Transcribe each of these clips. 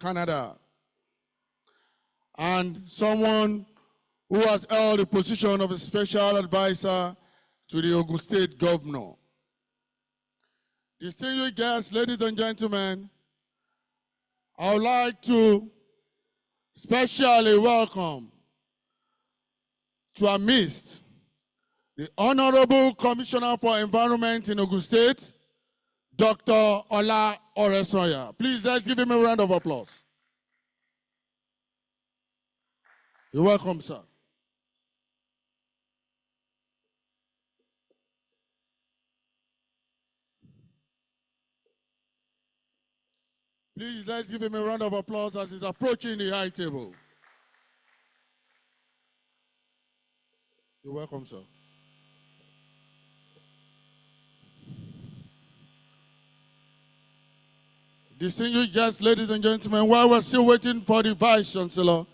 Canada, and someone who has held the position of a special advisor to the Ogun State governor. Distinguished guests, ladies and gentlemen, I would like to specially welcome to our midst the Honorable Commissioner for Environment in Ogun State, Dr. Ola Oresoya. Please, let's give him a round of applause. You're welcome, sir. Please, let's give him a round of applause as he's approaching the high table. You're welcome, sir. Distinguished guests, ladies and gentlemen, while we're still waiting for the Vice Chancellor,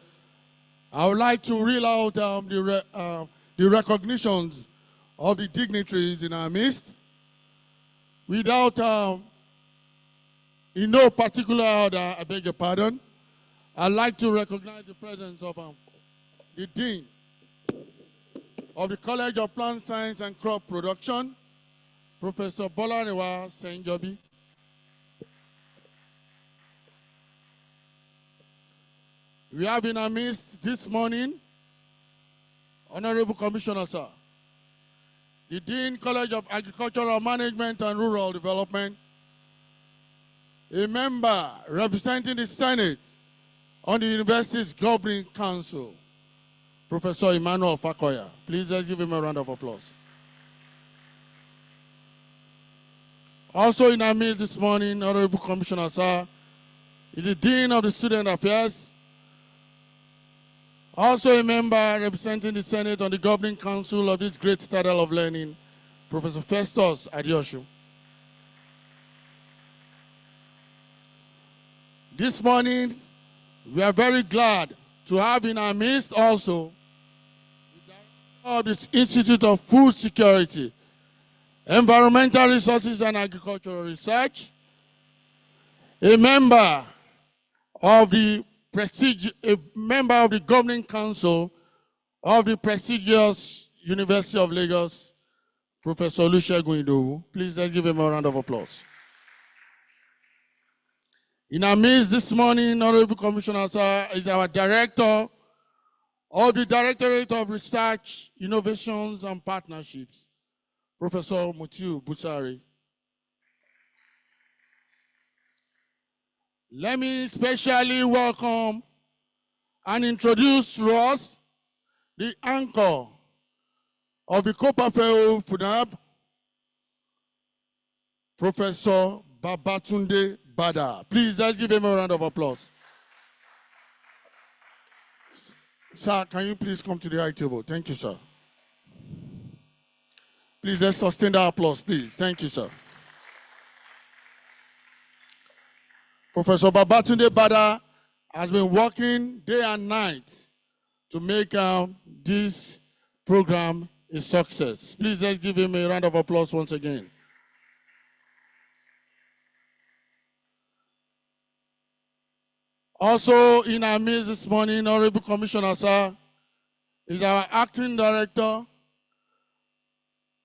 I would like to reel out the recognitions of the dignitaries in our midst. Without, in no particular order, I beg your pardon, I'd like to recognize the presence of the Dean of the College of Plant Science and Crop Production, Professor Bolarewa Senjobi. We have in our midst this morning, Honorable Commissioner, sir, the Dean College of Agricultural Management and Rural Development, a member representing the Senate on the university's governing council, Professor Emmanuel Fakoya. Please let's give him a round of applause. Also in our midst this morning, Honorable Commissioner, sir, is the Dean of the Student Affairs, also a member representing the Senate on the governing council of this great citadel of learning, Professor Festus Adioshu. This morning, we are very glad to have in our midst also the director of the Institute of Food Security, Environmental Resources and Agricultural Research, a member of the governing council of the prestigious University of Lagos, Professor Olusegun Idowu. Please let's give him a round of applause. In our midst this morning, Honorable Commissioner, sir, is our Director of the Directorate of Research, Innovations and Partnerships, Professor Mutiu Busari. Let me specially welcome and introduce to us the anchor of the COPAFEU FUNAB, Professor Babatunde Bada. Please, let's give him a round of applause. Sir, can you please come to the high table? Thank you, sir. Please, let's sustain that applause, please. Thank you, sir. Professor Babatunde Bada has been working day and night to make this program a success. Please let's give him a round of applause once again. Also in our midst this morning, Honorable Commissioner, sir, is our Acting Director,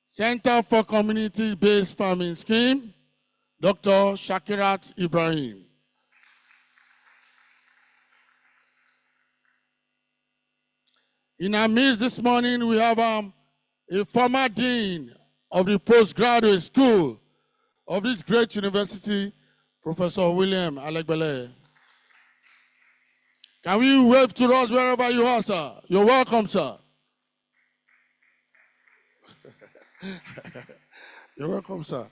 Center for Community-Based Farming Scheme, Dr. Shakirat Ibrahim. In our midst this morning, we have a former dean of the postgraduate school of this great university, Professor William Alegbele. Can we wave to us wherever you are, sir? You're welcome, sir. You're welcome, sir.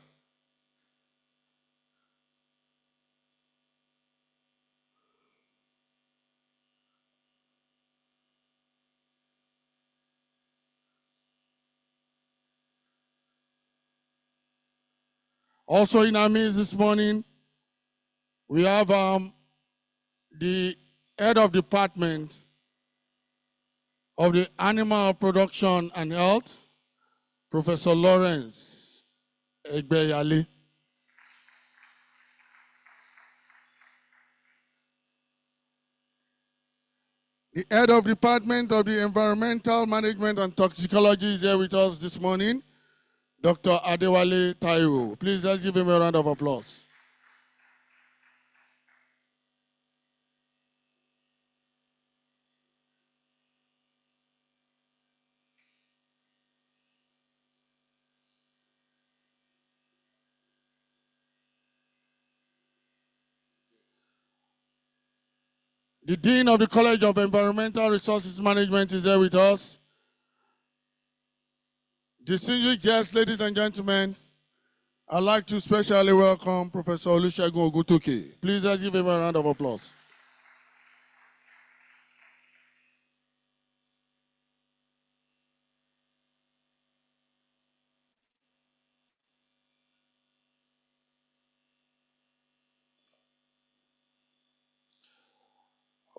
Also in our midst this morning, we have the head of department of the Animal Production and Health, Professor Lawrence Egbeyali. The head of Department of the Environmental Management and Toxicology is here with us this morning, Dr. Adewale Taiwo. Please let's give him a round of applause. The Dean of the College of Environmental Resources Management is here with us. Distinguished guests, ladies and gentlemen, I'd like to specially welcome Professor Olusegun Ogutoke. Please let's give him a round of applause.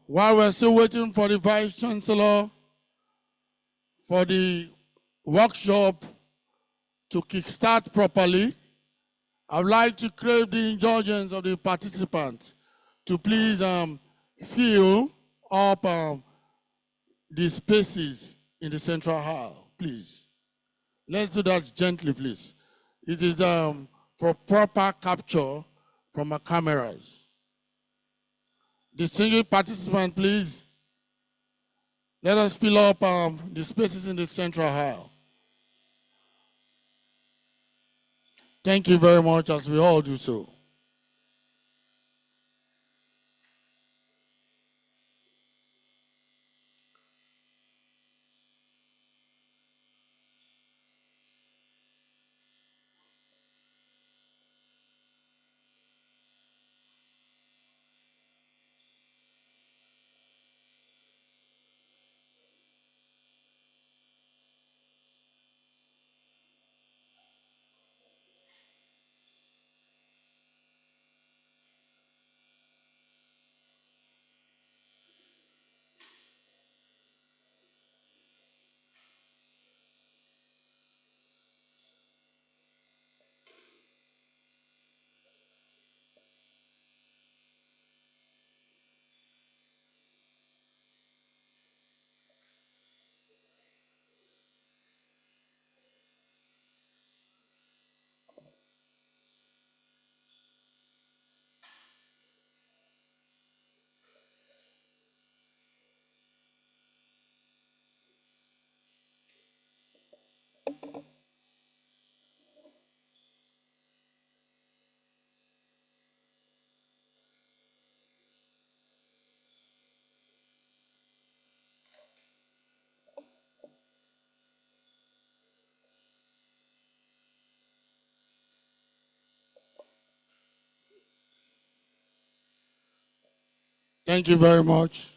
While we're still waiting for the Vice Chancellor for the workshop to kickstart properly, I'd like to crave the indulgence of the participants to please fill up the spaces in the central hall, please. Let's do that gently, please. It is for proper capture from our cameras. Distinguished participant, please. Let us fill up the spaces in the central hall. Thank you very much as we all do so. Thank you very much.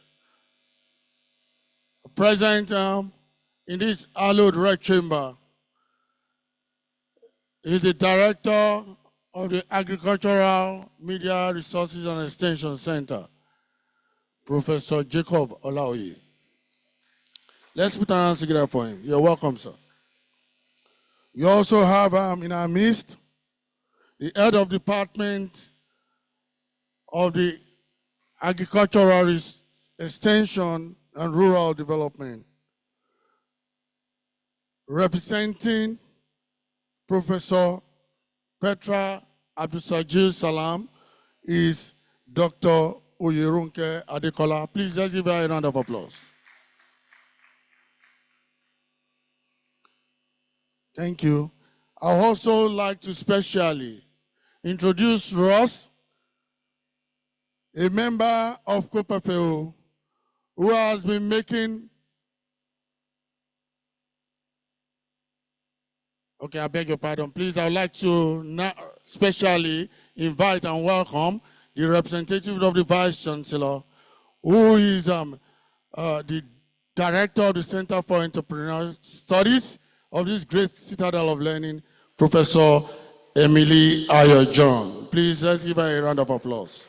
Present in this hallowed red chamber is the Director of the Agricultural Media Resources and Extension Center, Professor Jacob Olaoye. Let's put our hands together for him. You're welcome, sir. We also have in our midst the head of department of the Agricultural Extension and Rural Development, representing Professor Petra Abdusajil Salam, is Dr. Oyerunke Adekola. Please let's give her a round of applause. Thank you. I would also like to specially introduce Ross, a member of COPAFEU, who has been making. Okay, I beg your pardon. Please, I would like to now specially invite and welcome the representative of the Vice Chancellor, who is the Director of the Center for Entrepreneurial Studies of this great citadel of learning, Professor Emily Ayo John. Please, let's give her a round of applause.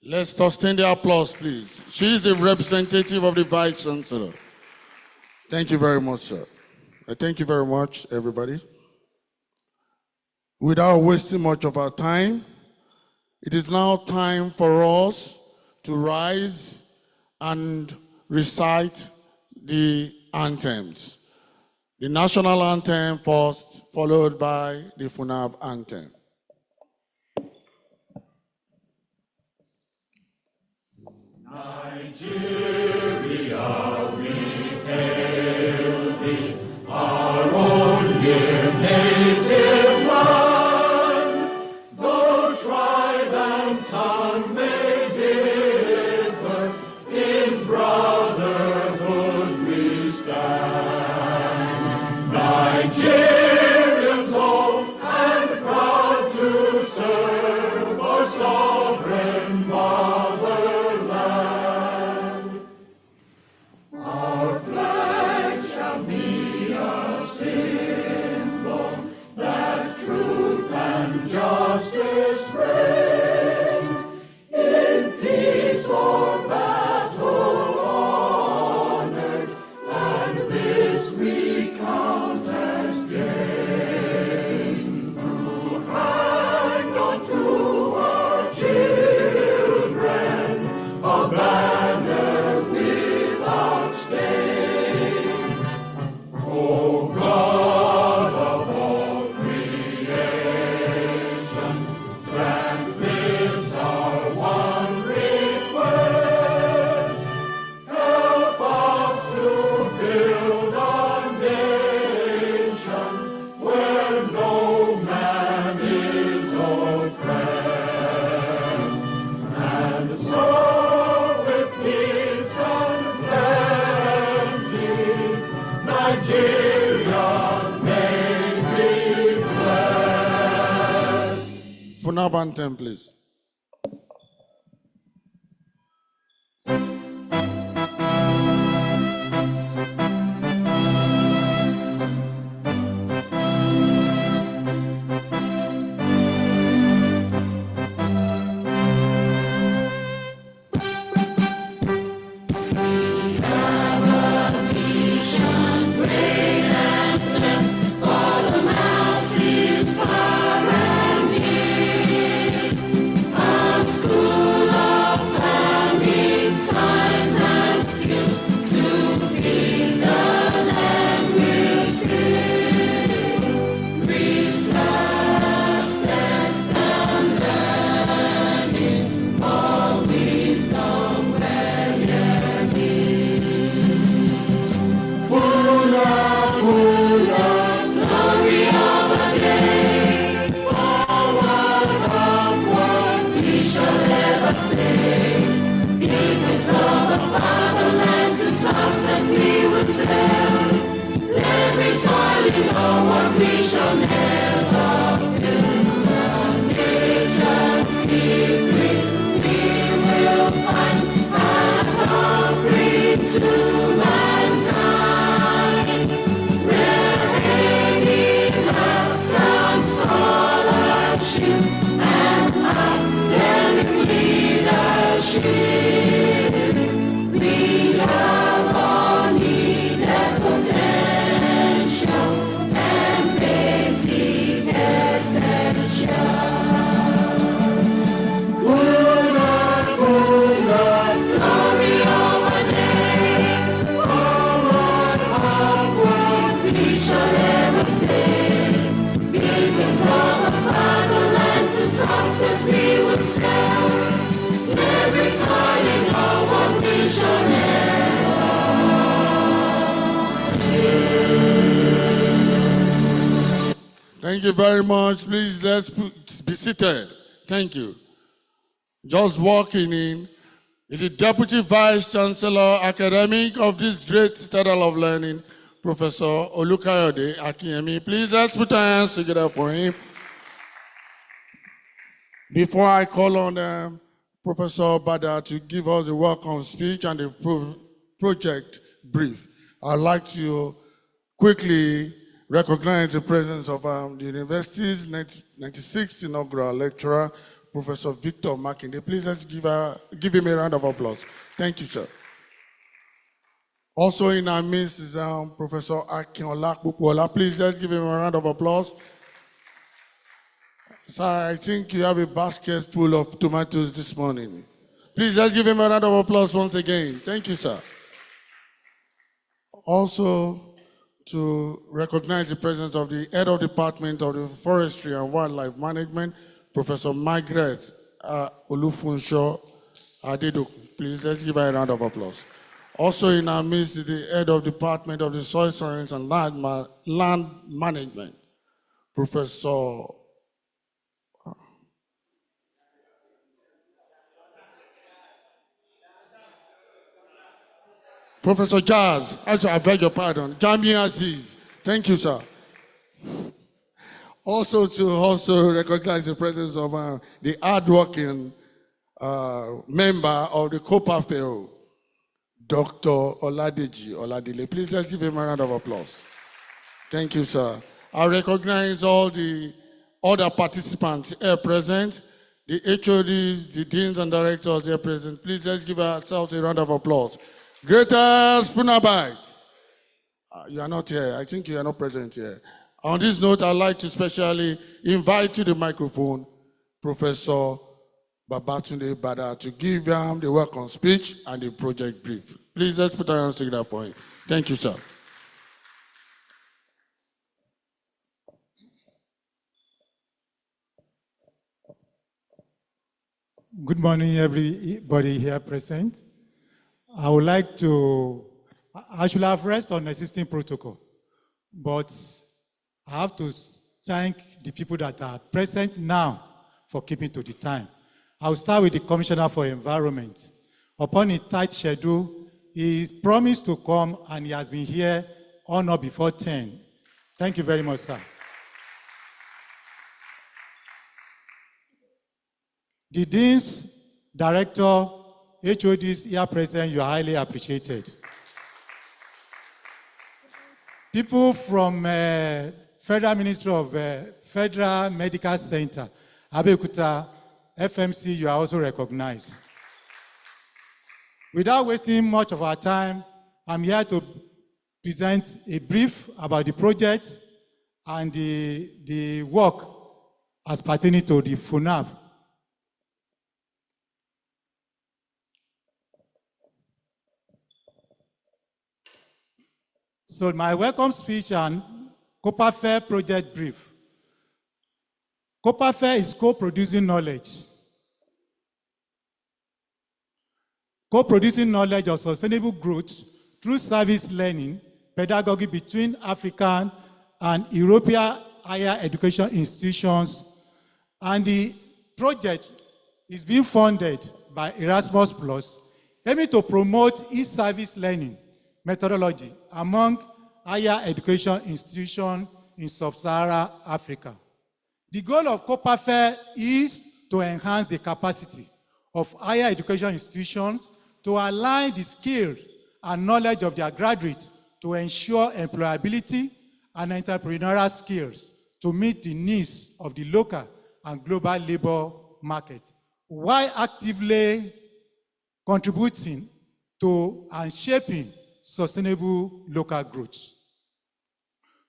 Let's sustain the applause, please. She is the representative of the Vice Chancellor. Thank you very much, sir. Thank you very much, everybody. Without wasting much of our time, It is now time for us to rise and recite the anthems. The national anthem first, followed by the FUNAB anthem. Nigeria, we hail thee, our own dear native land. Though tribe and tongue may differ, in brotherhood we stand. Nigerians old and proud to serve our sovereign motherland. Our flag shall be a symbol that truth and justice reign. In peace or battle honored, and this we count as gain. To hang on to our children a banner without stain. O God of all creation, grant this our one request. Help us to build a nation where no man is oppressed. And so with peace and plenty, Nigeria may be blessed. FUNAB anthem, please. Thank you very much. Please, let's be seated. Thank you. Just walking in is the Deputy Vice Chancellor Academic of this great citadel of learning, Professor Olukayode Akinyemi. Please, let's put our hands together for him. Before I call on Professor Bada to give us a welcome speech and a project brief, I'd like to quickly recognize the presence of the university's 96th inaugural lecturer, Professor Victor Makinde. Please let's give him a round of applause. Thank you, sir. Also in our midst is Professor Akinola Bukuola. Please let's give him a round of applause. Sir, I think you have a basket full of tomatoes this morning. Please, let's give him a round of applause once again. Thank you, sir. Also, to recognize the presence of the head of department of the Forestry and Wildlife Management, Professor Margaret Olufunsho Adedoku. Please, let's give her a round of applause. Also in our midst is the head of department of the Soil Science and Land Management, Professor Jazz. I beg your pardon. Jami Aziz. Thank you, sir. Also to recognize the presence of the hardworking member of the COPAFEU, Dr. Oladeji Oladile. Please let's give him a round of applause. Thank you, sir. I recognize all the other participants here present, the HODs, the deans and directors here present. Please let's give ourselves a round of applause. Greatest Funabite. You are not here. I think you are not present here. On this note, I'd like to specially invite to the microphone Professor Babatunde Bada to give him the welcome speech and the project brief. Please, let's put our hands together for him. Thank you, sir. Good morning, everybody here present. I would like to, I should have rest on existing protocol, but I have to thank the people that are present now for keeping to the time. I'll start with the Commissioner for Environment. Upon a tight schedule, he promised to come and he has been here on or before 10. Thank you very much, sir. The Deans, Director, HODs here present, you are highly appreciated. People from Federal Ministry of Federal Medical Center, Abeokuta, FMC, you are also recognized. Without wasting much of our time, I'm here to present a brief about the project and the work as pertaining to the FUNAB. So my welcome speech and COPAFEU project brief. COPAFEU is co-producing knowledge. Co-producing knowledge of sustainable growth through service learning, pedagogy between African and European higher education institutions. And the project is being funded by Erasmus+, aiming to promote e-service learning methodology among higher education institutions in sub-Saharan Africa. The goal of COPAFEU is to enhance the capacity of higher education institutions to align the skills and knowledge of their graduates to ensure employability and entrepreneurial skills to meet the needs of the local and global labor market, while actively contributing to and shaping sustainable local growth.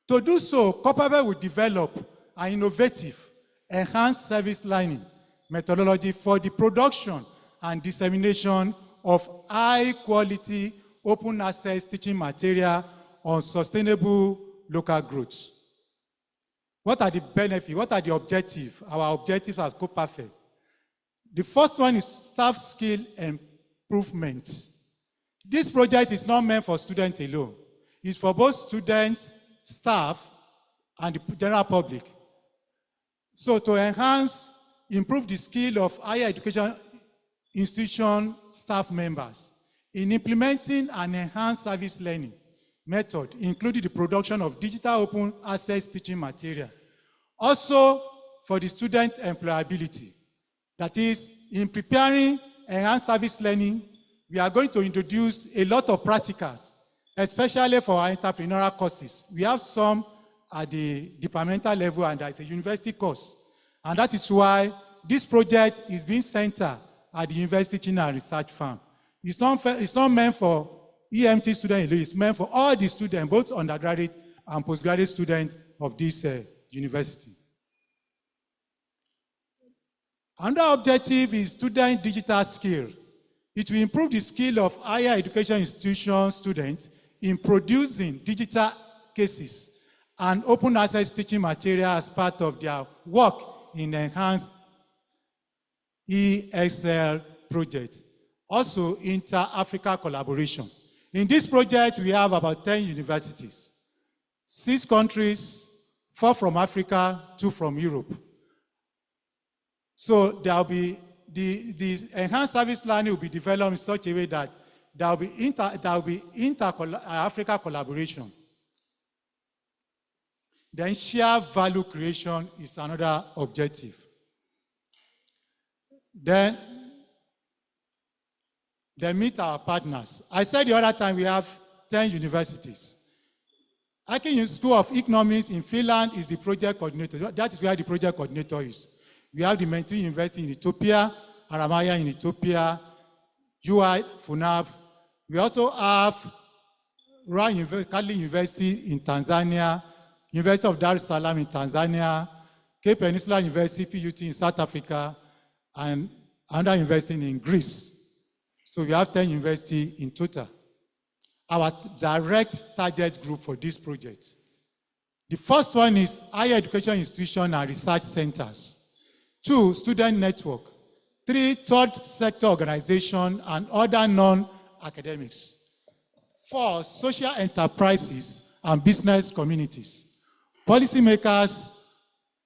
To do so, COPAFEU will develop an innovative, enhanced service learning methodology for the production and dissemination of high-quality, open access teaching material on sustainable local growth. What are the benefits? What are the objectives? Our objectives as COPAFEU. The first one is staff skill improvement. This project is not meant for students alone. It's for both students, staff, and the general public. So to enhance, improve the skill of higher education institution staff members in implementing an enhanced service learning method, including the production of digital open access teaching material. Also for the student employability. That is, in preparing enhanced service learning, we are going to introduce a lot of practicals, especially for our entrepreneurial courses. We have some at the departmental level and there's a university course. And that is why this project is being centered at the University Teaching and Research Farm. It's not meant for EMT students, it's meant for all the students, both undergraduate and postgraduate students of this university. Another objective is student digital skill. It will improve the skill of higher education institution students in producing digital cases and open access teaching material as part of their work in enhanced EXL project. Also, inter-Africa collaboration. In this project, we have about 10 universities, 6 countries, 4 from Africa, 2 from Europe. So there will be the enhanced service learning will be developed in such a way that there will be inter-Africa collaboration. Then shared value creation is another objective. Then meet our partners. I said the other time we have 10 universities. Akin School of Economics in Finland is the project coordinator. That is where the project coordinator is. We have the Mentor University in Ethiopia, Aramaya in Ethiopia, UI, FUNAB. We also have Kali University in Tanzania, University of Dar es Salaam in Tanzania, Cape Peninsula University, PUT in South Africa, and another university in Greece. So we have 10 universities in total. Our direct target group for this project. The first one is higher education institutions and research centers. 2, student network. 3, third sector organization and other non-academics. 4, social enterprises and business communities. Policymakers,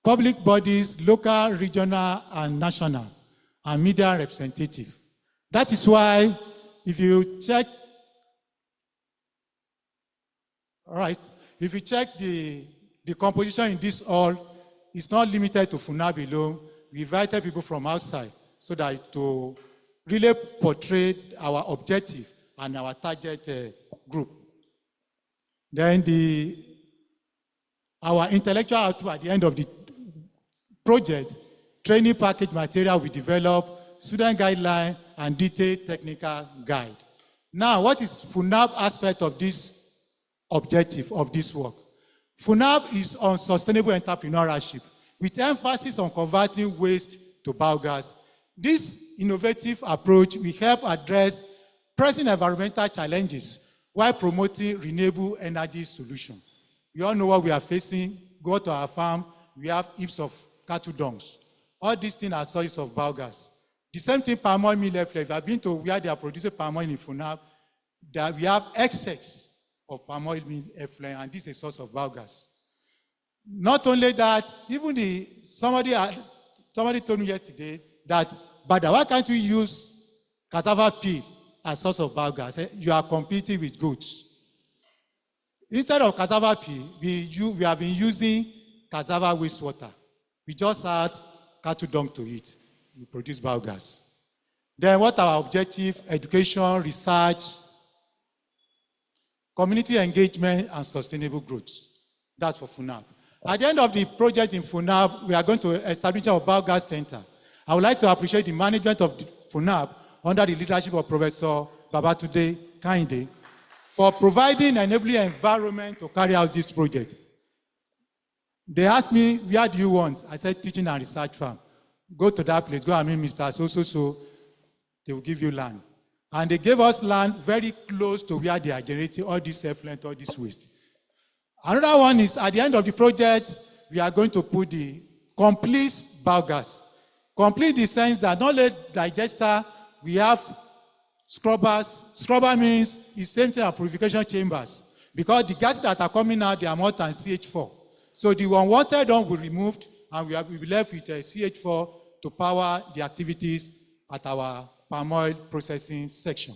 public bodies, local, regional, and national, and media representative. That is why, if you check, all right, if you check the composition in this hall, it's not limited to FUNAB alone. We invited people from outside so that to really portray our objective and our target group. Then our intellectual output at the end of the project, training package material we develop, student guideline, and detailed technical guide. Now, what is FUNAB aspect of this objective of this work? FUNAB is on sustainable entrepreneurship with emphasis on converting waste to biogas. This innovative approach will help address present environmental challenges while promoting renewable energy solutions. You all know what we are facing. Go to our farm, we have heaps of cattle dungs. All these things are sources of biogas. The same thing, palm oil mill effluent. If I've been to where they are producing palm oil in FUNAB, that we have excess of palm oil mill effluent, and this is a source of biogas. Not only that, even somebody told me yesterday that, but why can't we use cassava peel as source of biogas? You are competing with goats. Instead of cassava peel, we have been using cassava wastewater. We just add cattle dung to it. We produce biogas. Then what our objective? Education, research, community engagement, and sustainable growth. That's for FUNAB. At the end of the project in FUNAB, we are going to establish our biogas center. I would like to appreciate the management of FUNAB under the leadership of Professor Babatunde Kainde for providing an enabling environment to carry out this project. They asked me, where do you want? I said, teaching and research farm. Go to that place, go and meet Mr. So, they will give you land. And they gave us land very close to where they are generating all this effluent, all this waste. Another one is, at the end of the project, we are going to put the complete biogas. Complete in the sense that not only digester, we have scrubbers. Scrubber means the same thing as purification chambers. Because the gases that are coming out, they are more than CH4. So the unwanted one will be removed, and we will be left with CH4 to power the activities at our palm oil processing section.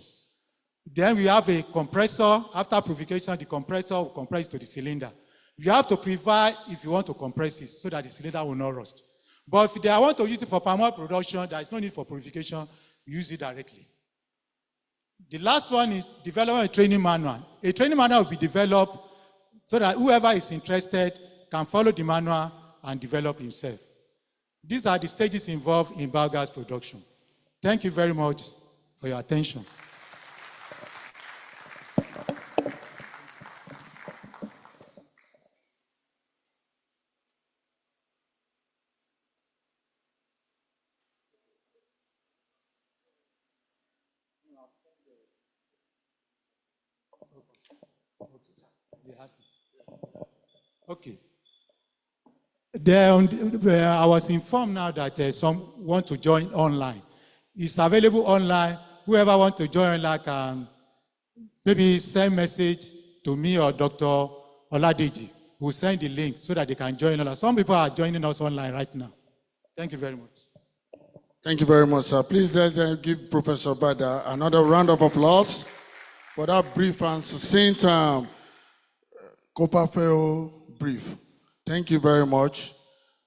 Then we have a compressor. After purification, the compressor will compress to the cylinder. You have to provide if you want to compress it so that the cylinder will not rust. But if they want to use it for palm oil production, there is no need for purification. We use it directly. The last one is development a training manual. A training manual will be developed so that whoever is interested can follow the manual and develop himself. These are the stages involved in biogas production. Thank you very much for your attention. Okay. I was informed now that some want to join online. It's available online. Whoever wants to join online can maybe send message to me or Dr. Oladeji, who send the link so that they can join online. Some people are joining us online right now. Thank you very much. Thank you very much, sir. Please let's give Professor Bada another round of applause for that brief and succinct COPAFEU brief. Thank you very much.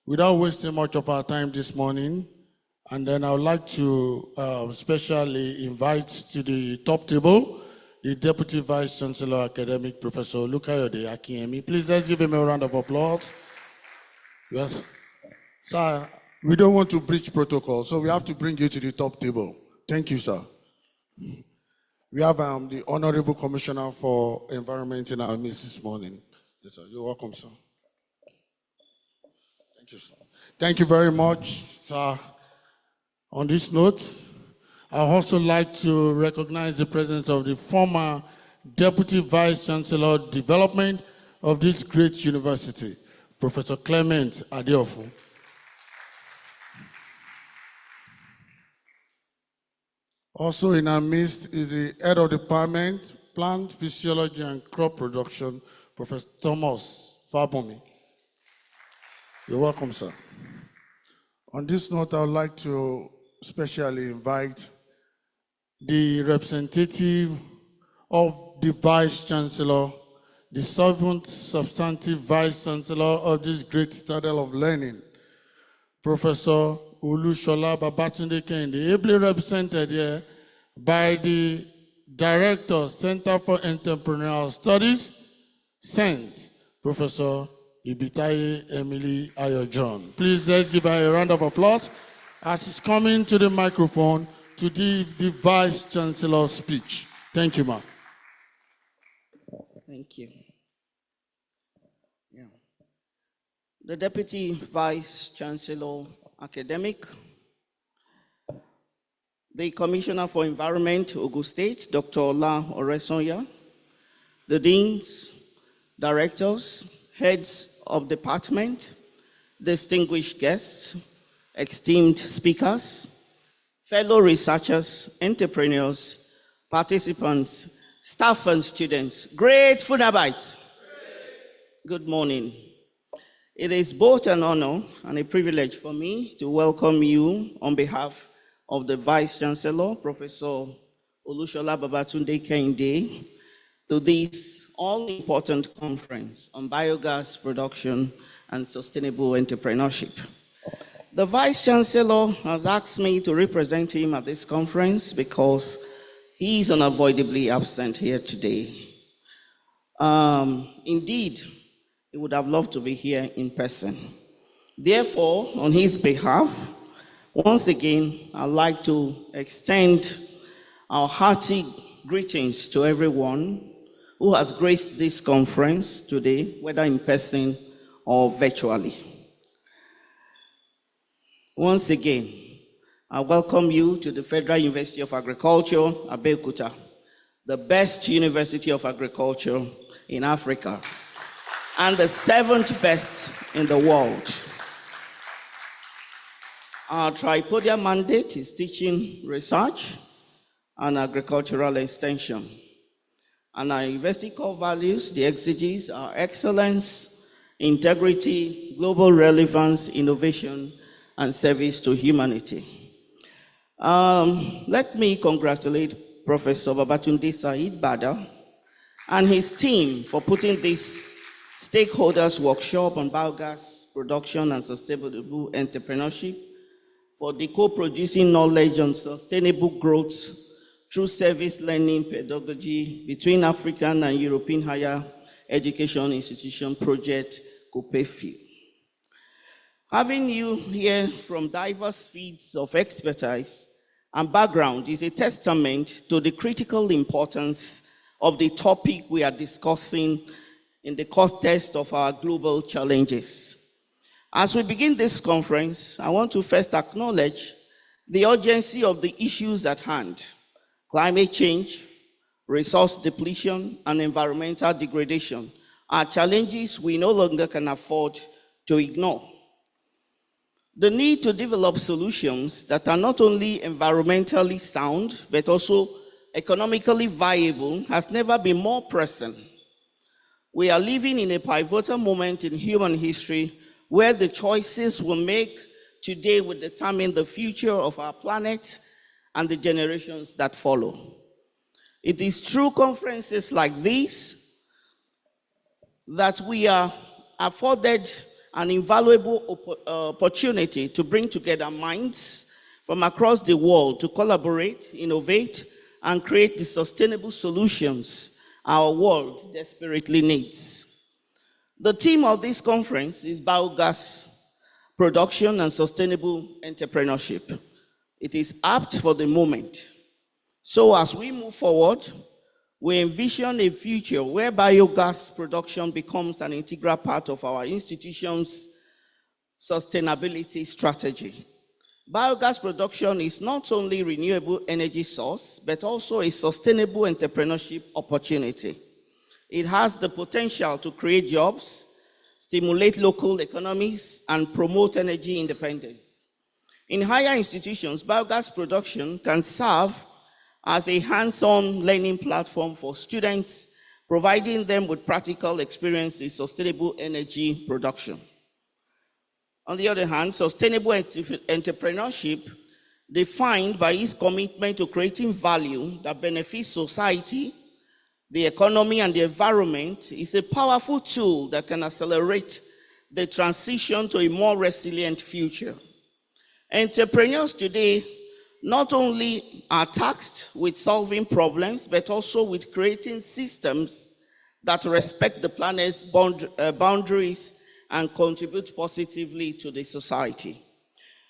Without wasting much of our time this morning, and then I would like to specially invite to the top table the Deputy Vice Chancellor Academic, Professor Olukayode Akinyemi. Please let's give him a round of applause. Yes. Sir, we don't want to breach protocol, so we have to bring you to the top table. Thank you, sir. We have the Honorable Commissioner for Environment in our midst this morning. Yes, sir. You're welcome, sir. Thank you, sir. Thank you very much, sir. On this note, I'd also like to recognize the presence of the former Deputy Vice Chancellor of Development of this great university, Professor Clement Adeofu. Also in our midst is the Head of Department, Plant Physiology and Crop Production, Professor Thomas Fabomi. You're welcome, sir. On this note, I would like to specially invite the representative of the Vice Chancellor, the 7th substantive Vice Chancellor of this great citadel of learning, Professor Olushola Babatunde Kehinde, ably represented here by the Director, Center for Entrepreneurial Studies, CENT, Professor Ibitaye Emily Ayo-John. Please let's give her a round of applause as she's coming to the microphone to give the Vice Chancellor's speech. Thank you, ma'am. Thank you. Yeah. The Deputy Vice Chancellor Academic, the Commissioner for Environment, Ogun State, Dr. Ola Oresonya, the Deans, Directors, Heads of Department, distinguished guests, esteemed speakers, fellow researchers, entrepreneurs, participants, staff and students, great Funabites. Good morning. It is both an honor and a privilege for me to welcome you on behalf of the Vice Chancellor, Professor Olushola Babatunde Kehinde, to this all-important conference on biogas production and sustainable entrepreneurship. The Vice Chancellor has asked me to represent him at this conference because he is unavoidably absent here today. Indeed, he would have loved to be here in person. Therefore, on his behalf, once again, I'd like to extend our hearty greetings to everyone who has graced this conference today, whether in person or virtually. Once again, I welcome you to the Federal University of Agriculture, Abeokuta, the best university of agriculture in Africa, and the 7th best in the world. Our tripodial mandate is teaching, research, and agricultural extension. And our university core values, the exeges, are excellence, integrity, global relevance, innovation, and service to humanity. Let me congratulate Professor Babatunde Said Bada and his team for putting this stakeholders workshop on biogas production and sustainable entrepreneurship for the co-producing knowledge on sustainable growth through service learning pedagogy between African and European higher education institution project COPAFEU. Having you here from diverse fields of expertise and background is a testament to the critical importance of the topic we are discussing in the context of our global challenges. As we begin this conference, I want to first acknowledge the urgency of the issues at hand: climate change, resource depletion, and environmental degradation are challenges we no longer can afford to ignore. The need to develop solutions that are not only environmentally sound, but also economically viable has never been more pressing. We are living in a pivotal moment in human history where the choices we make today will determine the future of our planet and the generations that follow. It is through conferences like these that we are afforded an invaluable opportunity to bring together minds from across the world to collaborate, innovate, and create the sustainable solutions our world desperately needs. The theme of this conference is biogas production and sustainable entrepreneurship. It is apt for the moment. So as we move forward, we envision a future where biogas production becomes an integral part of our institution's sustainability strategy. Biogas production is not only a renewable energy source, but also a sustainable entrepreneurship opportunity. It has the potential to create jobs, stimulate local economies, and promote energy independence. In higher institutions, biogas production can serve as a hands-on learning platform for students, providing them with practical experience in sustainable energy production. On the other hand, sustainable entrepreneurship, defined by its commitment to creating value that benefits society, the economy, and the environment, is a powerful tool that can accelerate the transition to a more resilient future. Entrepreneurs today not only are tasked with solving problems, but also with creating systems that respect the planet's boundaries and contribute positively to the society.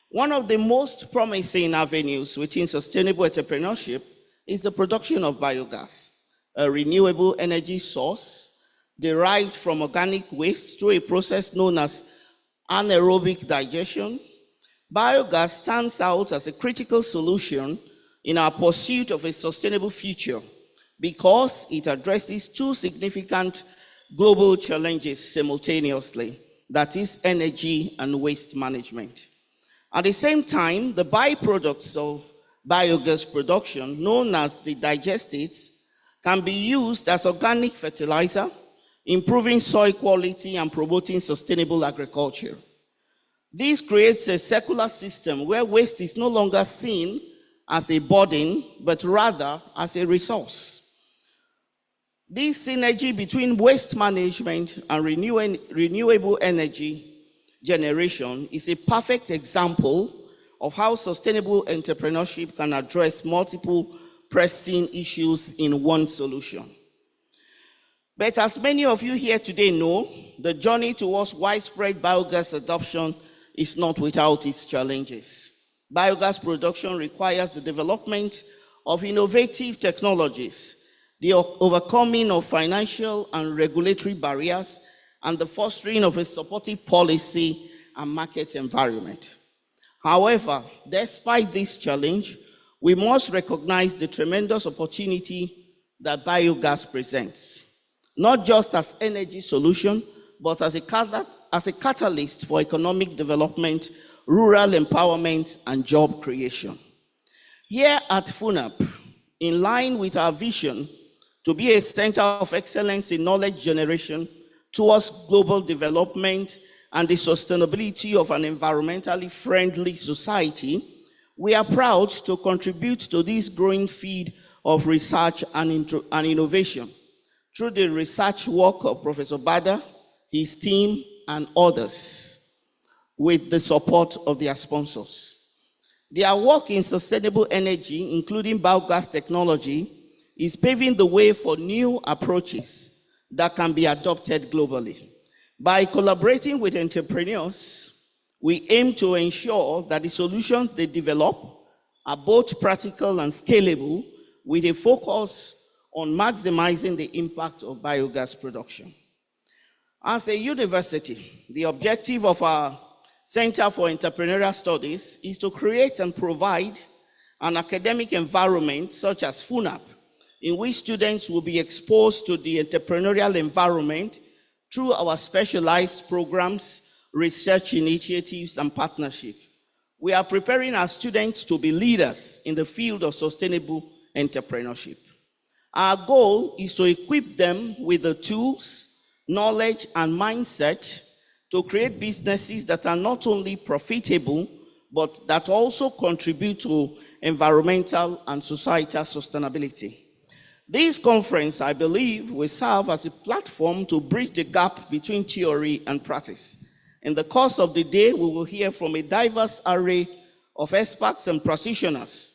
One of the most promising avenues within sustainable entrepreneurship is the production of biogas, a renewable energy source derived from organic waste through a process known as anaerobic digestion. Biogas stands out as a critical solution in our pursuit of a sustainable future because it addresses two significant global challenges simultaneously, that is energy and waste management. At the same time, the byproducts of biogas production, known as the digestates, can be used as organic fertilizer, improving soil quality and promoting sustainable agriculture. This creates a circular system where waste is no longer seen as a burden, but rather as a resource. This synergy between waste management and renewable energy generation is a perfect example of how sustainable entrepreneurship can address multiple pressing issues in one solution. But as many of you here today know, the journey towards widespread biogas adoption is not without its challenges. Biogas production requires the development of innovative technologies, the overcoming of financial and regulatory barriers, and the fostering of a supportive policy and market environment. However, despite this challenge, we must recognize the tremendous opportunity that biogas presents, not just as energy solution, but as a catalyst for economic development, rural empowerment, and job creation. Here at FUNAP, in line with our vision to be a center of excellence in knowledge generation towards global development and the sustainability of an environmentally friendly society, we are proud to contribute to this growing field of research and innovation through the research work of Professor Bada, his team, and others, with the support of their sponsors. Their work in sustainable energy, including biogas technology, is paving the way for new approaches that can be adopted globally. By collaborating with entrepreneurs, we aim to ensure that the solutions they develop are both practical and scalable, with a focus on maximizing the impact of biogas production. As a university, the objective of our Center for Entrepreneurial Studies is to create and provide an academic environment such as FUNAP, in which students will be exposed to the entrepreneurial environment through our specialized programs, research initiatives, and partnership. We are preparing our students to be leaders in the field of sustainable entrepreneurship. Our goal is to equip them with the tools, knowledge, and mindset to create businesses that are not only profitable, but that also contribute to environmental and societal sustainability. This conference, I believe, will serve as a platform to bridge the gap between theory and practice. In the course of the day, we will hear from a diverse array of experts and practitioners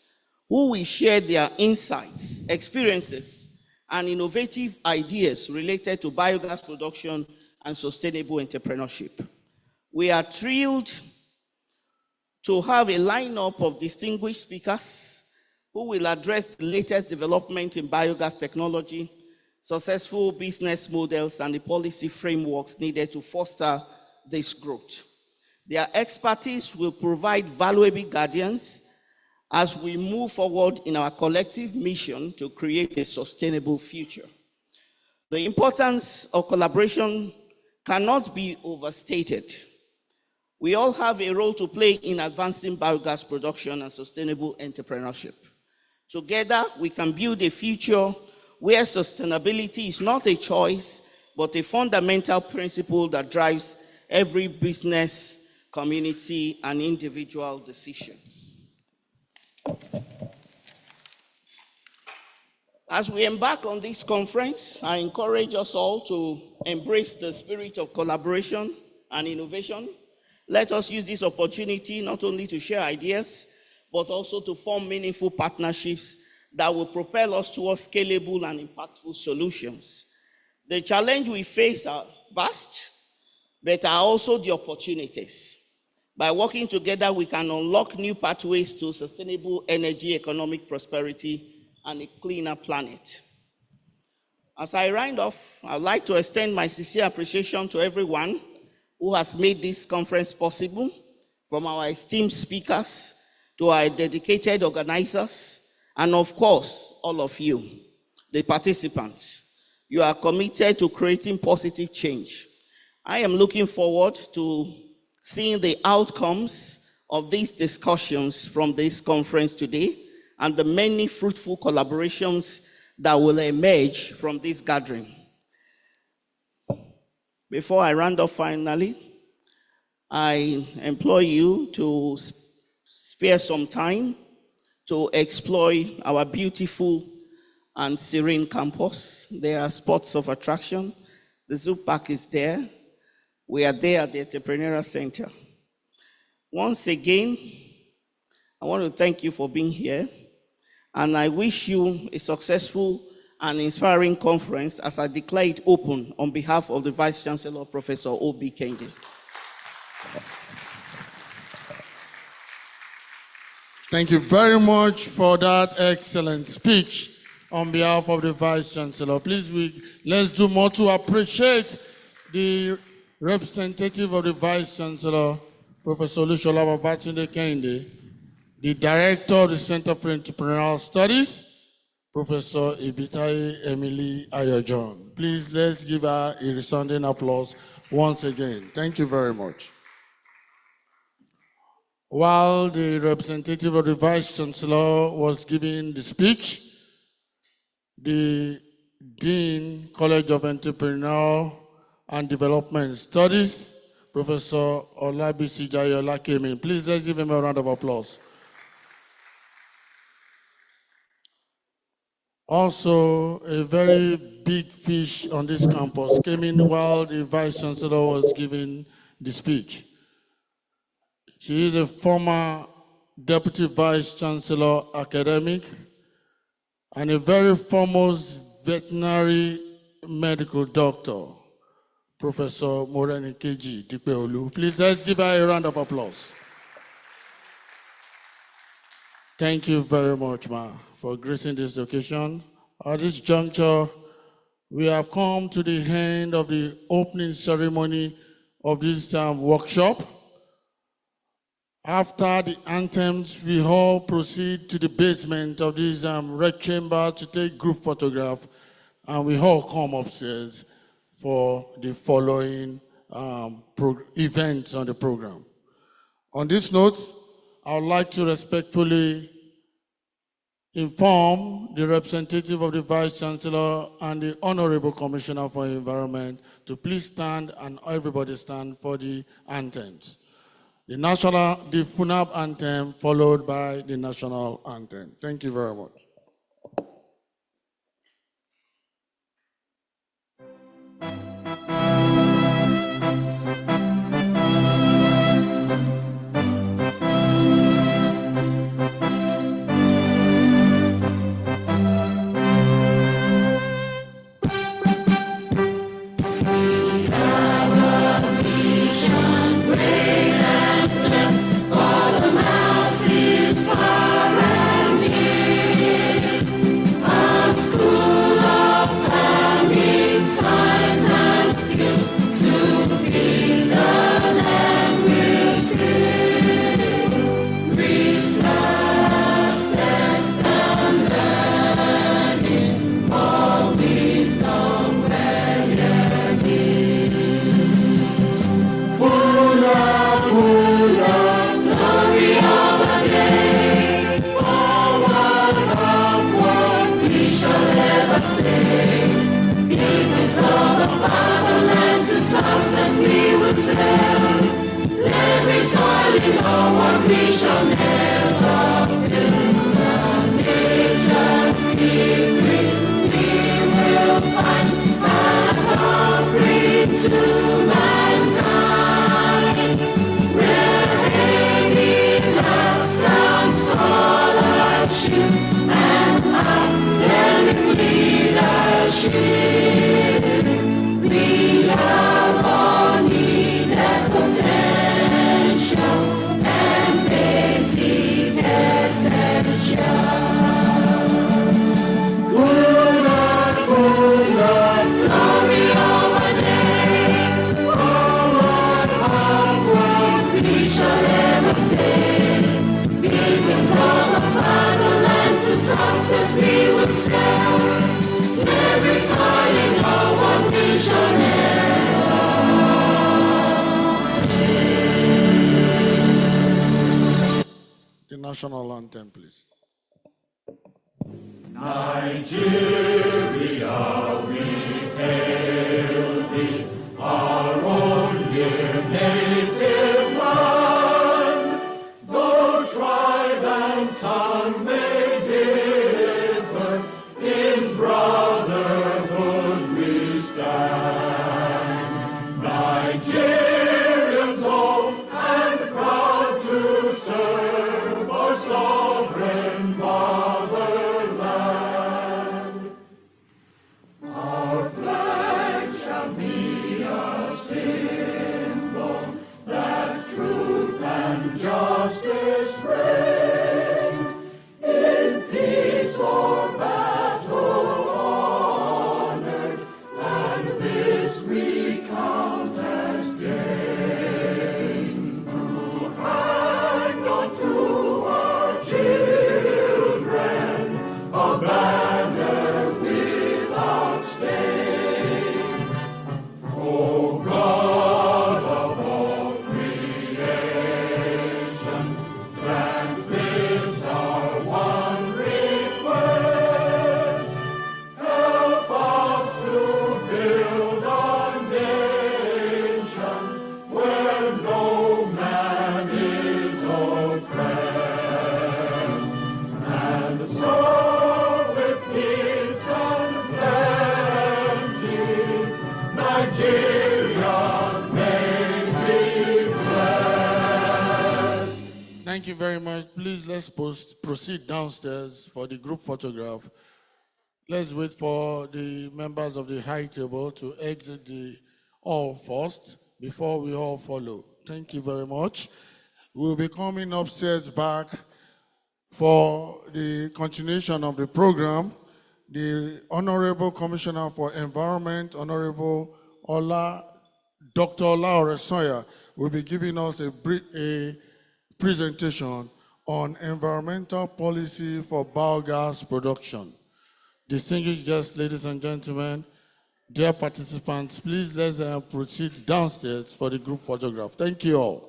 who will share their insights, experiences, and innovative ideas related to biogas production and sustainable entrepreneurship. We are thrilled to have a lineup of distinguished speakers who will address the latest development in biogas technology, successful business models, and the policy frameworks needed to foster this growth. Their expertise will provide valuable guidance as we move forward in our collective mission to create a sustainable future. The importance of collaboration cannot be overstated. We all have a role to play in advancing biogas production and sustainable entrepreneurship. Together, we can build a future where sustainability is not a choice, but a fundamental principle that drives every business, community, and individual decisions. As we embark on this conference, I encourage us all to embrace the spirit of collaboration and innovation. Let us use this opportunity not only to share ideas, but also to form meaningful partnerships that will propel us towards scalable and impactful solutions. The challenges we face are vast, but are also the opportunities. By working together, we can unlock new pathways to sustainable energy, economic prosperity, and a cleaner planet. As I round off, I'd like to extend my sincere appreciation to everyone who has made this conference possible, from our esteemed speakers to our dedicated organizers, and of course, all of you, the participants. You are committed to creating positive change. I am looking forward to seeing the outcomes of these discussions from this conference today and the many fruitful collaborations that will emerge from this gathering. Before I round off finally, I implore you to spare some time to explore our beautiful and serene campus. There are spots of attraction. The zoo park is there. We are there at the Entrepreneurial Center. Once again, I want to thank you for being here, and I wish you a successful and inspiring conference as I declare it open on behalf of the Vice Chancellor, Professor O.B. Kende. Thank you very much for that excellent speech on behalf of the Vice Chancellor. Please, let's do more to appreciate the representative of the Vice Chancellor, Professor Olushola Babatunde Kende, the Director of the Center for Entrepreneurial Studies, Professor Ibitai Emily Ayojon. Please, let's give her a resounding applause once again. Thank you very much. While the representative of the Vice Chancellor was giving the speech, the Dean, College of Entrepreneurial and Development Studies, Professor Olabisi Jayola came in. Please, let's give him a round of applause. Also, a very big fish on this campus came in while the Vice Chancellor was giving the speech. She is a former Deputy Vice Chancellor academic and a very foremost veterinary medical doctor, Professor Morenikeji Dipeolu. Please, let's give her a round of applause. Thank you very much, Ma, for gracing this occasion. At this juncture, we have come to the end of the opening ceremony of this workshop. After the anthems, we all proceed to the basement of this red chamber to take group photograph, and we all come upstairs for the following events on the program. On this note, I would like to respectfully inform the representative of the Vice Chancellor and the Honorable Commissioner for Environment to please stand, and everybody stand for the anthems. The FUNAB anthem followed by the national anthem. Thank you very much. National anthem, please. Nigeria, we hail thee, our own dear native land. Though tribe and tongue may differ, in brotherhood we stand. Nigerians old and proud to serve our sovereign fatherland. Our flag shall be a symbol that truth and justice reign. In peace or battle honored, and this we count as gain. To hang on to our children a banner without stain. O God of all creation, grant this our one request. Help us to build a nation where no man is oppressed, and so with peace and plenty, Nigeria may be blessed. Thank you very much. Please, let's proceed downstairs for the group photograph. Let's wait for the members of the high table to exit the hall first before we all follow. Thank you very much. We'll be coming upstairs back for the continuation of the program. The Honorable Commissioner for Environment, Honorable Dr. Ola Oresonya, will be giving us a presentation on environmental policy for biogas production. Distinguished guests, ladies and gentlemen, Dear participants, please let's proceed downstairs for the group photograph. Thank you all.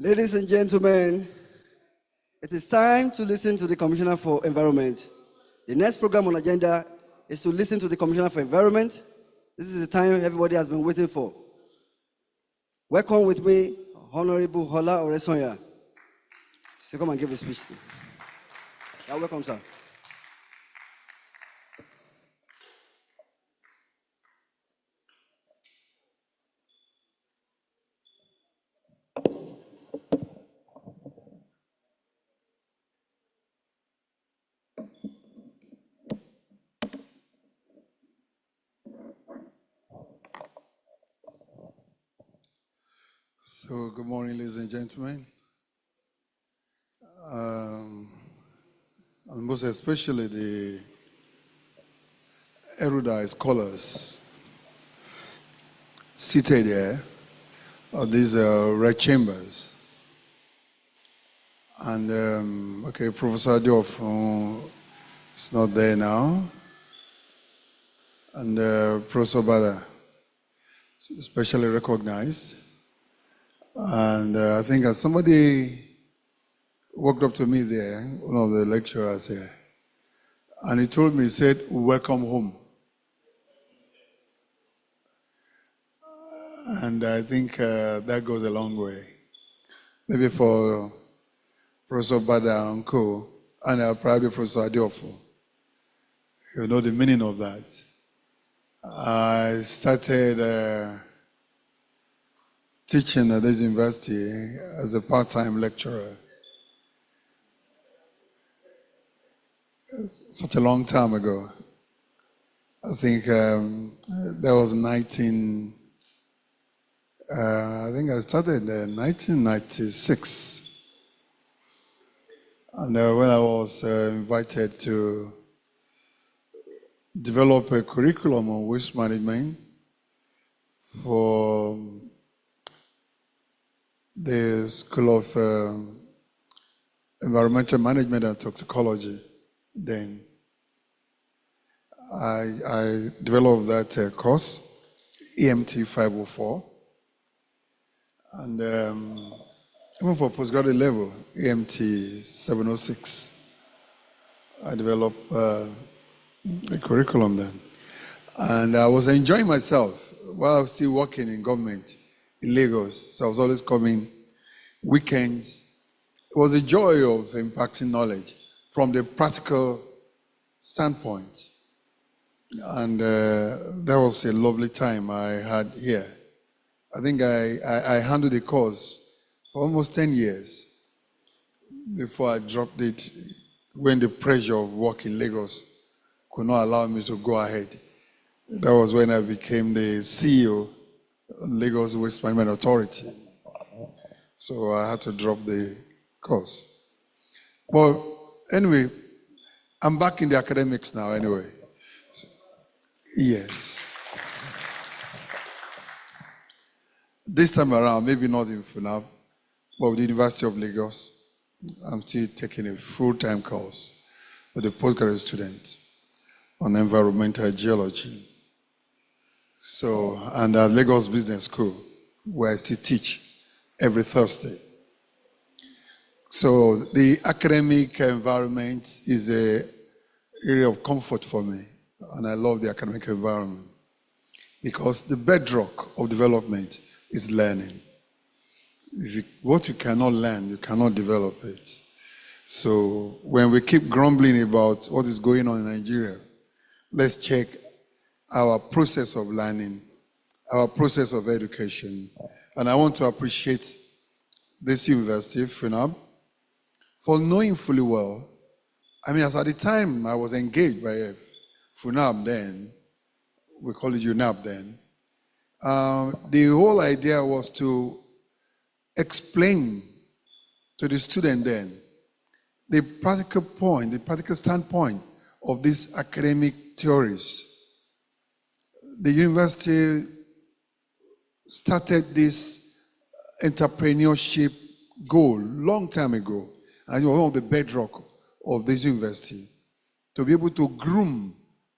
Ladies and gentlemen, it is time to listen to the Commissioner for Environment. The next program on agenda is to listen to the Commissioner for Environment. This is the time everybody has been waiting for. Welcome with me, Honorable Hola Oresonya. So come and give a speech. You're welcome, sir. So, good morning, ladies and gentlemen. And most especially the erudite scholars seated here at these red chambers. And, okay, Professor Diouf is not there now. And Professor Bada, especially recognized. And I think somebody walked up to me there, one of the lecturers here, and he told me, he said, welcome home. And I think that goes a long way. Maybe for Professor Bada and Co, and probably Professor Adiofu, you know the meaning of that. I started teaching at this university as a part-time lecturer. Such a long time ago. I think that was I think I started in 1996. And when I was invited to develop a curriculum on waste management for the School of Environmental Management and Toxicology, then I developed that course, EMT 504, and even for postgraduate level, EMT 706. I developed a curriculum then, and I was enjoying myself while I was still working in government in Lagos. So I was always coming weekends. It was a joy of impacting knowledge from the practical standpoint. And that was a lovely time I had here. I think I handled the course for almost 10 years before I dropped it when the pressure of work in Lagos could not allow me to go ahead. That was when I became the CEO of Lagos Waste Management Authority. So I had to drop the course. But anyway, I'm back in the academics now anyway. Yes. This time around, maybe not in FUNAB, but with the University of Lagos, I'm still taking a full-time course with a postgraduate student on environmental geology. So, and at Lagos Business School, where I still teach every Thursday. So the academic environment is an area of comfort for me, and I love the academic environment because the bedrock of development is learning. What you cannot learn, you cannot develop it. So when we keep grumbling about what is going on in Nigeria, let's check our process of learning, our process of education. And I want to appreciate this university, FUNAB, for knowing fully well. I mean, as at the time I was engaged by FUNAB then, we call it UNAB then, The whole idea was to explain to the student then the practical point, the practical standpoint of these academic theories. The university started this entrepreneurship goal long time ago, and it was one of the bedrock of this university, to be able to groom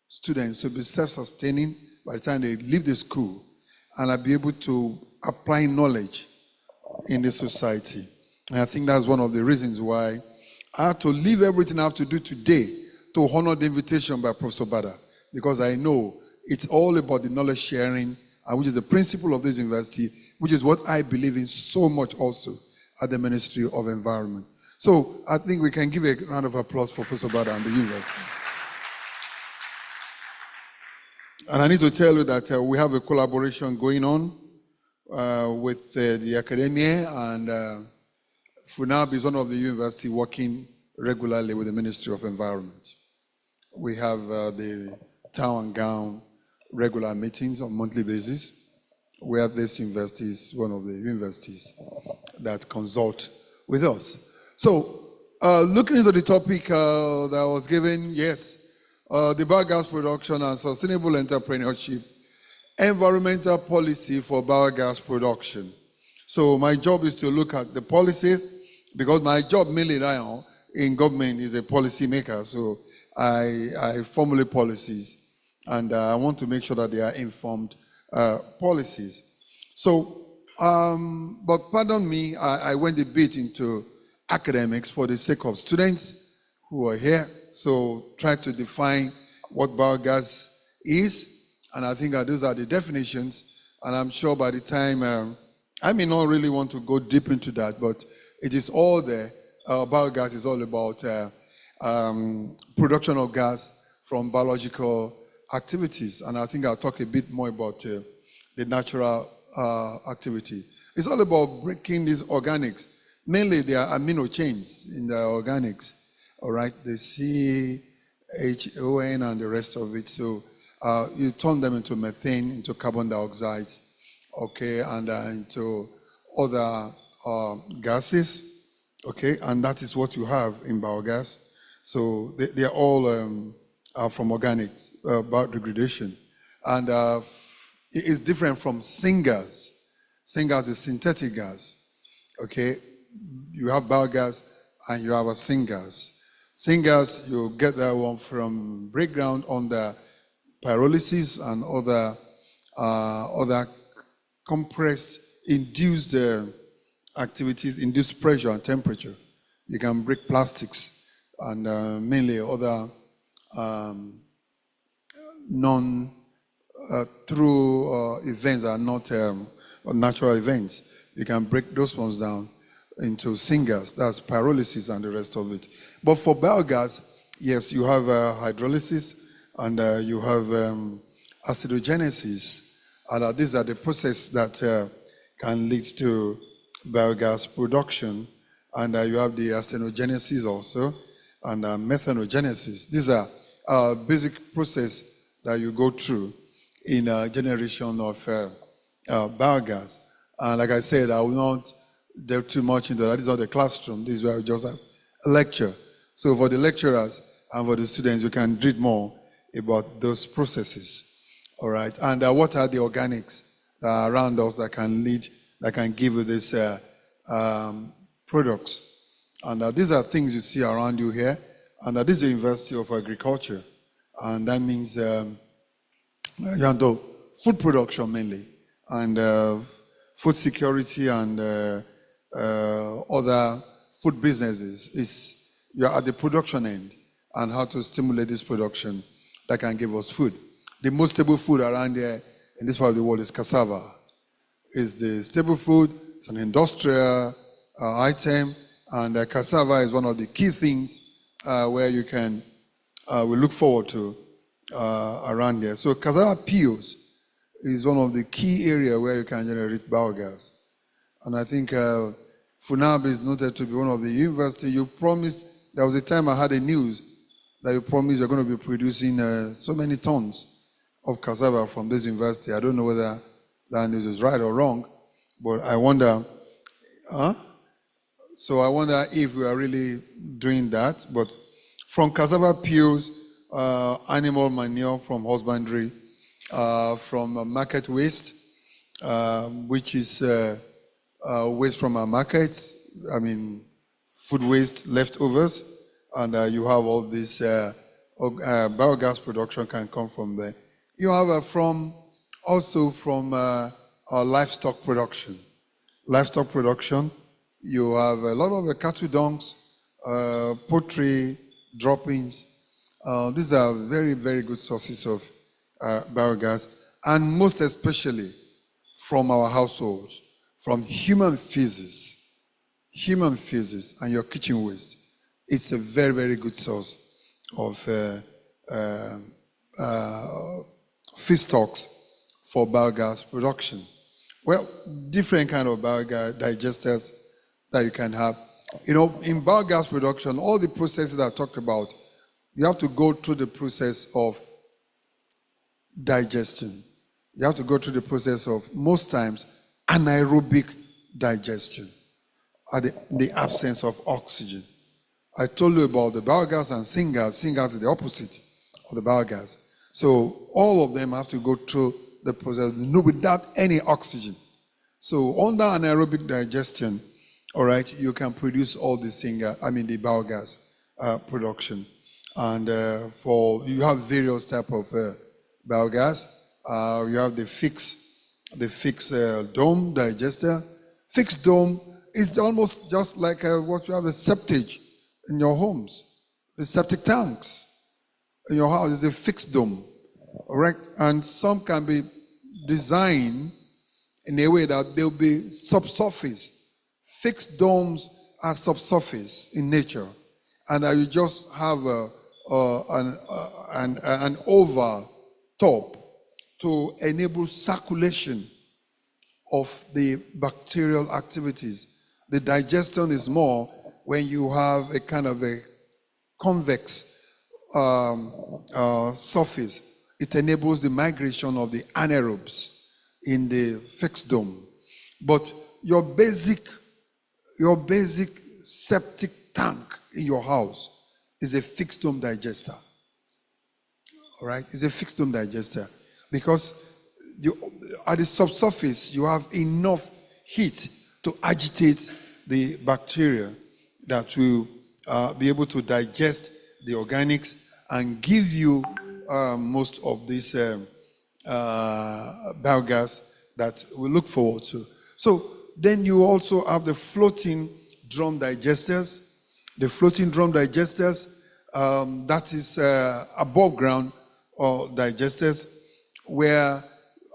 students to be self-sustaining by the time they leave the school and be able to apply knowledge in the society. And I think that's one of the reasons why I had to leave everything I have to do today to honor the invitation by Professor Bada, because I know it's all about the knowledge sharing, which is the principle of this university, which is what I believe in so much also at the Ministry of Environment. So I think we can give a round of applause for Professor Bada and the university. And I need to tell you that we have a collaboration going on with the academia, and FUNAB is one of the university working regularly with the Ministry of Environment. We have the town and gown regular meetings on a monthly basis, where this university is one of the universities that consult with us. So, looking into the topic that was given, yes, the biogas production and sustainable entrepreneurship, environmental policy for biogas production. So my job is to look at the policies, because my job mainly now in government is a policy maker. So I formulate policies, and I want to make sure that they are informed policies. So, but pardon me, I went a bit into academics for the sake of students who are here. So try to define what biogas is, and I think that those are the definitions, and I'm sure by the time, I may not really want to go deep into that, but it is all there. Biogas is all about production of gas from biological activities, and I think I'll talk a bit more about the natural activity. It's all about breaking these organics. Mainly they are amino chains in the organics, all right, the CHON and the rest of it. So you turn them into methane, into carbon dioxide, okay, and into other gases, okay, and that is what you have in biogas. So they are all from organics, biodegradation. And it is different from syngas. Syngas is synthetic gas, okay? You have biogas and you have a syngas. Syngas, you get that one from breakdown on the pyrolysis and other compressed, induced activities, induced pressure and temperature. You can break plastics and mainly other non-true events are not natural events. You can break those ones down into syngas, that's pyrolysis and the rest of it. But for biogas, yes, you have hydrolysis and you have acidogenesis, and these are the processes that can lead to biogas production. And you have the acidogenesis also, and methanogenesis. These are basic process that you go through in generation of biogas. And like I said, I will not delve too much into that. This is not the classroom. This is where we just have a lecture. So for the lecturers and for the students, you can read more about those processes. All right. And what are the organics that are around us that can lead, that can give you these products? And these are things you see around you here. And this is the University of Agriculture. And that means food production mainly, and food security and other food businesses. You are at the production end and how to stimulate this production that can give us food. The most stable food around here in this part of the world is cassava. It's the stable food. It's an industrial item, and cassava is one of the key things where you can we look forward to around there. So cassava peels is one of the key areas where you can generate biogas. And I think FUNAB is noted to be one of the universities. You promised, there was a time I had a news that you promised you're going to be producing so many tons of cassava from this university. I don't know whether than it is right or wrong. But I wonder, so I wonder if we are really doing that. But from cassava peels, animal manure from husbandry, from market waste, which is waste from our markets, I mean, food waste, leftovers, and you have all this biogas production can come from there. You have also from our livestock production. Livestock production, you have a lot of cattle dungs, poultry droppings. These are very, very good sources of biogas, and most especially from our households, from human feces and your kitchen waste. It's a very, very good source of feedstocks for biogas production. Well, different kind of biogas digesters that you can have. You know, in biogas production, all the processes that I talked about, you have to go through the process of digestion. You have to go through the process of, most times, anaerobic digestion, the absence of oxygen. I told you about the biogas and syngas. Syngas is the opposite of the biogas. So all of them have to go through the process without any oxygen. So under anaerobic digestion, all right, you can produce all the the biogas production. And you have various type of biogas. You have the fixed dome digester. Fixed dome is almost just like what you have a septic in your homes. The septic tanks in your house is a fixed dome, all right? And some can be designed in a way that they'll be subsurface. Fixed domes are subsurface in nature, and you just have an oval top to enable circulation of the bacterial activities. The digestion is more when you have a kind of a convex surface. It enables the migration of the anaerobes in the fixed dome. But your basic septic tank in your house is a fixed dome digester. All right? It's a fixed dome digester because at the subsurface you have enough heat to agitate the bacteria that will be able to digest the organics and give you most of this biogas that we look forward to. So then you also have the floating drum digesters. The floating drum digesters, that is above ground digesters, where,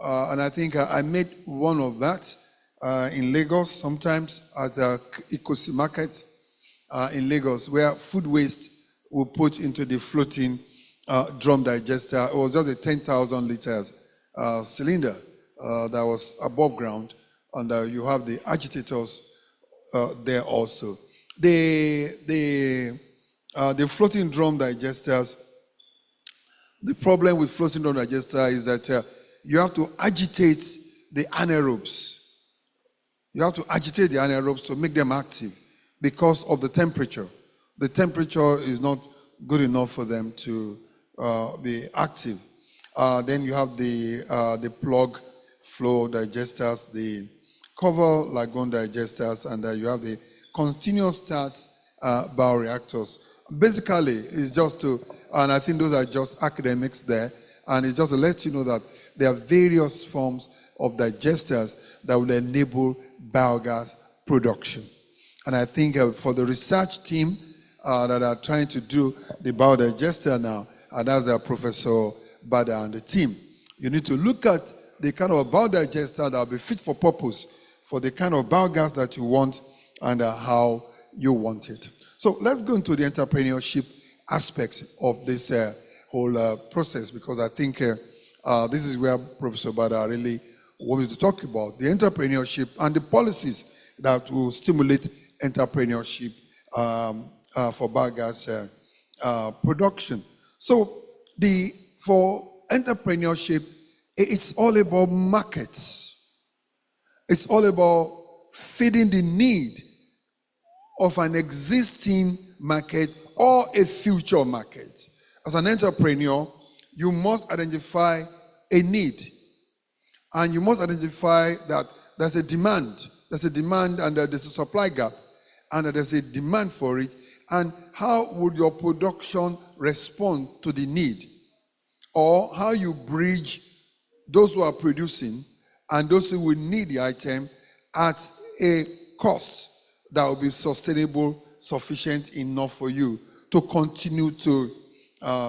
and I think I made one of that in Lagos sometimes at the Ikosi market in Lagos, where food waste we put into the floating drum digester. It was just a 10,000 liters cylinder that was above ground, and you have the agitators there also. The floating drum digesters, the problem with floating drum digester is that you have to agitate the anaerobes. You have to agitate the anaerobes to make them active because of the temperature. The temperature is not good enough for them to be active. Then you have the plug flow digesters, the cover lagoon digesters, and you have the continuous start bioreactors. Basically, it's just to, and I think those are just academics there, and it's just to let you know that there are various forms of digesters that will enable biogas production. And I think for the research team that are trying to do the biodigester now, and that's Professor Bada and the team, you need to look at the kind of biodigester that will be fit for purpose for the kind of biogas that you want and how you want it. So let's go into the entrepreneurship aspect of this whole process, because I think this is where Professor Bada really wanted to talk about the entrepreneurship and the policies that will stimulate entrepreneurship for biogas production. So for entrepreneurship, it's all about markets. It's all about feeding the need of an existing market or a future market. As an entrepreneur, you must identify a need. And you must identify that there's a demand. There's a demand and there's a supply gap. And that there's a demand for it. And how would your production respond to the need? Or how you bridge those who are producing and those who will need the item at a cost that will be sustainable, sufficient enough for you to continue to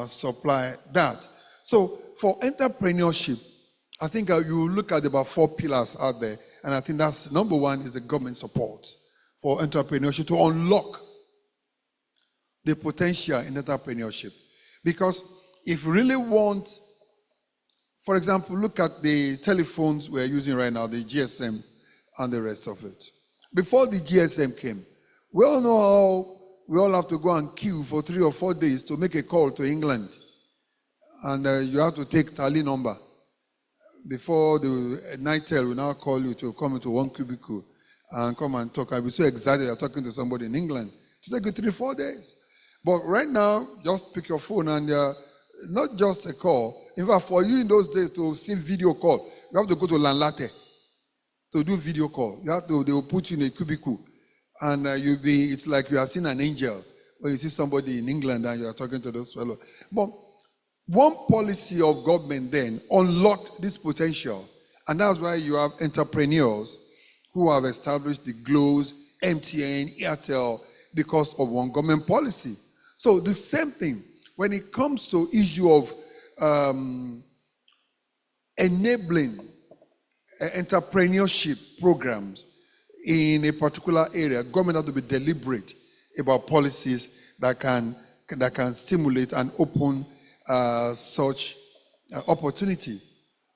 supply that. So for entrepreneurship, I think you look at about 4 pillars out there, and I think that's number one is the government support for entrepreneurship to unlock the potential in entrepreneurship. Because if you really want, for example, look at the telephones we're using right now, the GSM and the rest of it. Before the GSM came, we all know how we all have to go and queue for 3 or 4 days to make a call to England. And you have to take tally number. Before the Nitel will now call you to come into one cubicle and come and talk. I'll be so excited you're talking to somebody in England. It take you 3 or 4 days. But right now, just pick your phone and not just a call. In fact, for you in those days to see video call, you have to go to Lanlate to do video call. You have to, they will put you in a cubicle. And it's like you have seen an angel when you see somebody in England and you are talking to those fellows. But one policy of government then unlocked this potential. And that's why you have entrepreneurs who have established the Glows, MTN, Airtel, because of one government policy. So the same thing, when it comes to issue of enabling entrepreneurship programs in a particular area, government has to be deliberate about policies that can stimulate and open such opportunity.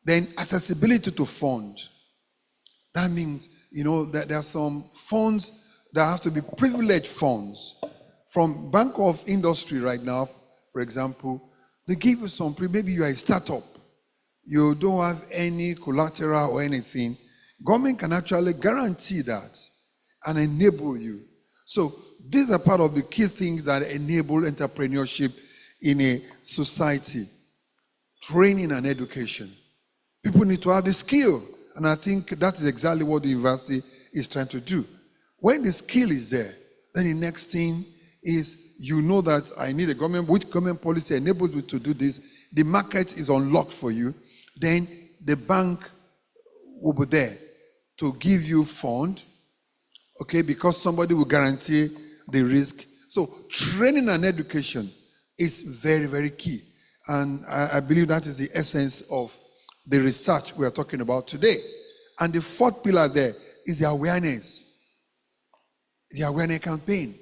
Then accessibility to fund. That means, that there are some funds that have to be privileged funds. From Bank of Industry right now, for example, they give you some, maybe you are a startup. You don't have any collateral or anything. Government can actually guarantee that and enable you. So these are part of the key things that enable entrepreneurship in a society. Training and education. People need to have the skill. And I think that is exactly what the university is trying to do. When the skill is there, then the next thing is that I need a government, which government policy enables me to do this. The market is unlocked for you. Then the bank will be there to give you fund, okay, because somebody will guarantee the risk. So training and education is very, very key. And I believe that is the essence of the research we are talking about today. And the 4th pillar there is the awareness. The awareness campaign.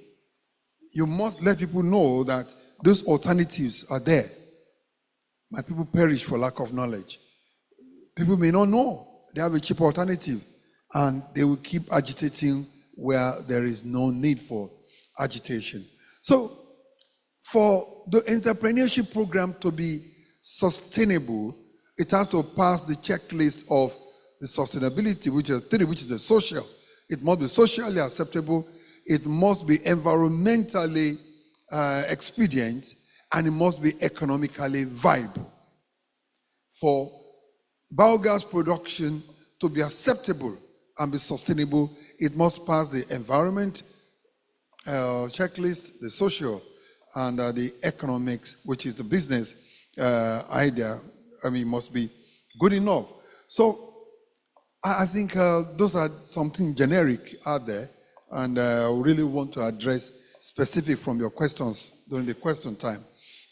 You must let people know that those alternatives are there. My people perish for lack of knowledge. People may not know they have a cheap alternative, and they will keep agitating where there is no need for agitation. So, for the entrepreneurship program to be sustainable, it has to pass the checklist of the sustainability, which is 3, which is the social. It must be socially acceptable, it must be environmentally expedient, and it must be economically viable. For biogas production to be acceptable and be sustainable, it must pass the environment checklist, the social, and the economics, which is the business idea. Must be good enough. So I think those are something generic out there, and I really want to address specific from your questions during the question time.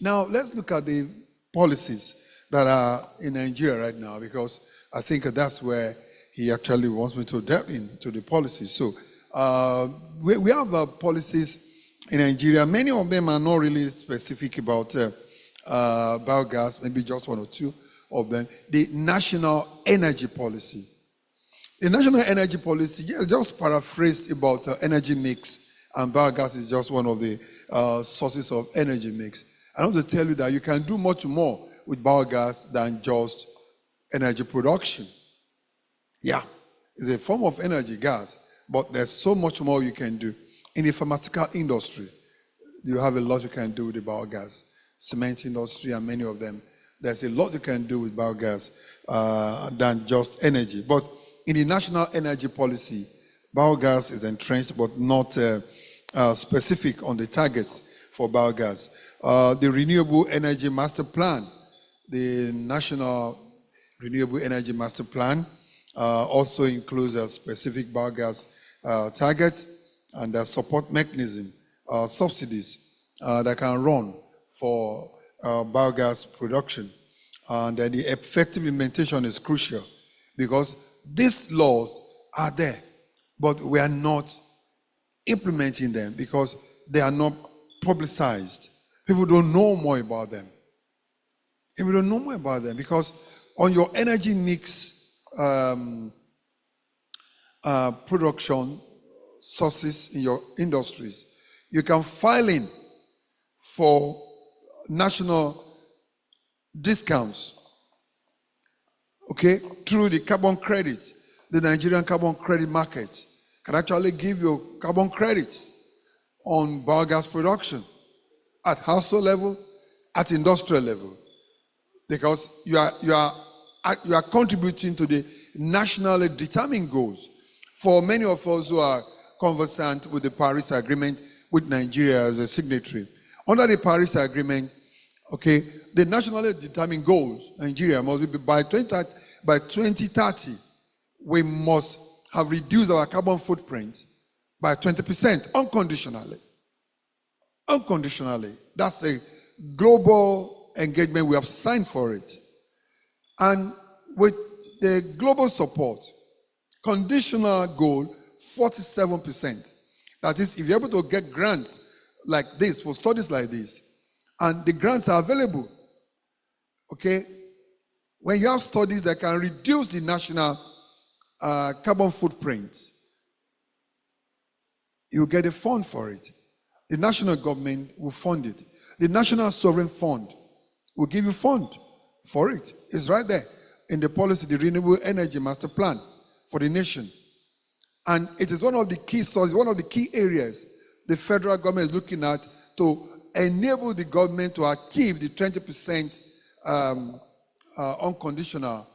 Now, let's look at the policies that are in Nigeria right now, because I think that's where he actually wants me to delve into the policies. So we have policies in Nigeria. Many of them are not really specific about biogas, maybe just 1 or 2 of them. The National Energy Policy. The National Energy Policy, just paraphrased about energy mix, and biogas is just one of the sources of energy mix. I want to tell you that you can do much more with biogas than just energy production. Yeah, It's a form of energy, gas, but there's so much more you can do. In the pharmaceutical industry, you have a lot you can do with the biogas. Cement industry and many of them. There's a lot you can do with biogas than just energy. But in the national energy policy, biogas is entrenched but not specific on the targets for biogas. The Renewable Energy Master Plan, the National Renewable Energy Master Plan, also includes a specific biogas targets and a support mechanism, subsidies that can run for biogas production. And then the effective implementation is crucial because these laws are there, but we are not implementing them because they are not publicized. People don't know more about them. People don't know more about them because on your energy mix production sources in your industries, you can file in for national discounts, okay, through the carbon credit. The Nigerian carbon credit market can actually give you carbon credits on biogas production at household level, at industrial level, because you are contributing to the nationally determined goals. For many of us who are conversant with the Paris Agreement, with Nigeria as a signatory, under the Paris Agreement, okay, the nationally determined goals, Nigeria must be by 2030, we must have reduced our carbon footprint by 20% unconditionally. Unconditionally. That's a global engagement. We have signed for it. And with the global support, conditional goal, 47%. That is, if you're able to get grants like this, for studies like this, and the grants are available, okay, when you have studies that can reduce the national carbon footprint, you get a fund for it. The national government will fund it. The National Sovereign Fund will give you fund for it. It's right there in the policy, the Renewable Energy Master Plan for the nation. And it is one of the key sources, one of the key areas the federal government is looking at to enable the government to achieve the 20% unconditional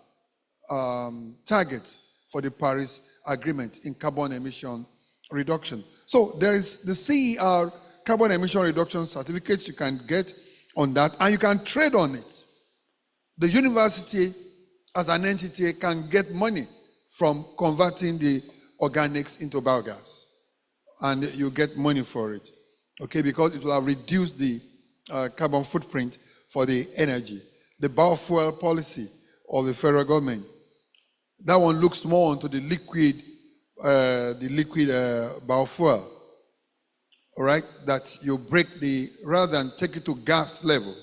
target for the Paris Agreement in carbon emission reduction. So there is the CER carbon emission reduction certificates you can get on that, and you can trade on it. The university as an entity can get money from converting the organics into biogas, and you get money for it, okay, because it will have reduced the carbon footprint for the energy. The biofuel policy of the federal government, that one looks more into the liquid biofuel, all right, that you break rather than take it to gas level,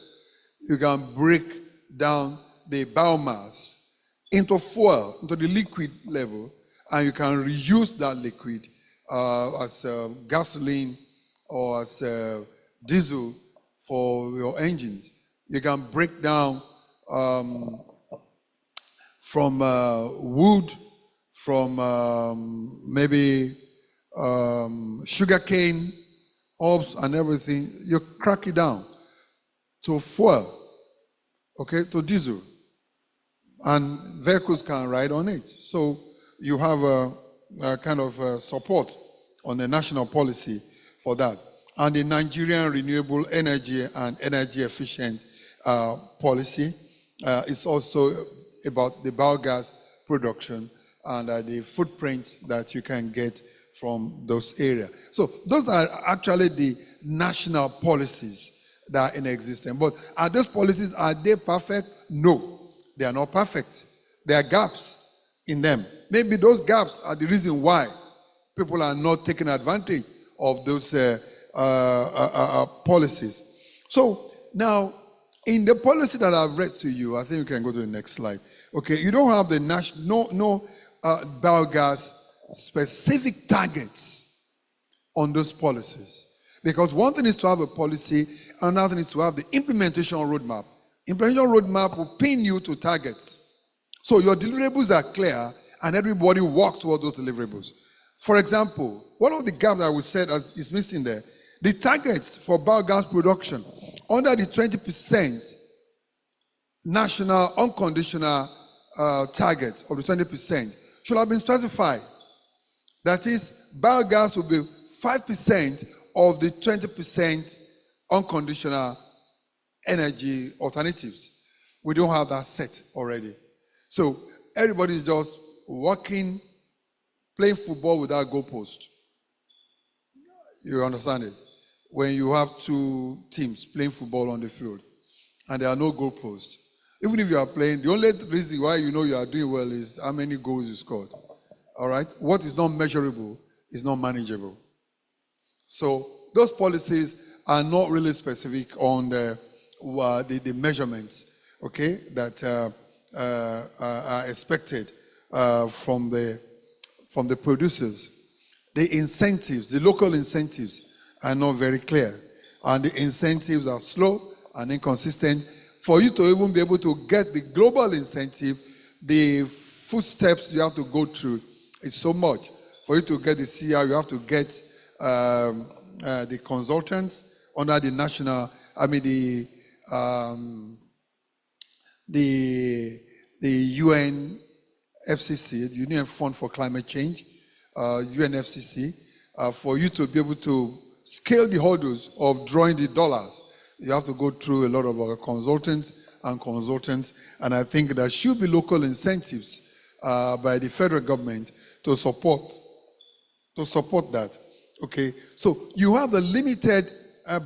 you can break down the biomass into fuel, into the liquid level, and you can reuse that liquid as gasoline or as diesel for your engines. You can break down from wood, from maybe sugarcane, herbs and everything. You crack it down to fuel, okay, to diesel. And vehicles can ride on it. So you have a kind of support on the national policy for that. And the Nigerian Renewable Energy and Energy Efficient policy is also about the biogas production and the footprints that you can get from those areas. So those are actually the national policies that are in existence. But are those policies, are they perfect? No. They are not perfect. There are gaps in them. Maybe those gaps are the reason why people are not taking advantage of those policies. So now, in the policy that I've read to you, I think we can go to the next slide. Okay, you don't have the no biogas specific targets on those policies. Because one thing is to have a policy, another thing is to have the implementation roadmap. Implementation roadmap will pin you to targets. So your deliverables are clear and everybody work toward those deliverables. For example, one of the gaps I would say is missing there, the targets for biogas production under the 20% national unconditional target of the 20% should have been specified. That is, biogas will be 5% of the 20% unconditional energy alternatives. We don't have that set already. So everybody is just working, playing football without goalpost. You understand it? When you have two teams playing football on the field and there are no goalposts, even if you are playing, the only reason why you know you are doing well is how many goals you scored. All right? What is not measurable is not manageable. So those policies are not really specific on the measurements, okay, that are expected from the producers. The incentives, the local incentives, are not very clear, and the incentives are slow and inconsistent. For you to even be able to get the global incentive, the footsteps you have to go through is so much. For you to get the CR, you have to get the consultants under the national, the UN FCC, the Union Fund for Climate Change, UNFCC, for you to be able to scale the hurdles of drawing the dollars. You have to go through a lot of consultants, and I think there should be local incentives by the federal government to support that. Okay, so you have the limited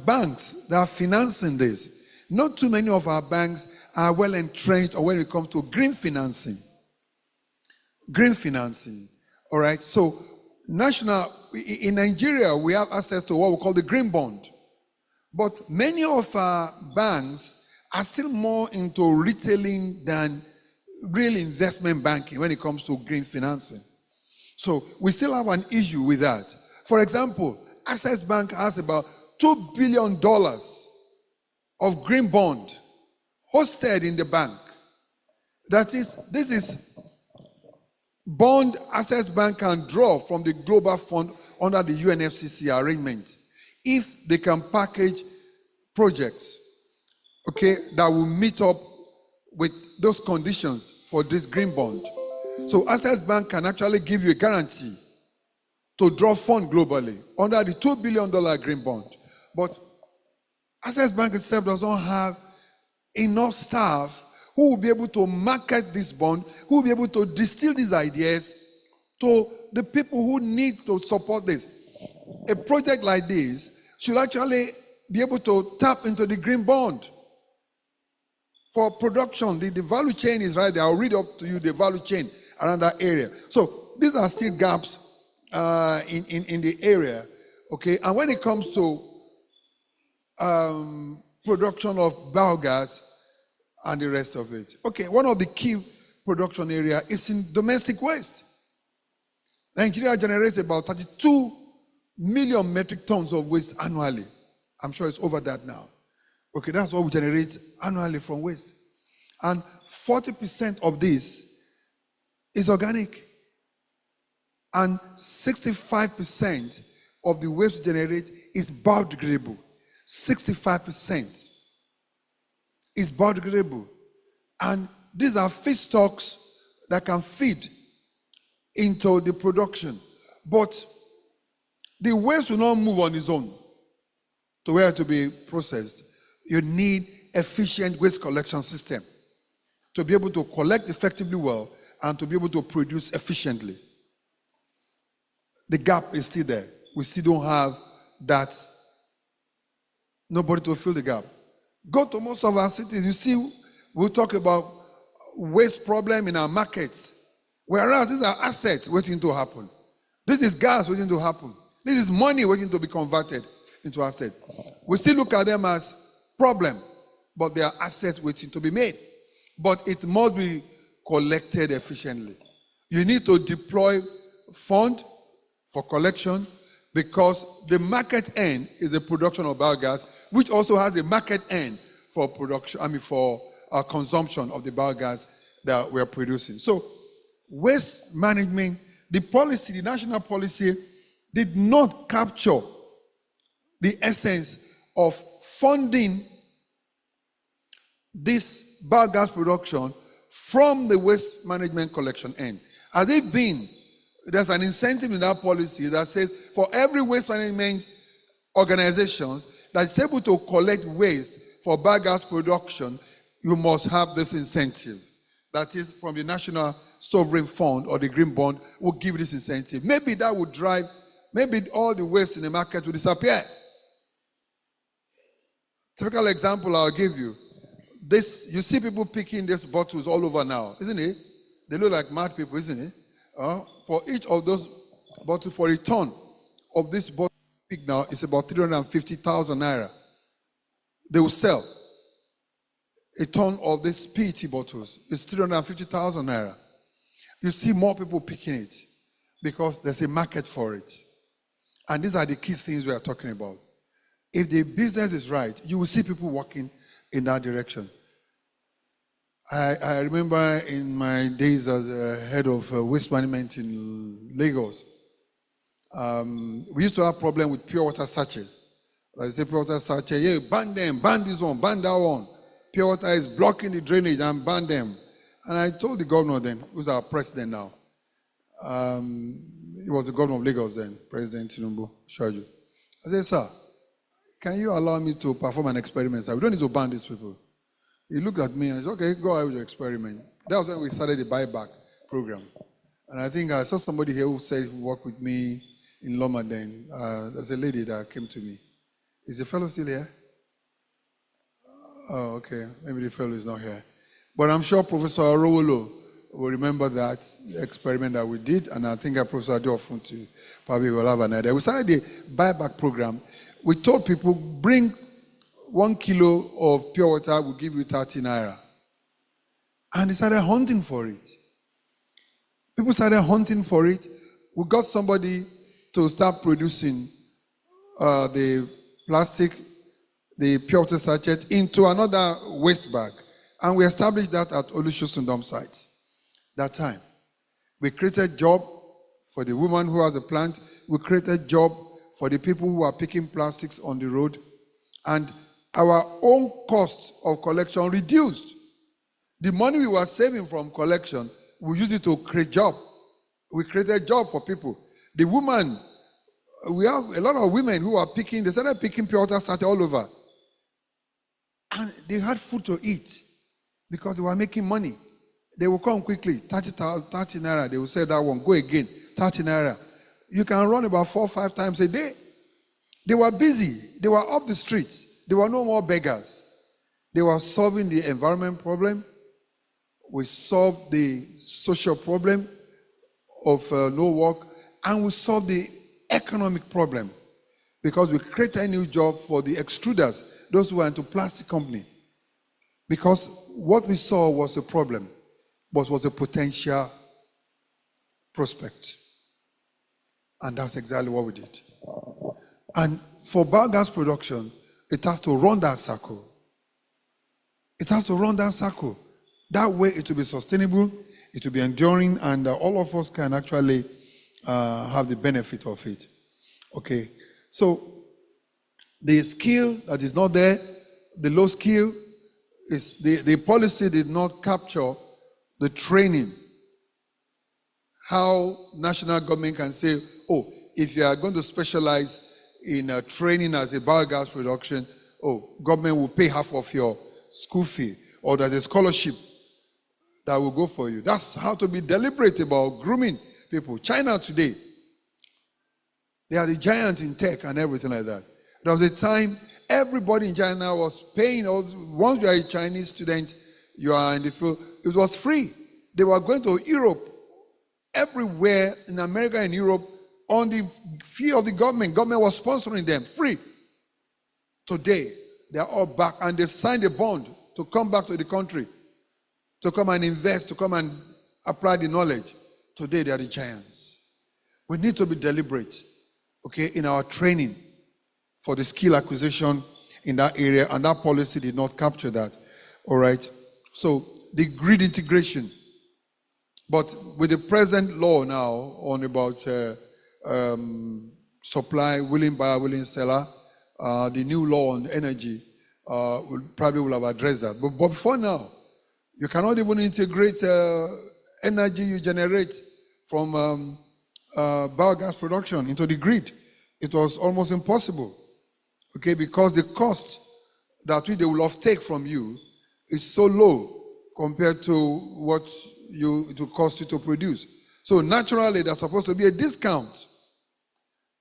banks that are financing this. Not too many of our banks are well entrenched, or when it comes to green financing. Green financing, all right. So in Nigeria, we have access to what we call the green bond. But many of our banks are still more into retailing than real investment banking when it comes to green financing. So we still have an issue with that. For example, Access Bank has about $2 billion of green bond hosted in the bank. That is, this is bond Access Bank can draw from the global fund under the UNFCCC arrangement if they can package projects, okay, that will meet up with those conditions for this green bond. So Access Bank can actually give you a guarantee to draw fund globally under the $2 billion green bond. But Access Bank itself does not have enough staff who will be able to market this bond, who will be able to distill these ideas to the people who need to support this. A project like this should actually be able to tap into the green bond for production. The value chain is right there. I'll read up to you the value chain around that area. So these are still gaps in the area, okay? And when it comes to production of biogas and the rest of it, okay, one of the key production area is in domestic waste. Nigeria generates about 32 million metric tons of waste annually. I'm sure it's over that now. Okay, that's what we generate annually from waste. And 40% of this is organic. And 65% of the waste we generate is biodegradable. 65% is biodegradable. And these are feedstocks that can feed into the production. But the waste will not move on its own to where to be processed. You need efficient waste collection system to be able to collect effectively well and to be able to produce efficiently. The gap is still there. We still don't have that. Nobody to fill the gap. Go to most of our cities, you see, we'll talk about waste problem in our markets. Whereas these are assets waiting to happen. This is gas waiting to happen. This is money waiting to be converted into assets. We still look at them as problem, but they are assets waiting to be made. But it must be collected efficiently. You need to deploy fund for collection because the market end is the production of biogas, which also has a market end for production, for consumption of the biogas that we're producing. So waste management, the policy, the national policy, did not capture the essence of funding this biogas production from the waste management collection end. Has it been, there's an incentive in that policy that says for every waste management organization that's able to collect waste for biogas production, you must have this incentive. That is from the National Sovereign Fund or the Green Bond will give this incentive. Maybe that would drive, maybe all the waste in the market will disappear. Typical example I'll give you. This, you see people picking these bottles all over now, isn't it? They look like mad people, isn't it? For each of those bottles, for a ton of this bottle pick now, it's about 350,000 naira. They will sell a ton of these PET bottles. It's 350,000 naira. You see more people picking it because there's a market for it. And these are the key things we are talking about. If the business is right, you will see people walking in that direction. I remember in my days as head of waste management in Lagos, we used to have problem with pure water sachet. I say pure water sachet, yeah, ban them, ban this one, ban that one. Pure water is blocking the drainage and ban them. And I told the governor then, who's our president now, he was the governor of Lagos then, President Tinubu Shaju. I said, sir, can you allow me to perform an experiment? Sir, we don't need to ban these people. He looked at me and said, okay, go ahead with your experiment. That was when we started the buyback program. And I think I saw somebody here who said he worked with me in Loma then. There's a lady that came to me. Is the fellow still here? Oh, okay. Maybe the fellow is not here. But I'm sure Professor Arowolo will remember that experiment that we did. And I think Professor Adeofuntu probably will have an idea. We started the buyback program. We told people, bring 1 kilo of pure water, we'll give you 30 naira. And they started hunting for it. People started hunting for it. We got somebody to start producing the plastic, the pure water sachet into another waste bag. And we established that at Olusosun dump site. That time. We created job for the woman who has the plant. We created job for the people who are picking plastics on the road. And our own cost of collection reduced. The money we were saving from collection, we used it to create job. We created job for people. The woman, we have a lot of women who are picking, they started picking pure water sachet all over. And they had food to eat because they were making money. They will come quickly, 30 naira, they will say that one, go again, 30 naira. You can run about 4 or 5 times a day. They were busy. They were off the streets. There were no more beggars. They were solving the environment problem. We solved the social problem of no work. And we solved the economic problem because we created a new job for the extruders, those who were into plastic company. Because what we saw was a problem, but was a potential prospect. And that's exactly what we did. And for biogas production, it has to run that circle. It has to run that circle. That way it will be sustainable, it will be enduring, and all of us can actually have the benefit of it. Okay, so the skill that is not there, the low skill, is the policy did not capture the training. How national government can say, oh, if you are going to specialize in training as a biogas production, oh, government will pay half of your school fee, or there's a scholarship that will go for you. That's how to be deliberate about grooming people. China today, they are the giant in tech and everything like that. There was a time everybody in China was paying. Once you are a Chinese student, you are in the field, it was free. They were going to Europe, everywhere in America and Europe, on the fee of the government. Government was sponsoring them, free. Today, they are all back and they signed a bond to come back to the country, to come and invest, to come and apply the knowledge. Today, they are the giants. We need to be deliberate, okay, in our training for the skill acquisition in that area, and that policy did not capture that, all right? So, the grid integration But with the present law now on about supply, willing buyer, willing seller, the new law on energy probably will have addressed that. But before now, you cannot even integrate energy you generate from biogas production into the grid. It was almost impossible, okay, because the cost that they will offtake from you is so low compared to what it will cost you to produce. So naturally, there's supposed to be a discount.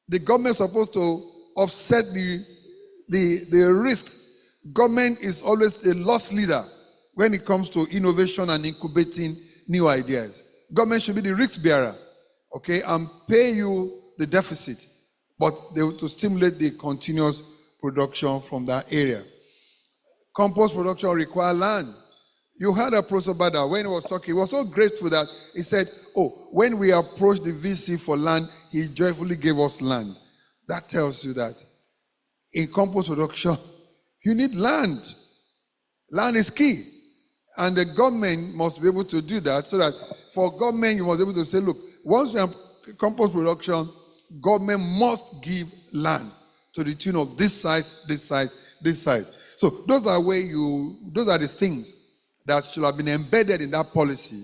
The government is supposed to offset the risks. Government is always a loss leader when it comes to innovation and incubating new ideas. Government should be the risk bearer, okay, and pay you the deficit, but they will to stimulate the continuous production from that area. Compost production requires land. You heard Professor Bada when he was talking, he was so grateful that he said, oh, when we approached the VC for land, he joyfully gave us land. That tells you that in compost production, you need land. Land is key. And the government must be able to do that so that for government, you must be able to say, look, once we have compost production, government must give land to the tune of this size, this size, this size. So those are the things that should have been embedded in that policy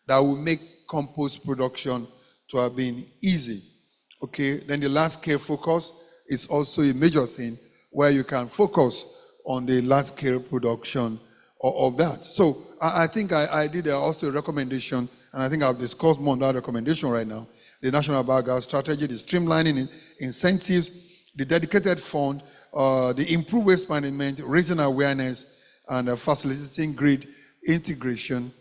that will make compost production to have been easy. Okay, then the large scale focus is also a major thing where you can focus on the large scale production of that. So I think I did also a recommendation, and I think I've discussed more on that recommendation right now. The National Biogas Strategy, the streamlining incentives, the dedicated fund, the improved waste management, raising awareness, and facilitating grid integration,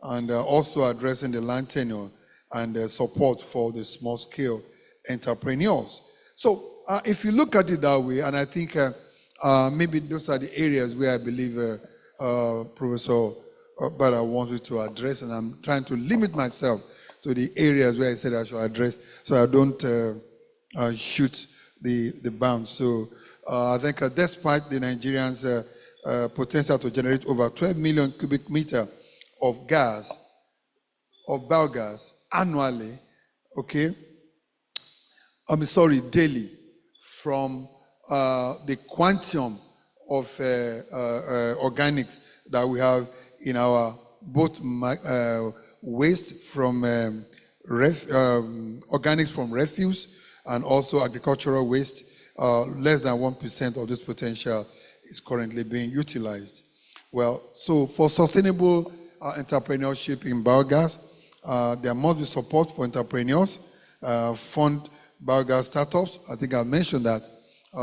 and also addressing the land tenure and support for the small-scale entrepreneurs. So if you look at it that way, and I think maybe those are the areas where I believe Professor Bada wanted to address, and I'm trying to limit myself to the areas where I said I should address so I don't shoot the bounds. So I think despite the Nigerians' potential to generate over 12 million cubic meter of gas, of biogas annually, okay, daily, from the quantum of organics that we have in our both waste from organics from refuse and also agricultural waste. Less than 1% of this potential is currently being utilized. Well, so for sustainable entrepreneurship in biogas, there must be support for entrepreneurs, fund biogas startups. I think I mentioned that.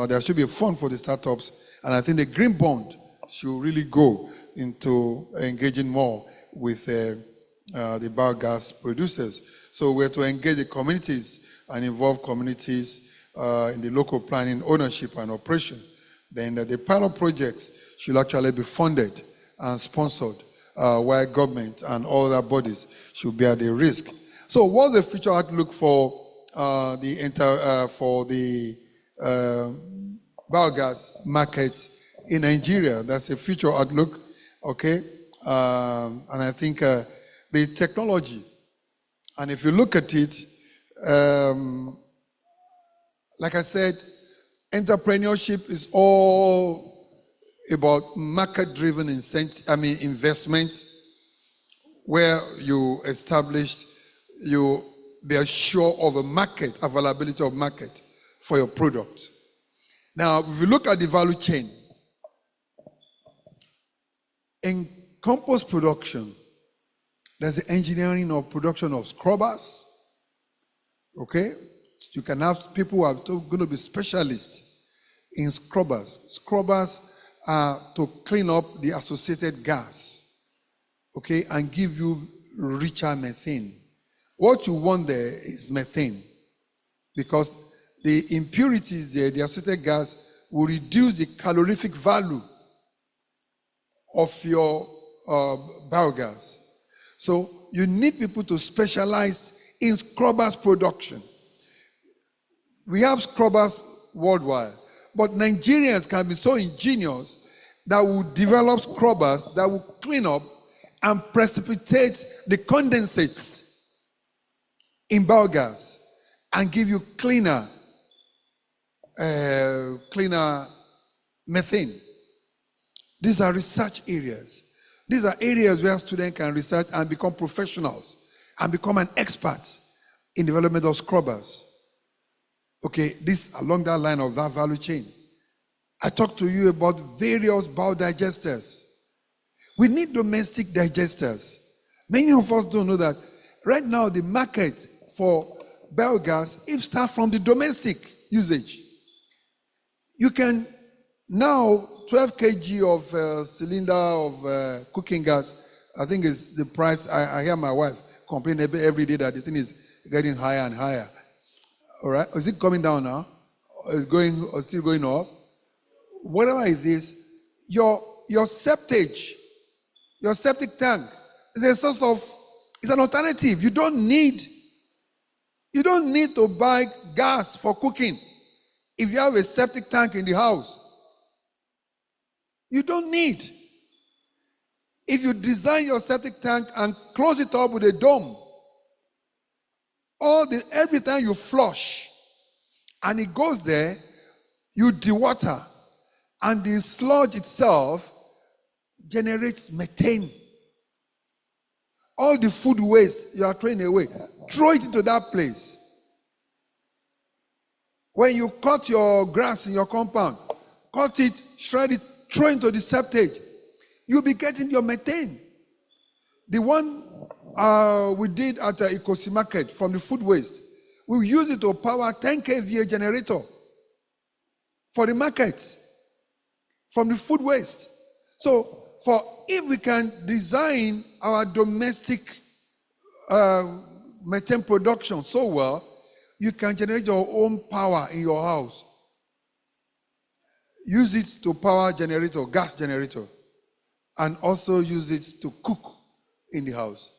There should be a fund for the startups, and I think the green bond should really go into engaging more with the biogas producers. So we're to engage the communities and involve communities in the local planning, ownership, and operation. Then the pilot projects should actually be funded and sponsored, while government and all other bodies should bear the risk. So what's the future outlook for the biogas markets in Nigeria? That's a future outlook, okay? And I think the technology, and if you look at it, like I said, entrepreneurship is all about market-driven investment, where you establish, you be assured of a market, availability of market for your product. Now, if you look at the value chain, in compost production, there's the engineering of production of scrubbers, okay? You can have people who are going to be specialists in scrubbers. Scrubbers are to clean up the associated gas, okay, and give you richer methane. What you want there is methane, because the impurities there, the associated gas, will reduce the calorific value of your biogas. So you need people to specialize in scrubbers production. We have scrubbers worldwide, but Nigerians can be so ingenious that will develop scrubbers that will clean up and precipitate the condensates in biogas and give you cleaner methane. These are research areas. These are areas where students can research and become professionals and become an expert in development of scrubbers. Okay, this along that line of that value chain. I talked to you about various biodigesters. We need domestic digesters. Many of us don't know that right now the market for biogas, if start from the domestic usage. You can now 12 kg of cylinder of cooking gas, I think is the price. I hear my wife complain every day that the thing is getting higher and higher. All right, is it coming down now? Is going or still going up? Whatever it is, your septic tank is a source of, it's an alternative. You don't need to buy gas for cooking if you have a septic tank in the house. You don't need. If you design your septic tank and close it up with a dome, every time you flush and it goes there, you dewater, and the sludge itself generates methane. All the food waste you are throwing away, throw it into that place. When you cut your grass in your compound, cut it, shred it, throw it into the septic, you'll be getting your methane. The one we did at the Ikosi Market from the food waste, we use it to power 10 kVA generator for the markets from the food waste. So, if we can design our domestic methane production so well, you can generate your own power in your house. Use it to power generator, gas generator, and also use it to cook in the house.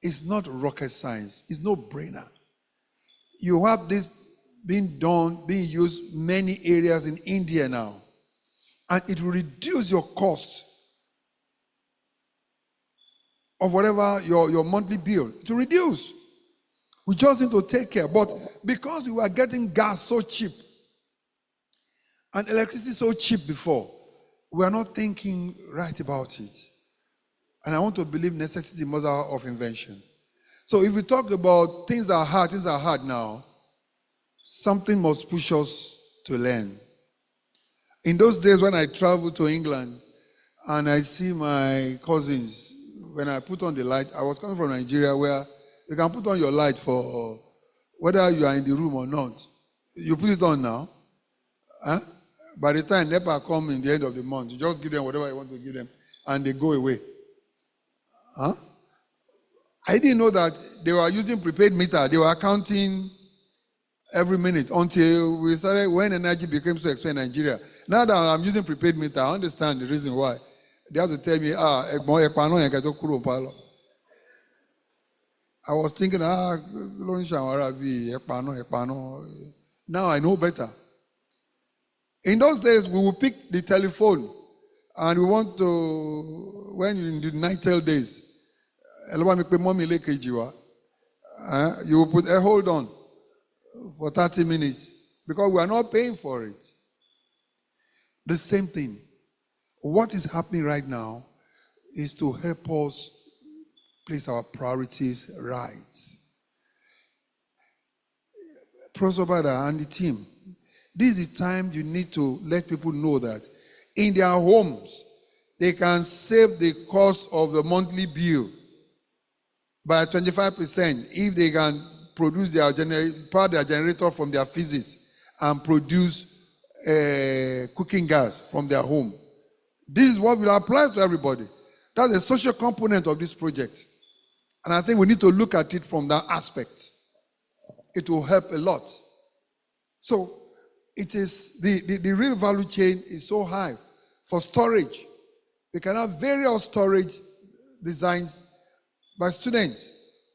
It's not rocket science. It's no brainer. You have this being used many areas in India now, and it will reduce your cost of whatever your monthly bill. It will reduce. We just need to take care. But because we were getting gas so cheap and electricity so cheap before, we are not thinking right about it. And I want to believe necessity is the mother of invention. So if we talk about things are hard now, something must push us to learn. In those days when I traveled to England and I see my cousins, when I put on the light, I was coming from Nigeria where you can put on your light for whether you are in the room or not. You put it on now. Huh? By the time NEPA come in the end of the month, you just give them whatever you want to give them and they go away. Huh? I didn't know that they were using prepaid meter. They were counting every minute until we started, when energy became so expensive in Nigeria. Now that I'm using prepaid meter, I understand the reason why. They have to tell me, I was thinking, now I know better. In those days, we would pick the telephone and we want to, when in the nightel days, you will put a hold on for 30 minutes because we are not paying for it. The same thing. What is happening right now is to help us place our priorities right. Professor Bada and the team, this is the time you need to let people know that in their homes, they can save the cost of the monthly bill by 25% if they can produce power their generator from their physics and produce cooking gas from their home. This is what will apply to everybody. That's a social component of this project. And I think we need to look at it from that aspect. It will help a lot. So it is the real value chain is so high. For storage, we can have various storage designs by students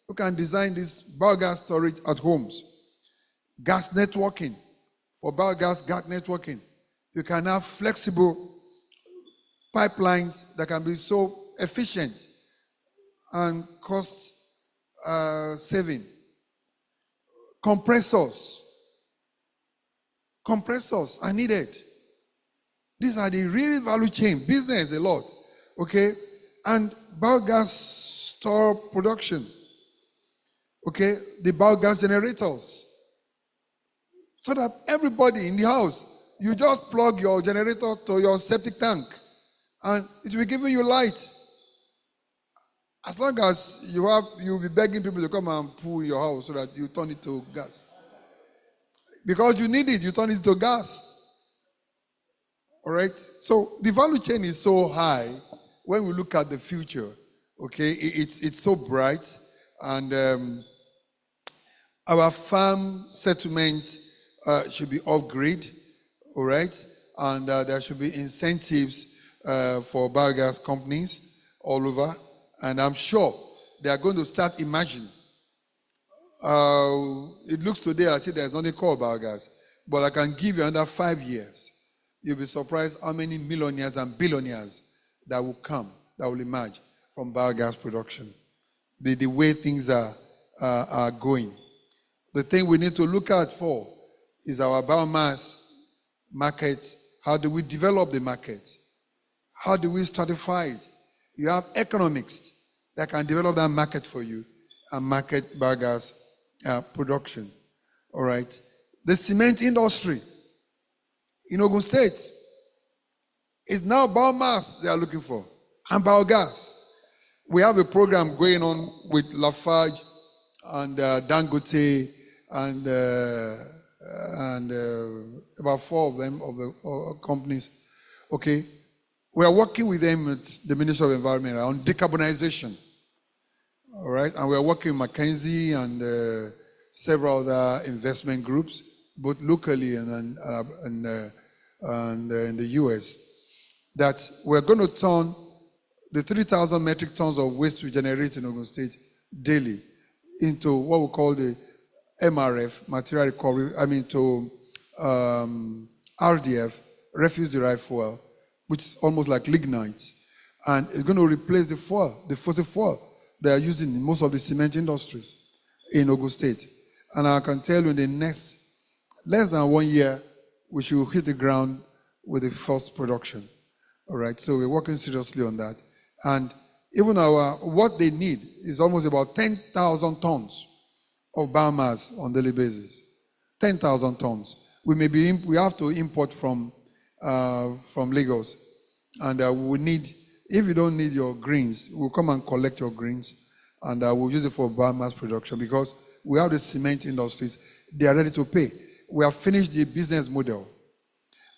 who can design this biogas storage at homes. Gas networking, for biogas gas networking. You can have flexible pipelines that can be so efficient and cost saving. compressors. Compressors are needed. These are the real value chain. Business a lot. Okay? And biogas store production. Okay? The biogas generators. So that everybody in the house, you just plug your generator to your septic tank and it will be giving you light. As long as you'll be begging people to come and pull your house so that you turn it to gas. Because you need it, you turn it to gas. All right? So the value chain is so high when we look at the future. Okay? It's so bright. And our farm settlements should be upgraded. All right? And there should be incentives for biogas companies all over. And I'm sure they are going to start imagining. It looks today as if there's nothing called biogas. But I can give you another 5 years. You'll be surprised how many millionaires and billionaires that will come, that will emerge from biogas production. The way things are going. The thing we need to look out for is our biomass markets. How do we develop the market? How do we stratify it? You have economics that can develop that market for you and market biogas production. All right. The cement industry in Ogun State is now biomass they are looking for and biogas. We have a program going on with Lafarge and Dangote and about 4 of them of the companies. Okay. We are working with them at the Ministry of Environment on decarbonization. All right. And we are working with McKinsey and several other investment groups, both locally and in the US, that we're going to turn the 3,000 metric tons of waste we generate in Ogun State daily into what we call the MRF, material recovery, to RDF, refuse-derived fuel, which is almost like lignite. And it's going to replace the fuel, the fossil fuel they are using in most of the cement industries in Ogun State. And I can tell you in the next less than 1 year, we should hit the ground with the first production. All right, so we're working seriously on that. And even what they need is almost about 10,000 tons of biomass on a daily basis. 10,000 tons. We have to import from Lagos. And we need, if you don't need your greens, we'll come and collect your greens and we'll use it for biomass production because we have the cement industries. They are ready to pay. We have finished the business model.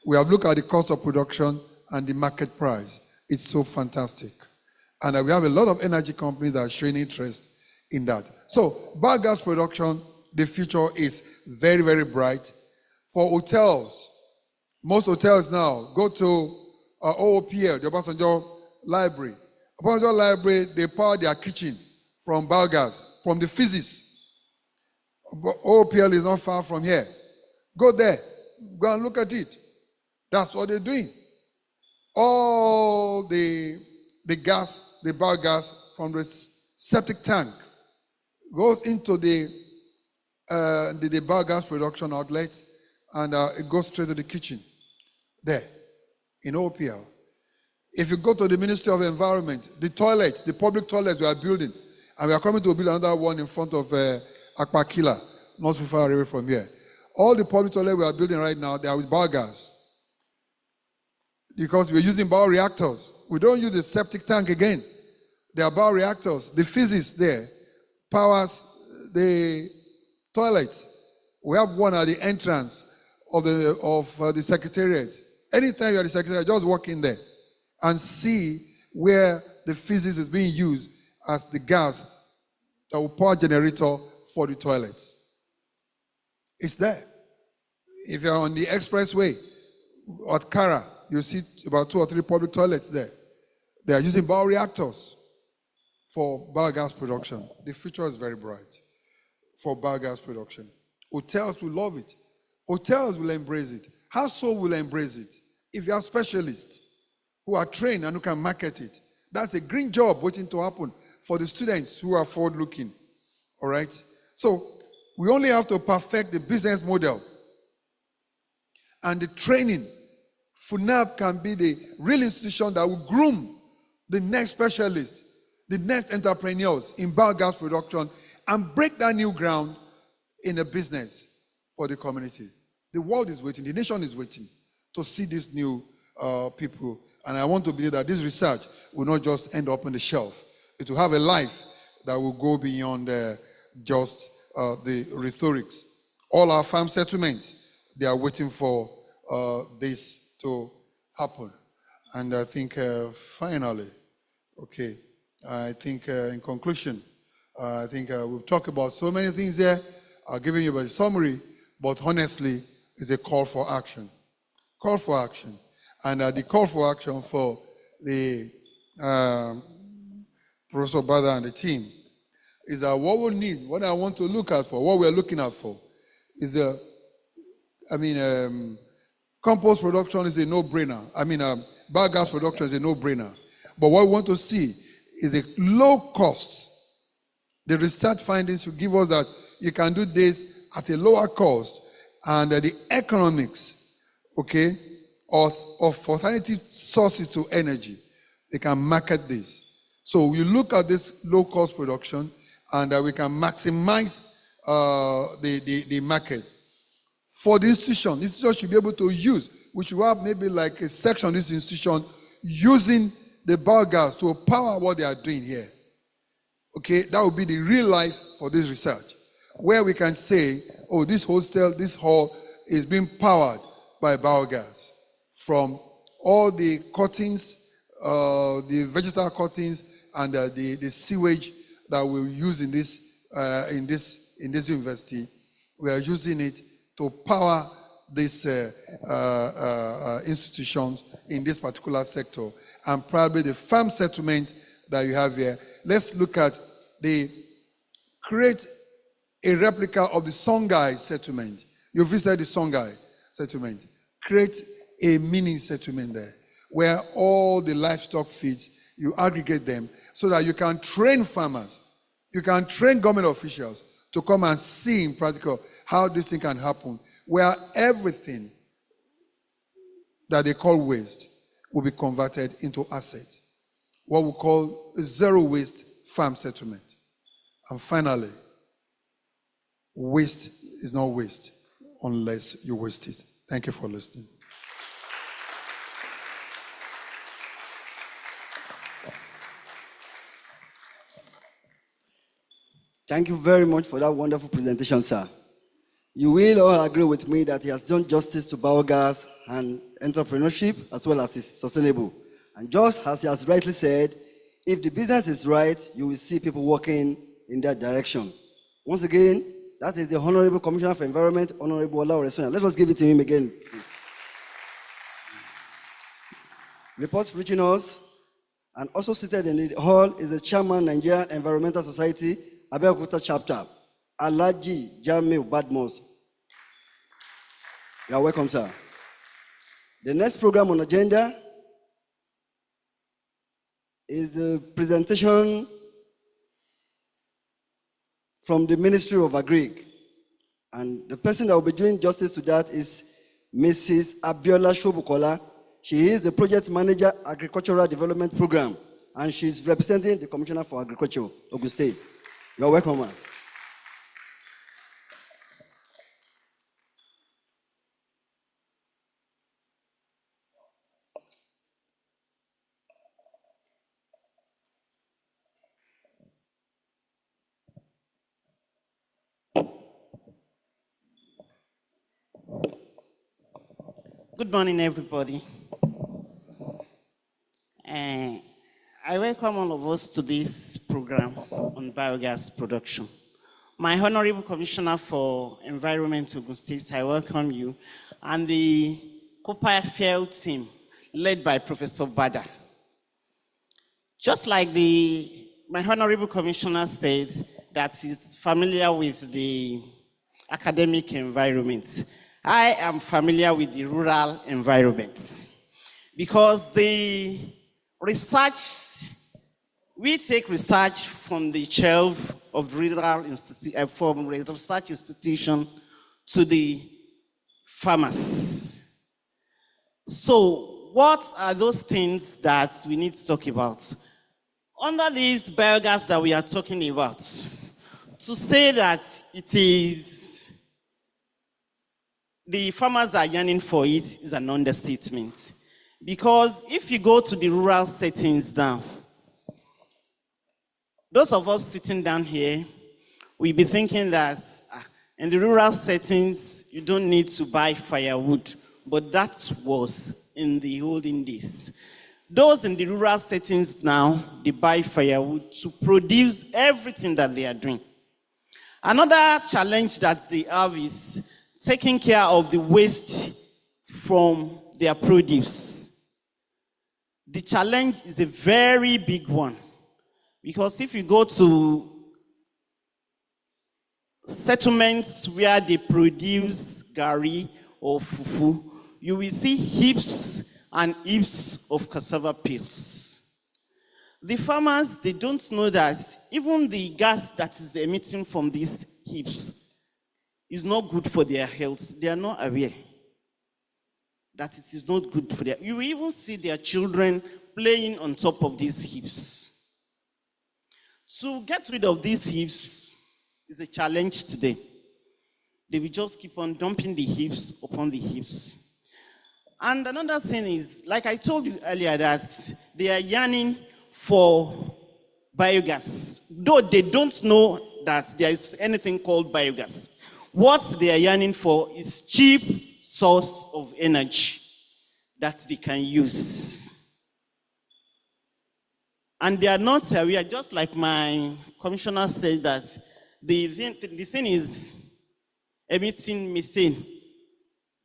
We have looked at the cost of production and the market price. It's so fantastic. And we have a lot of energy companies that are showing interest in that. So, biogas production, the future is very, very bright. For hotels, most hotels now go to OOPL, the Obasanjo Library. Obasanjo Library, they power their kitchen from biogas, from the physics. OOPL is not far from here. Go there. Go and look at it. That's what they're doing. All the gas, the biogas from the septic tank goes into the biogas production outlets and it goes straight to the kitchen there in OPL. If you go to the Ministry of Environment, the toilets, the public toilets we are building, and we are coming to build another one in front of Akpakila, not too far away from here. All the public toilets we are building right now, they are with biogas. Because we're using bioreactors. We don't use the septic tank again. They are bioreactors. The physics there powers the toilets. We have one at the entrance of the secretariat. Anytime you're at the secretariat, just walk in there and see where the physics is being used as the gas that will power generator for the toilets. It's there. If you're on the expressway at Kara, you see about 2 or 3 public toilets there. They are using bioreactors for biogas production. The future is very bright for biogas production. Hotels will love it. Hotels will embrace it. Households will embrace it. If you have specialists who are trained and who can market it, that's a green job waiting to happen for the students who are forward-looking. All right? So We only have to perfect the business model and the training. FUNAB can be the real institution that will groom the next specialists, the next entrepreneurs in biogas production, and break that new ground in a business for the community. The world is waiting, the nation is waiting to see these new people. And I want to believe that this research will not just end up on the shelf. It will have a life that will go beyond just the rhetorics. All our farm settlements, they are waiting for this to happen. And I think finally, okay, I think in conclusion, I think we've talked about so many things here. I've given you a summary, but honestly, it's a call for action. Call for action. And the call for action for the Professor Bada and the team is that what we need, what I want to look at for, what we're looking at for, is compost production is a no-brainer. Biogas production is a no-brainer. But what we want to see is a low cost. The research findings will give us that you can do this at a lower cost, and the economics, okay, of alternative sources to energy, they can market this. So we look at this low-cost production, and we can maximize the market. For the institution should be able to use, we should have maybe like a section of this institution using the biogas to power what they are doing here. Okay, that would be the real life for this research, where we can say, oh, this hostel, this hall is being powered by biogas from all the cuttings, the vegetal cuttings, and the sewage that we use in this university. We are using it to power these institutions in this particular sector, and probably the farm settlement that you have here. Let's look at create a replica of the Songhai settlement. You visited the Songhai settlement. Create a mini settlement there, where all the livestock feeds, you aggregate them so that you can train farmers, you can train government officials to come and see in practical how this thing can happen, where everything that they call waste will be converted into assets. What we call a zero waste farm settlement. And finally, waste is not waste unless you waste it. Thank you for listening. Thank you very much for that wonderful presentation, sir. You will all agree with me that he has done justice to biogas and entrepreneurship, as well as it's sustainable. And just as he has rightly said, if the business is right, you will see people working in that direction. Once again, that is the Honorable Commissioner for Environment, Honorable Ola Oresonya. Let us give it to him again, please. Reports reaching us, and also seated in the hall is the Chairman, Nigerian Environmental Society, Abeokuta Chapter, Alhaji Jamiu Badmus. You are welcome, sir. The next program on agenda is the presentation from the Ministry of Agric. And the person that will be doing justice to that is Mrs. Abiola Shobukola. She is the Project Manager, Agricultural Development Program, and she's representing the Commissioner for Agriculture, Ogun State. You're welcome, ma'am. Good morning, everybody. I welcome all of us to this program on biogas production. My Honorable Commissioner for Environment, Ogun State, I welcome you, and the COPAFEU team, led by Professor Bada. Just like my Honorable Commissioner said that he's familiar with the academic environment, I am familiar with the rural environment, because the research we take research from the shelf of from research institution to the farmers. So what are those things that we need to talk about? Under these biogas that we are talking about, to say that it is the farmers are yearning for it is an understatement. Because if you go to the rural settings now, those of us sitting down here, we'll be thinking that in the rural settings, you don't need to buy firewood, but that was in the olden days. Those in the rural settings now, they buy firewood to produce everything that they are doing. Another challenge that they have is taking care of the waste from their produce. The challenge is a very big one, because if you go to settlements where they produce gari or fufu, you will see heaps and heaps of cassava peels. The farmers, they don't know that even the gas that is emitting from these heaps is not good for their health. They are not aware that it is not good for their. You will even see their children playing on top of these heaps. To get rid of these heaps is a challenge today. They will just keep on dumping the heaps upon the heaps. And another thing is, like I told you earlier, that they are yearning for biogas, though they don't know that there is anything called biogas. What they are yearning for is cheap source of energy that they can use. And they are not aware, just like my commissioner said, that the thing is emitting methane.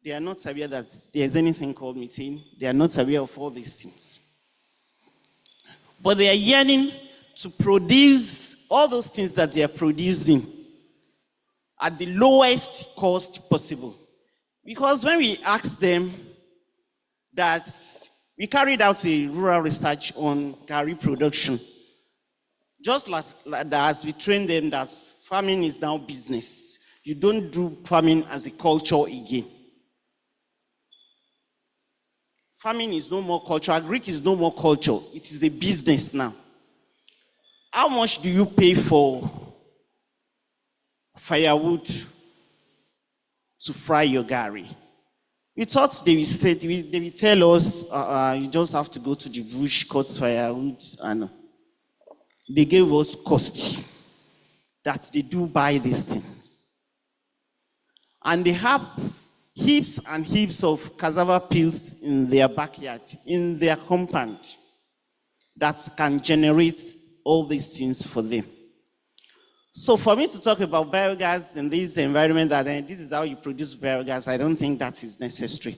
They are not aware that there is anything called methane. They are not aware of all these things. But they are yearning to produce all those things that they are producing at the lowest cost possible. Because when we asked them that we carried out a rural research on gari production, just as we trained them that farming is now business. You don't do farming as a culture again. Farming is no more culture. Agric is no more culture. It is a business now. How much do you pay for firewood to fry your gari? We thought they will tell us, you just have to go to the bush, cut firewood, and they gave us cost that they do buy these things. And they have heaps and heaps of cassava peels in their backyard, in their compound, that can generate all these things for them. So for me to talk about biogas in this environment, that this is how you produce biogas, I don't think that is necessary.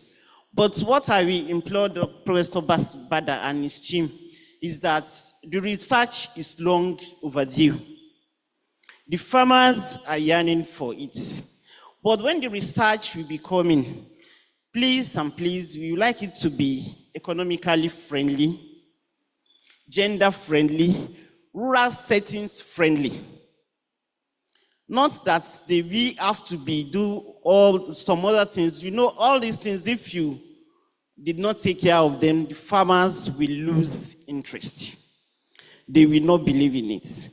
But what I will implore Professor Bada and his team is that the research is long overdue. The farmers are yearning for it. But when the research will be coming, please and please, we would like it to be economically friendly, gender friendly, rural settings friendly. Not that we have to do some other things. You know, all these things, if you did not take care of them, the farmers will lose interest. They will not believe in it.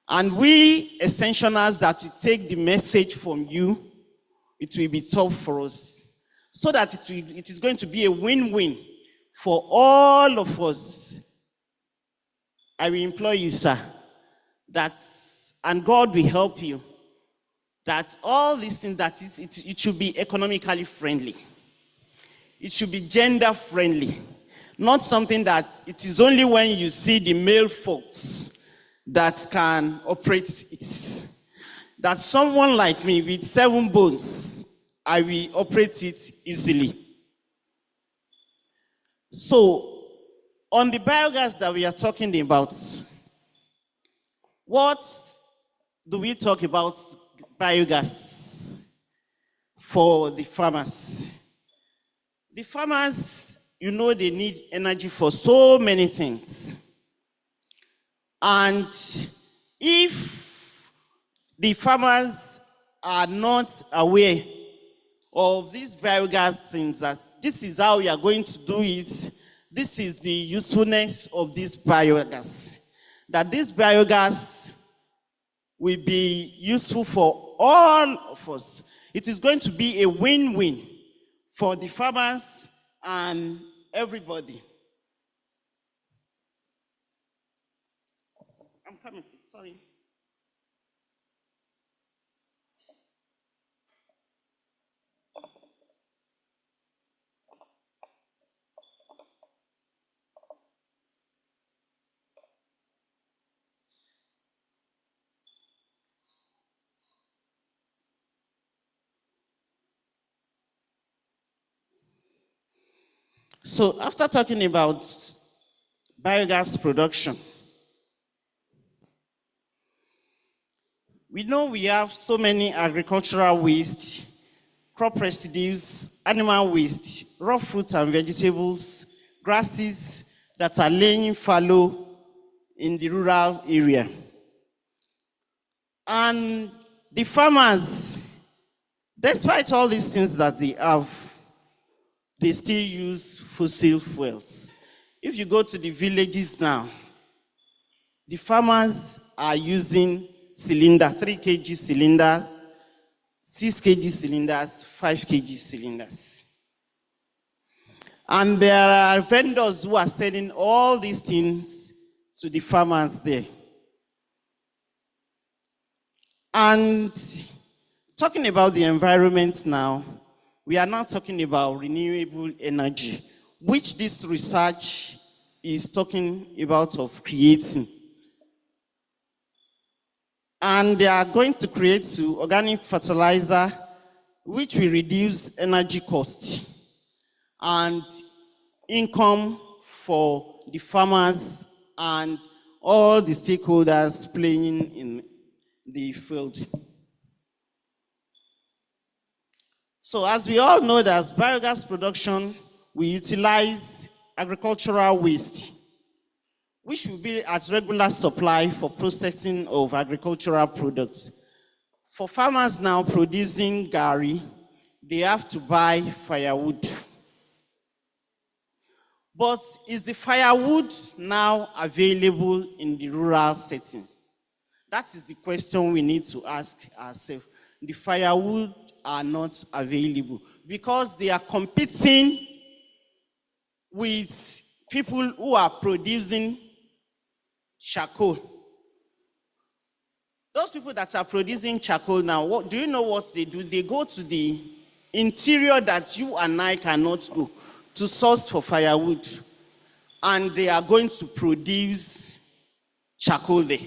And we, Essentialers, that we take the message from you, it will be tough for us. So that it is going to be a win-win for all of us. I will implore you, sir, and God will help you, that all these things, it should be economically friendly. It should be gender friendly. Not something that it is only when you see the male folks that can operate it. That someone like me with 7 bones, I will operate it easily. So, on the biogas that we are talking about, what do we talk about biogas for the farmers? The farmers, you know, they need energy for so many things. And if the farmers are not aware of these biogas things, that this is how we are going to do it, this is the usefulness of this biogas, that this biogas will be useful for all of us. It is going to be a win-win for the farmers and everybody. I'm coming, sorry. So after talking about biogas production, we know we have so many agricultural waste, crop residues, animal waste, raw fruits and vegetables, grasses that are laying fallow in the rural area. And the farmers, despite all these things that they have, they still use fossil fuels. If you go to the villages now, the farmers are using cylinder, 3 kg cylinders, 6 kg cylinders, 5 kg cylinders. And there are vendors who are selling all these things to the farmers there. And talking about the environment now, we are now talking about renewable energy, which this research is talking about of creating. And they are going to create organic fertilizer, which will reduce energy cost and income for the farmers and all the stakeholders playing in the field. So as we all know that biogas production, we utilize agricultural waste, which will be at regular supply for processing of agricultural products. For farmers now producing gari, they have to buy firewood. But is the firewood now available in the rural settings? That is the question we need to ask ourselves. The firewood are not available because they are competing with people who are producing charcoal. Those people that are producing charcoal now, do you know what they do? They go to the interior that you and I cannot go to source for firewood, and they are going to produce charcoal there.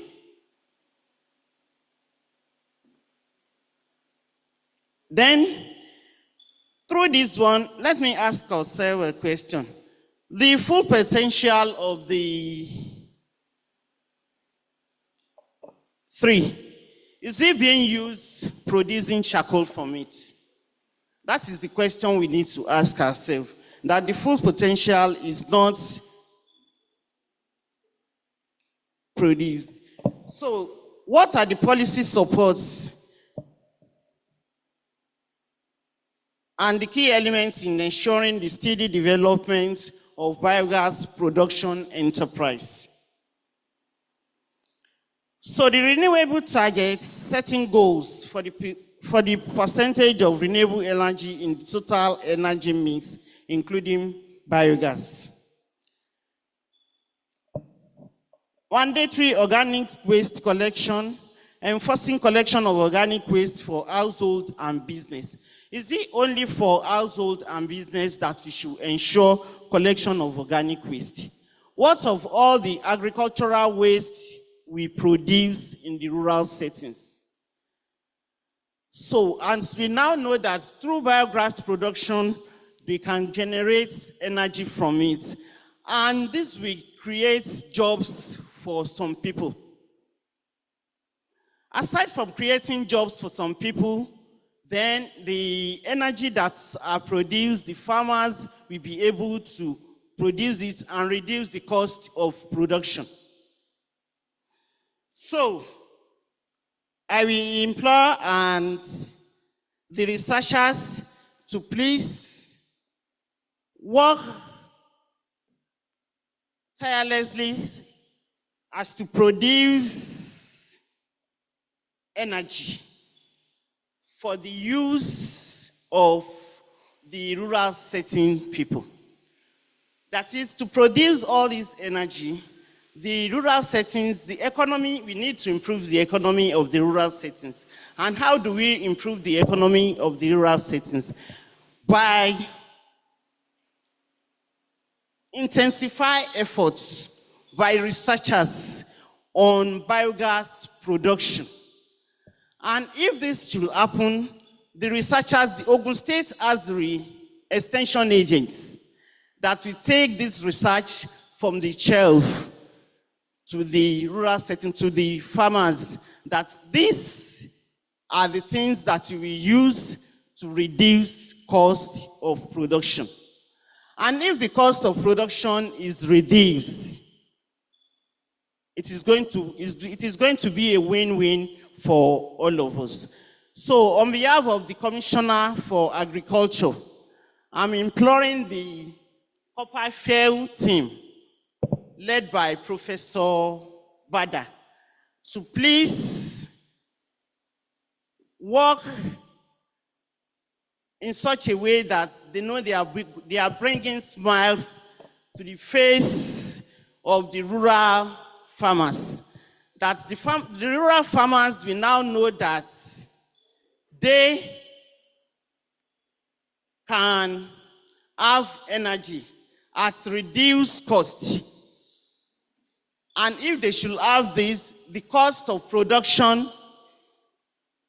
Then, through this one, let me ask ourselves a question. The full potential of the 3, is it being used producing charcoal from it? That is the question we need to ask ourselves. That the full potential is not produced. So, what are the policy supports and the key elements in ensuring the steady development of biogas production enterprise? So the renewable targets, setting goals for the percentage of renewable energy in the total energy mix, including biogas. Mandatory organic waste collection, enforcing collection of organic waste for household and business. Is it only for household and business that we should ensure collection of organic waste? What of all the agricultural waste we produce in the rural settings? So, as we now know that through biogas production, we can generate energy from it. And this will create jobs for some people. Aside from creating jobs for some people, then the energy that are produced, the farmers will be able to produce it and reduce the cost of production. So, I will implore and the researchers to please work tirelessly as to produce energy for the use of the rural setting people. That is, to produce all this energy, the rural settings, the economy, we need to improve the economy of the rural settings. And how do we improve the economy of the rural settings? By intensify efforts by researchers on biogas production. And if this should happen, the researchers, the Ogun State has the extension agents that will take this research from the shelf to the rural setting, to the farmers, that these are the things that we will use to reduce cost of production. And if the cost of production is reduced, it is going to be a win-win for all of us. So on behalf of the Commissioner for Agriculture, I'm imploring the COPAFEU team, led by Professor Bada, to please work in such a way that they know they are bringing smiles to the face of the rural farmers. That the rural farmers will now know that they can have energy at reduced cost. And if they should have this, the cost of production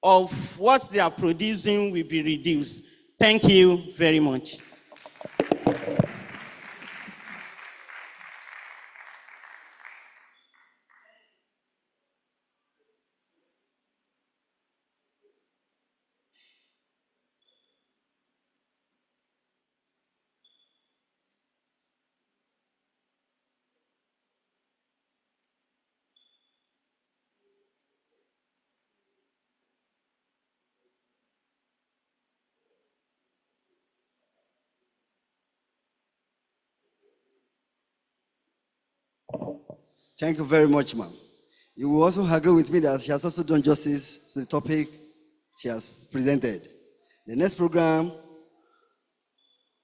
of what they are producing will be reduced. Thank you very much. Thank you very much, ma'am. You will also agree with me that she has also done justice to the topic she has presented. The next program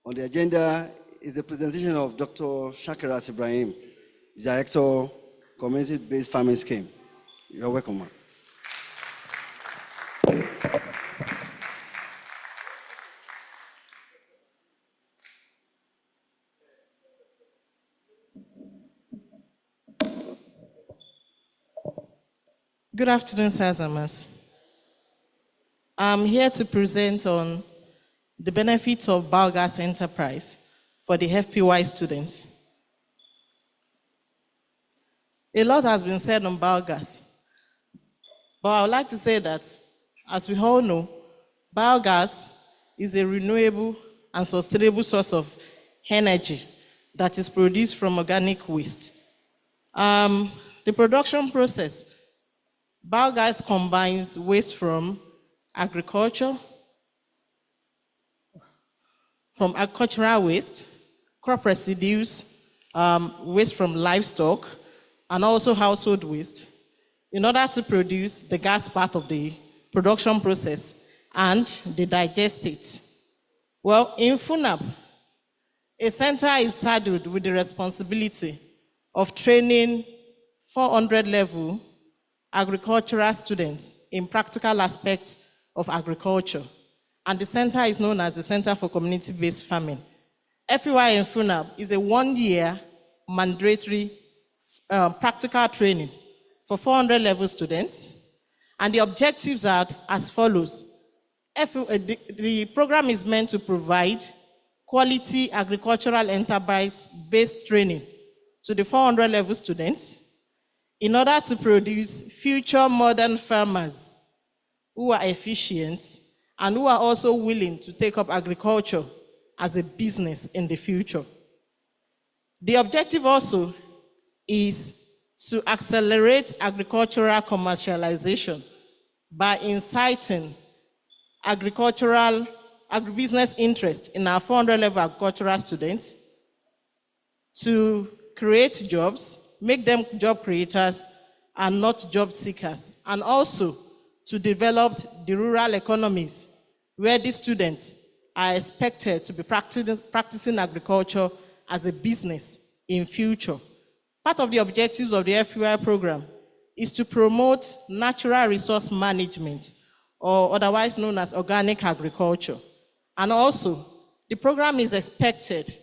on the agenda is the presentation of Dr. Shakirat Ibrahim, Director, Community-Based Farming Scheme. You're welcome, ma'am. Good afternoon, sirs and ma'ams. I'm here to present on the benefits of biogas enterprise for the FPY students. A lot has been said on biogas, but I would like to say that, as we all know, biogas is a renewable and sustainable source of energy that is produced from organic waste. The production process, biogas combines waste from agricultural waste, crop residues, waste from livestock, and also household waste in order to produce the gas part of the production process, and they digest it. Well, in FUNAB, a center is saddled with the responsibility of training 400-level agricultural students in practical aspects of agriculture. And the center is known as the Center for Community-Based Farming. FPY in FUNAB is a 1-year mandatory practical training for 400-level students. And the objectives are as follows. The program is meant to provide quality agricultural enterprise-based training to the 400-level students in order to produce future modern farmers who are efficient and who are also willing to take up agriculture as a business in the future. The objective also is to accelerate agricultural commercialization by inciting agribusiness interest in our 400 level agricultural students, to create jobs, make them job creators and not job seekers, and also to develop the rural economies where these students are expected to be practicing agriculture as a business in future. Part of the objectives of the FUI program is to promote natural resource management, or otherwise known as organic agriculture. And also, the program is expected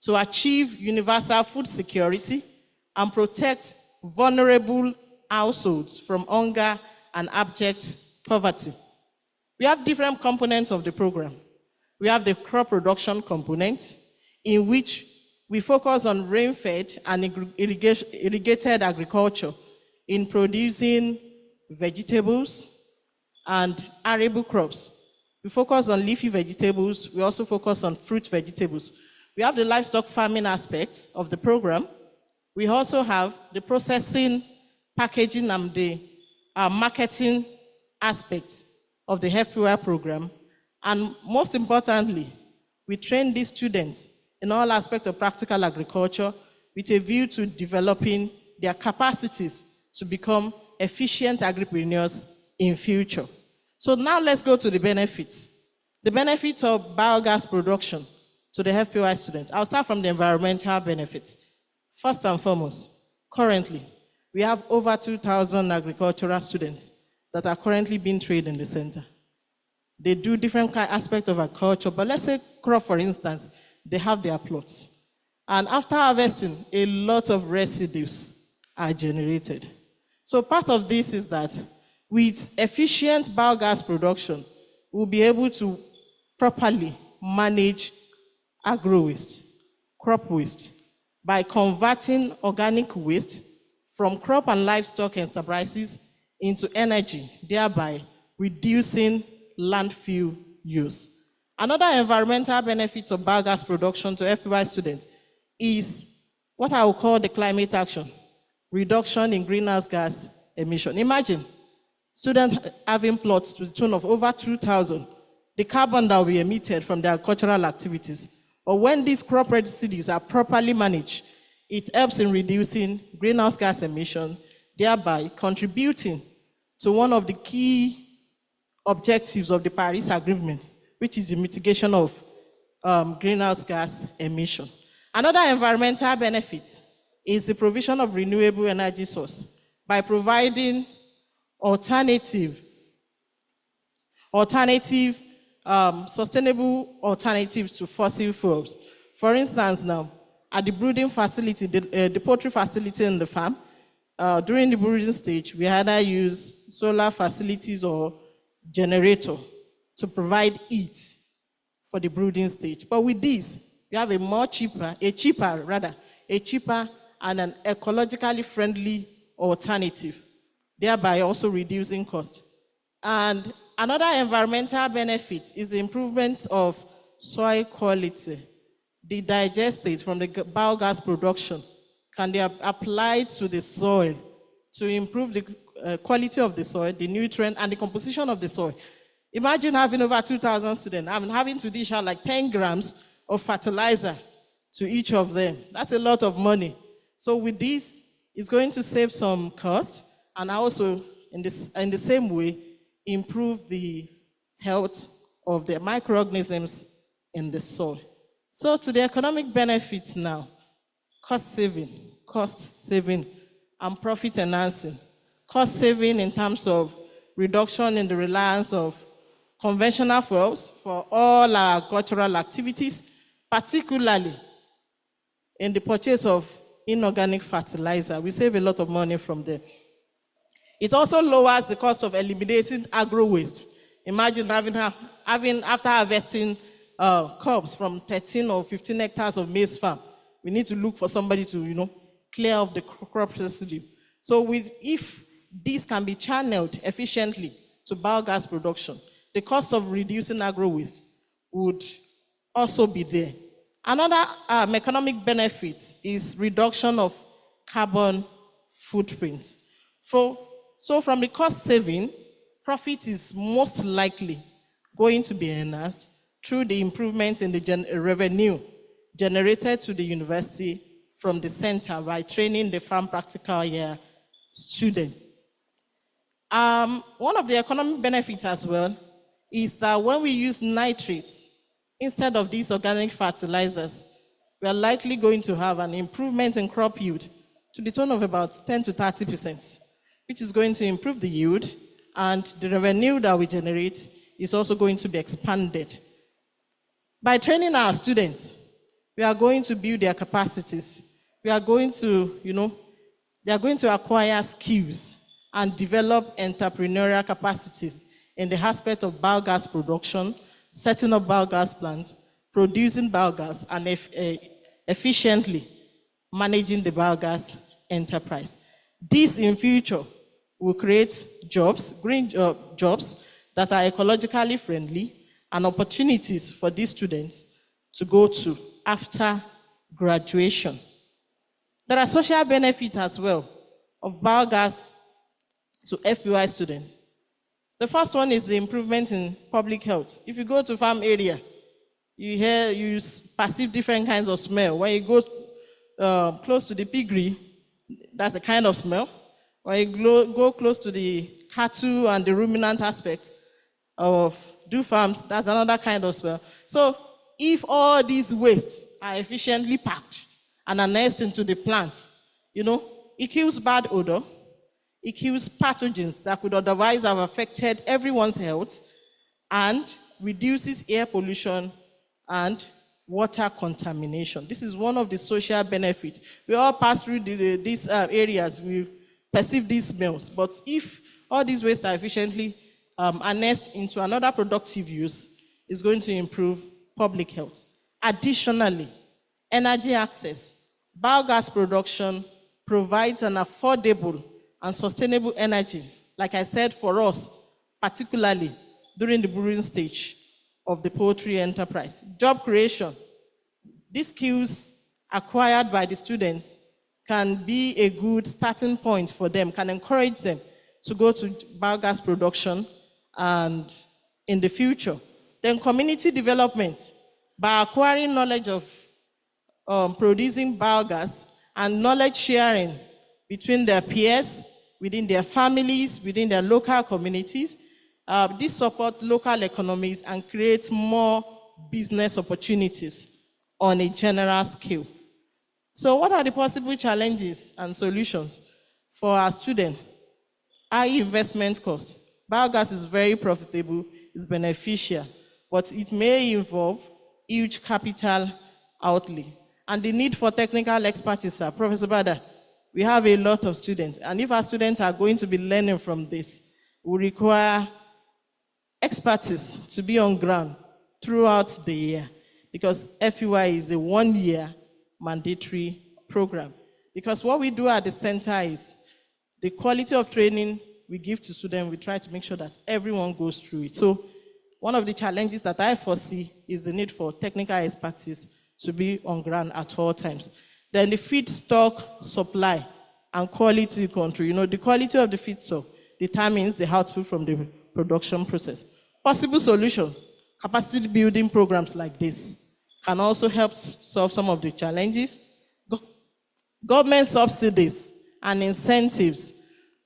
to achieve universal food security and protect vulnerable households from hunger and abject poverty. We have different components of the program. We have the crop production component, in which we focus on rain-fed and irrigated agriculture in producing vegetables and arable crops. We focus on leafy vegetables. We also focus on fruit vegetables. We have the livestock farming aspect of the program. We also have the processing, packaging, and the marketing aspect of the FPY program. And most importantly, we train these students in all aspects of practical agriculture with a view to developing their capacities to become efficient agripreneurs in future. So now let's go to the benefits. The benefits of biogas production to the FPY students. I'll start from the environmental benefits. First and foremost, currently, we have over 2,000 agricultural students that are currently being trained in the center. They do different aspects of agriculture, but let's say crop, for instance, they have their plots. And after harvesting, a lot of residues are generated. So part of this is that with efficient biogas production, we'll be able to properly manage agro waste, crop waste, by converting organic waste from crop and livestock enterprises into energy, thereby reducing landfill use. Another environmental benefit of biogas production to FPY students is what I will call the climate action, reduction in greenhouse gas emission. Imagine students having plots to the tune of over 2,000, the carbon that will be emitted from their agricultural activities. But when these crop residues are properly managed, it helps in reducing greenhouse gas emission, thereby contributing to one of the key objectives of the Paris Agreement, which is the mitigation of greenhouse gas emission. Another environmental benefit is the provision of renewable energy source by providing sustainable alternatives to fossil fuels. For instance, now, at the brooding facility, the poultry facility in the farm, during the brooding stage, we either use solar facilities or generator to provide heat for the brooding stage. But with this, we have a cheaper and an ecologically friendly alternative, thereby also reducing cost. And another environmental benefit is the improvement of soil quality. The digestate from the biogas production can be applied to the soil to improve the quality of the soil, the nutrient, and the composition of the soil. Imagine having over 2,000 students. I'm having to dish out like 10 grams of fertilizer to each of them. That's a lot of money. So with this, it's going to save some cost and also, in the same way, improve the health of the microorganisms in the soil. So to the economic benefits now, cost saving, and profit enhancing. Cost saving in terms of reduction in the reliance of conventional fuels for all our agricultural activities, particularly in the purchase of inorganic fertilizer. We save a lot of money from there. It also lowers the cost of eliminating agro waste. Imagine having after harvesting crops from 13 or 15 hectares of maize farm, we need to look for somebody to, clear off the crop residue. So if this can be channeled efficiently to biogas production, the cost of reducing agro waste would also be there. Another economic benefit is reduction of carbon footprint. So from the cost saving, profit is most likely going to be enhanced through the improvements in the revenue generated to the university from the center by training the farm practical year student. One of the economic benefits as well is that when we use nitrates instead of these organic fertilizers, we are likely going to have an improvement in crop yield to the tune of about 10 to 30%, which is going to improve the yield, and the revenue that we generate is also going to be expanded. By training our students, we are going to build their capacities. We are going to, they are going to acquire skills and develop entrepreneurial capacities in the aspect of biogas production, setting up biogas plants, producing biogas, and efficiently managing the biogas enterprise. This in future will create jobs, green jobs that are ecologically friendly, and opportunities for these students to go to after graduation. There are social benefits as well of biogas to FPY students. The first one is the improvement in public health. If you go to farm area, you perceive different kinds of smell. When you go close to the piggery, that's a kind of smell. When you go close to the cattle and the ruminant aspect of farms, that's another kind of smell. So if all these wastes are efficiently packed and annexed into the plant, it kills bad odor, it kills pathogens that could otherwise have affected everyone's health, and reduces air pollution and water contamination. This is one of the social benefits. We all pass through these areas, we perceive these smells, but if all these wastes are efficiently annexed into another productive use, it's going to improve public health. Additionally, energy access. Biogas production provides an affordable and sustainable energy, like I said, for us, particularly during the brewing stage of the poultry enterprise. Job creation. These skills acquired by the students can be a good starting point for them, can encourage them to go to biogas production and in the future. Then community development. By acquiring knowledge of producing biogas and knowledge sharing between their peers, within their families, within their local communities, this supports local economies and creates more business opportunities on a general scale. So what are the possible challenges and solutions for our students? High investment cost. Biogas is very profitable, it's beneficial, but it may involve huge capital outlay. And the need for technical expertise, Professor Bada, we have a lot of students, and if our students are going to be learning from this, we require expertise to be on ground throughout the year, because FPY is a 1-year mandatory program. Because what we do at the center is the quality of training we give to students, we try to make sure that everyone goes through it. So one of the challenges that I foresee is the need for technical expertise to be on ground at all times. Then the feedstock supply and quality control. The quality of the feedstock determines the output from the production process. Possible solutions, capacity building programs like this can also help solve some of the challenges. Government subsidies and incentives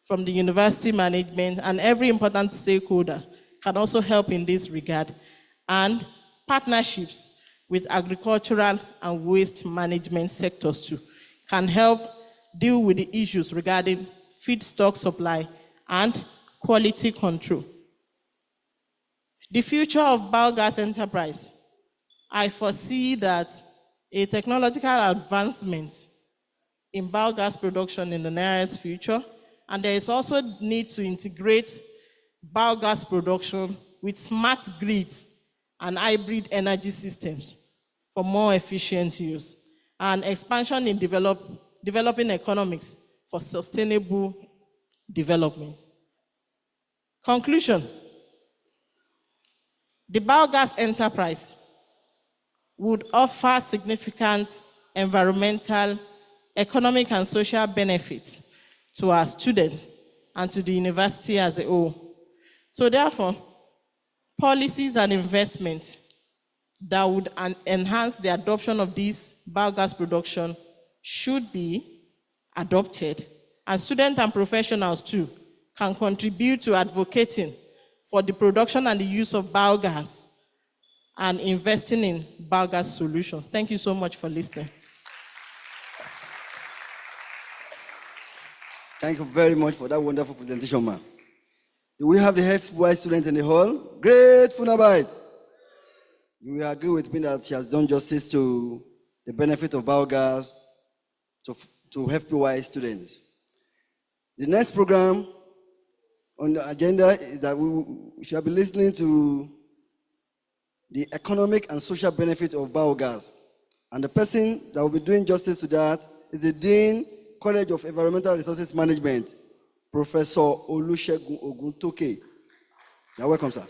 from the university management and every important stakeholder can also help in this regard. And partnerships with agricultural and waste management sectors too can help deal with the issues regarding feedstock supply and quality control. The future of biogas enterprise. I foresee that a technological advancement in biogas production in the nearest future, and there is also need to integrate biogas production with smart grids and hybrid energy systems for more efficient use, and expansion in developing economics for sustainable development. Conclusion. The biogas enterprise would offer significant environmental, economic, and social benefits to our students and to the university as a whole. So therefore, policies and investments that would enhance the adoption of this biogas production should be adopted. And students and professionals too can contribute to advocating for the production and the use of biogas and investing in biogas solutions. Thank you so much for listening. Thank you very much for that wonderful presentation, ma'am. Do we have the health-wise students in the hall? Great Funabite. You will agree with me that she has done justice to the benefit of biogas to health-wise students. The next program on the agenda is that we shall be listening to the economic and social benefit of biogas. And the person that will be doing justice to that is the Dean, College of Environmental Resources Management, Professor Olusegun Oguntoke. You're welcome, sir.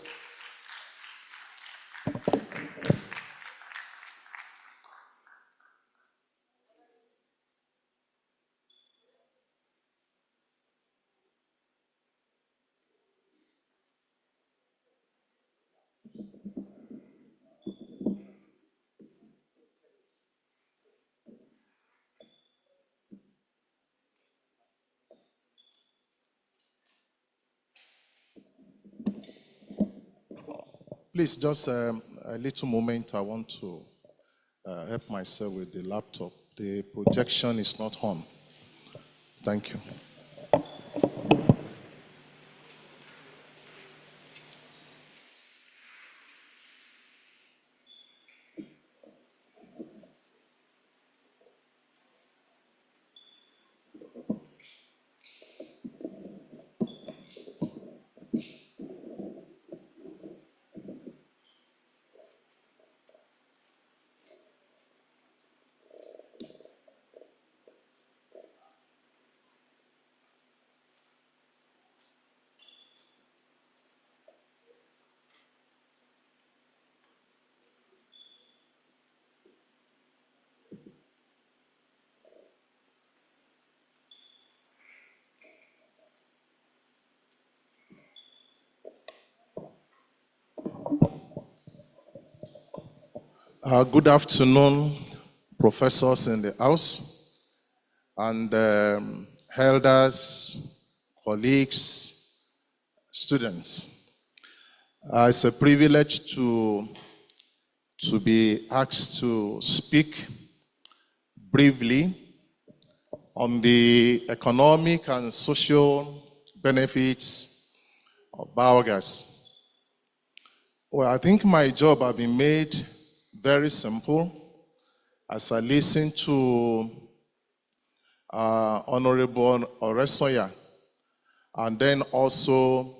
Please, just a little moment. I want to help myself with the laptop. The projection is not on. Thank you. Good afternoon, professors in the house, and elders, colleagues, students. It's a privilege to be asked to speak briefly on the economic and social benefits of biogas. Well, I think my job has been made very simple as I listen to Honorable Oresoya and then also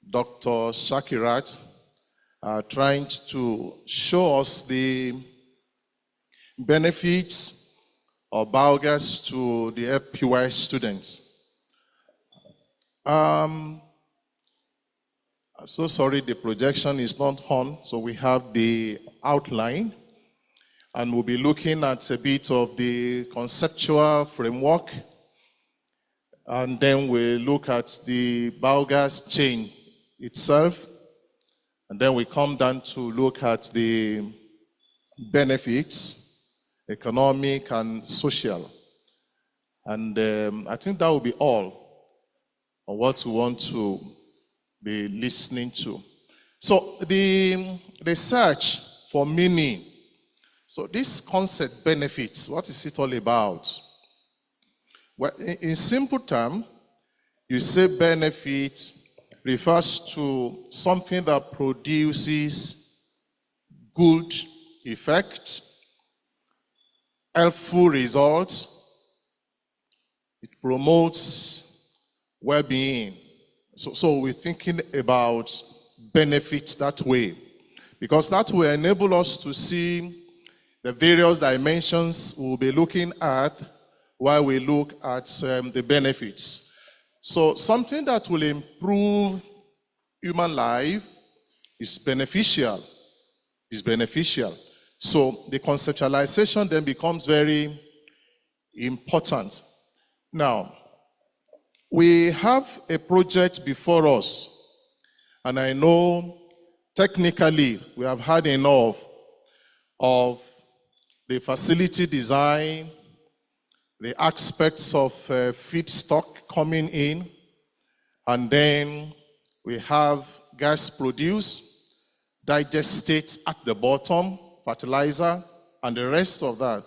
Dr. Shakirat trying to show us the benefits of biogas to the FPY students. I'm so sorry the projection is not on, so we have the outline, and we'll be looking at a bit of the conceptual framework, and then we'll look at the biogas chain itself, and then we come down to look at the benefits, economic and social. And I think that will be all on what we want to be listening to. So the search for meaning. So this concept benefits, what is it all about? Well, in simple terms, you say benefit refers to something that produces good effect, helpful results, it promotes well-being. So we're thinking about benefits that way, because that will enable us to see the various dimensions we'll be looking at while we look at the benefits. So something that will improve human life is beneficial. So the conceptualization then becomes very important. Now, we have a project before us, and I know technically we have had enough of the facility design, the aspects of feedstock coming in, and then we have gas produce, digestate at the bottom, fertilizer, and the rest of that.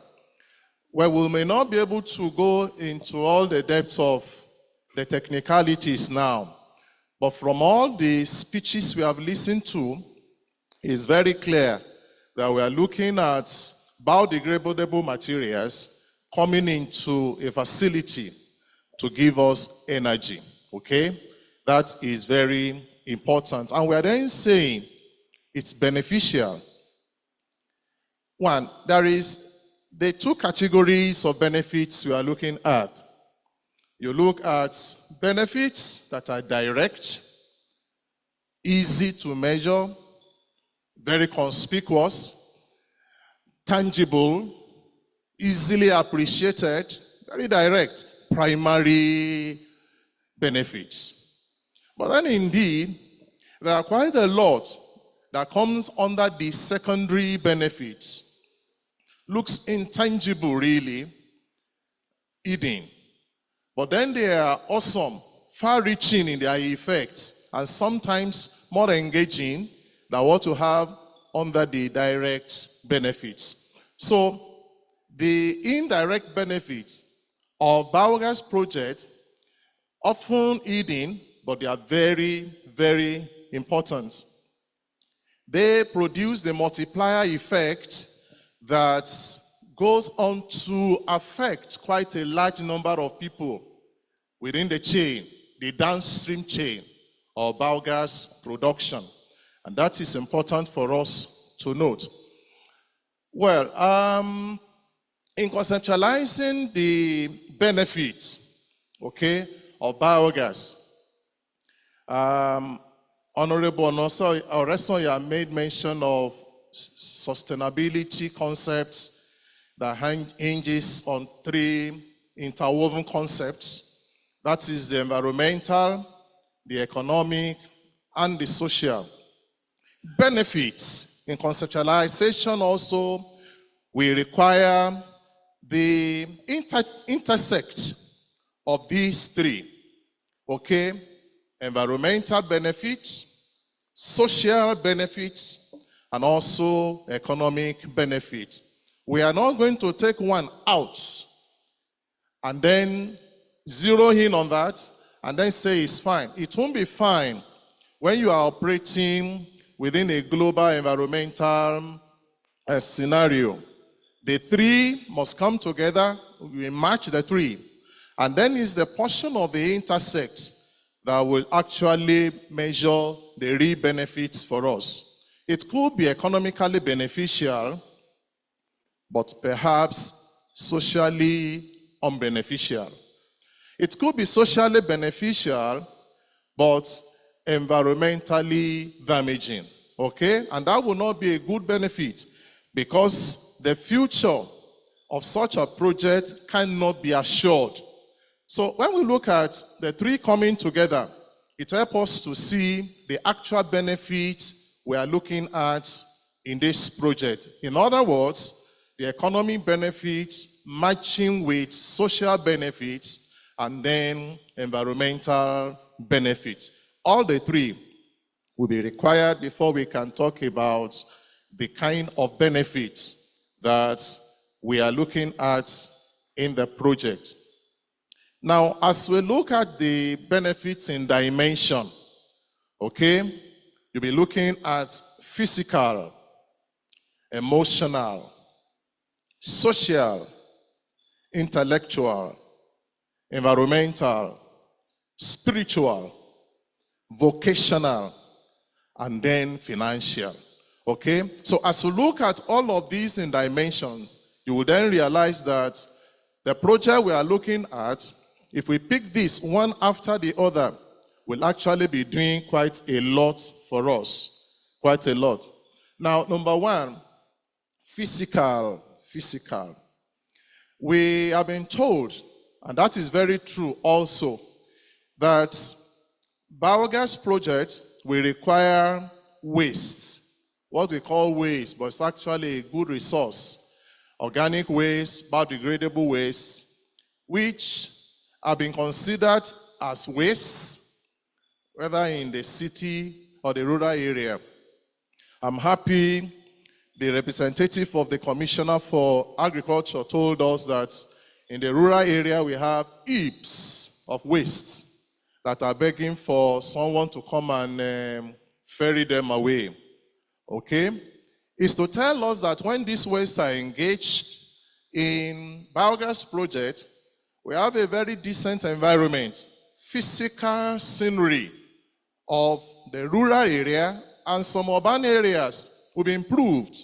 Well, we may not be able to go into all the depths of the technicalities now, but from all the speeches we have listened to, it's very clear that we are looking at biodegradable materials coming into a facility to give us energy, okay? That is very important. And we are then saying it's beneficial. One, there is the two categories of benefits we are looking at. You look at benefits that are direct, easy to measure, very conspicuous, tangible, easily appreciated, very direct, primary benefits. But then indeed, there are quite a lot that comes under the secondary benefits. Looks intangible, really, hidden. But then they are awesome, far-reaching in their effects, and sometimes more engaging than what you have under the direct benefits. So, the indirect benefits of biogas project often hidden, but they are very, very important. They produce the multiplier effect that goes on to affect quite a large number of people within the chain, the downstream chain of biogas production. And that is important for us to note. Well, in conceptualizing the benefits, okay, of biogas, Honorable Oresonya made mention of sustainability concepts that hinges on three interwoven concepts. That is the environmental, the economic, and the social. Benefits in conceptualization also will require the intersect of these three. Okay? Environmental benefits, social benefits, and also economic benefit. We are not going to take one out and then zero in on that and then say it's fine. It won't be fine when you are operating within a global environmental scenario. The three must come together, we match the three, and then is the portion of the intersect that will actually measure the real benefits for us. It could be economically beneficial, but perhaps socially unbeneficial. It could be socially beneficial, but environmentally damaging, okay? And that will not be a good benefit because the future of such a project cannot be assured. So when we look at the three coming together, it helps us to see the actual benefits we are looking at in this project. In other words, the economic benefits matching with social benefits and then environmental benefits. All the three will be required before we can talk about the kind of benefits that we are looking at in the project. Now, as we look at the benefits in dimension, okay, you'll be looking at physical, emotional, social, intellectual, environmental, spiritual, vocational, and then financial. Okay? So as you look at all of these in dimensions, you will then realize that the project we are looking at, if we pick this one after the other, will actually be doing quite a lot for us. Quite a lot. Now, number one, physical. We have been told, and that is very true also, that biogas projects will require waste, what we call waste, but it's actually a good resource, organic waste, biodegradable waste, which have been considered as waste, whether in the city or the rural area. I'm happy the representative of the Commissioner for Agriculture told us that in the rural area we have heaps of waste that are begging for someone to come and ferry them away. Okay? It's to tell us that when these wastes are engaged in biogas project, we have a very decent environment, physical scenery of the rural area, and some urban areas will be improved.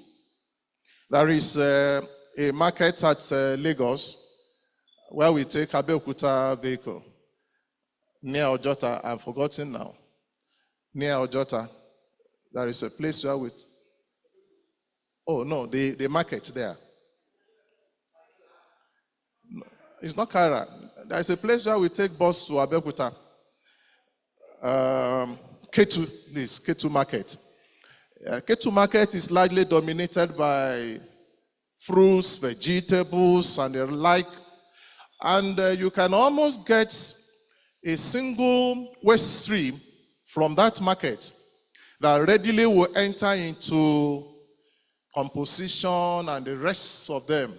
There is a market at Lagos where we take Abeokuta vehicle near Ojota. I've forgotten now. Near Ojota, there is a place where we. Oh no, the market there. It's not Kaira. There is a place where we take bus to Abeokuta. Ketu, please, Ketu Market. Ketu Market is largely dominated by fruits, vegetables, and the like. And you can almost get a single waste stream from that market that readily will enter into composition and the rest of them.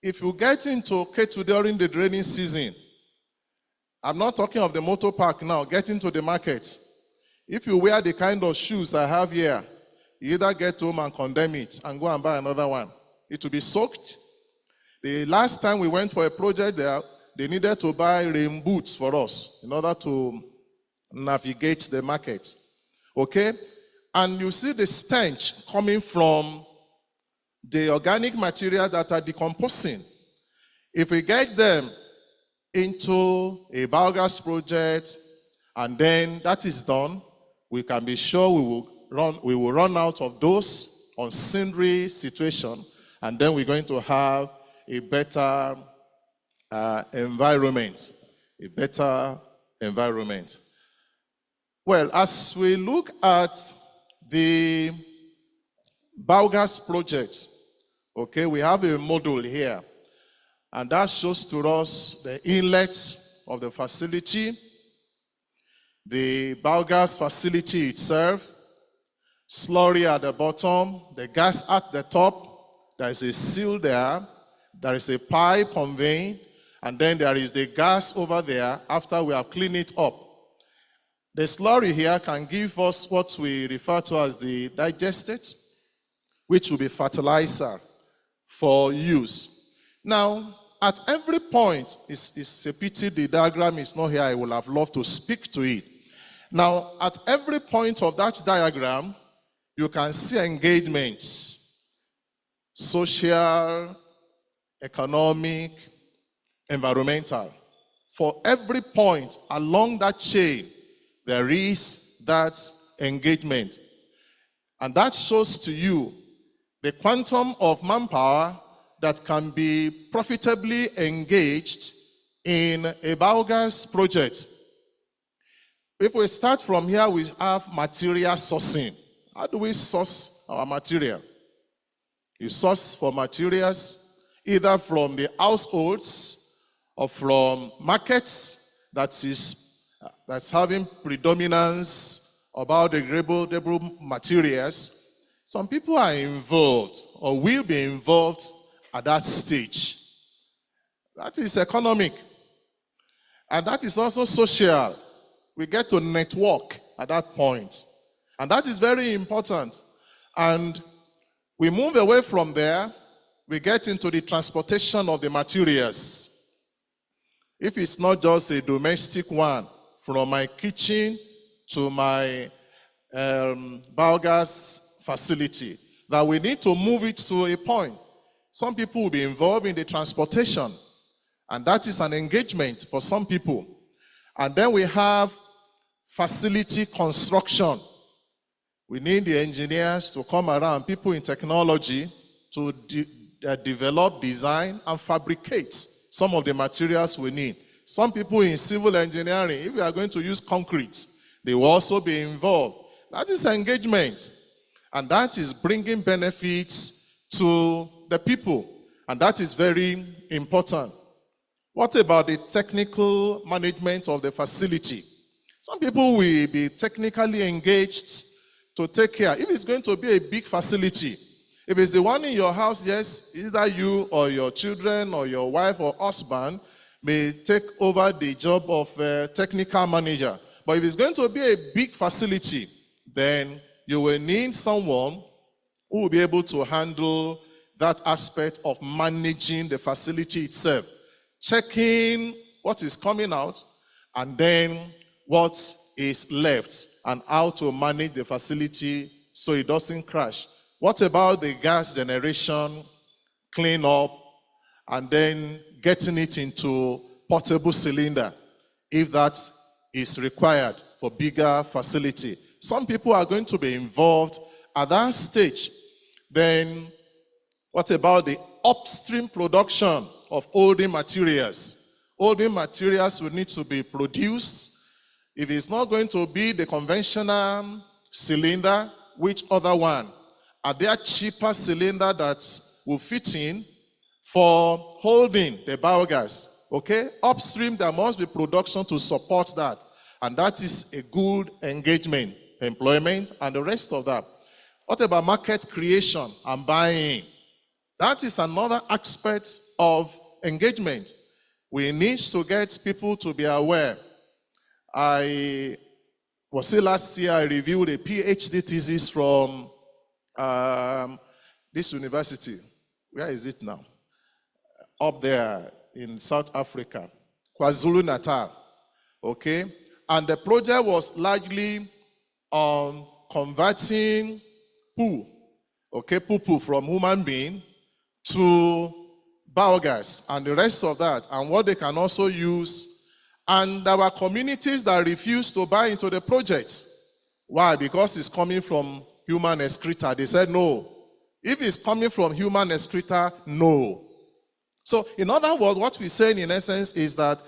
If you get into Ketu during the rainy season, I'm not talking of the motor park now, get into the market. If you wear the kind of shoes I have here, you either get home and condemn it and go and buy another one. It will be soaked. The last time we went for a project there, they needed to buy rain boots for us in order to navigate the market. Okay? And you see the stench coming from the organic material that are decomposing. If we get them into a biogas project and then that is done, we can be sure we will run out of those unsavory situation, and then we're going to have a better environment. A better environment. Well, as we look at the biogas project, okay, we have a model here, and that shows to us the inlet of the facility, the biogas facility itself, slurry at the bottom, the gas at the top, there is a seal there, there is a pipe conveying, and then there is the gas over there after we have cleaned it up. The slurry here can give us what we refer to as the digestate, which will be fertilizer for use. Now, at every point, it's a pity the diagram is not here. I would have loved to speak to it. Now, at every point of that diagram, you can see engagements, social, economic, environmental. For every point along that chain, there is that engagement. And that shows to you the quantum of manpower that can be profitably engaged in a biogas project. If we start from here, we have material sourcing. How do we source our material? You source for materials either from the households or from markets that's having predominance about the biodegradable materials. Some people are involved or will be involved at that stage. That is economic. And that is also social. We get to network at that point. And that is very important. And we move away from there, we get into the transportation of the materials. If it's not just a domestic one, from my kitchen to my biogas facility, that we need to move it to a point. Some people will be involved in the transportation, and that is an engagement for some people. And then we have facility construction. We need the engineers to come around, people in technology, to develop, design, and fabricate some of the materials we need. Some people in civil engineering, if we are going to use concrete, they will also be involved. That is engagement. And that is bringing benefits to the people. And that is very important. What about the technical management of the facility? Some people will be technically engaged to take care. If it's going to be a big facility, if it's the one in your house, yes, either you or your children or your wife or husband may take over the job of technical manager. But if it's going to be a big facility, then you will need someone who will be able to handle that aspect of managing the facility itself, checking what is coming out, and then what is left, and how to manage the facility so it doesn't crash. What about the gas generation, clean up, and then getting it into portable cylinder, if that is required for bigger facility? Some people are going to be involved at that stage. Then what about the upstream production of holding materials? Holding materials will need to be produced. If it's not going to be the conventional cylinder, which other one? Are there cheaper cylinder that will fit in for holding the biogas? Okay? Upstream, there must be production to support that. And that is a good engagement, employment, and the rest of that. What about market creation and buying? That is another aspect of engagement. We need to get people to be aware. I was here last year, I reviewed a PhD thesis from this university. Where is it now? Up there in South Africa, KwaZulu-Natal. Okay? And the project was largely on converting poo, okay, poo from human being to biogas and the rest of that, and what they can also use. And there were communities that refused to buy into the project. Why? Because it's coming from human excreta. They said no. If it's coming from human excreta, no. So, in other words, what we're saying in essence is that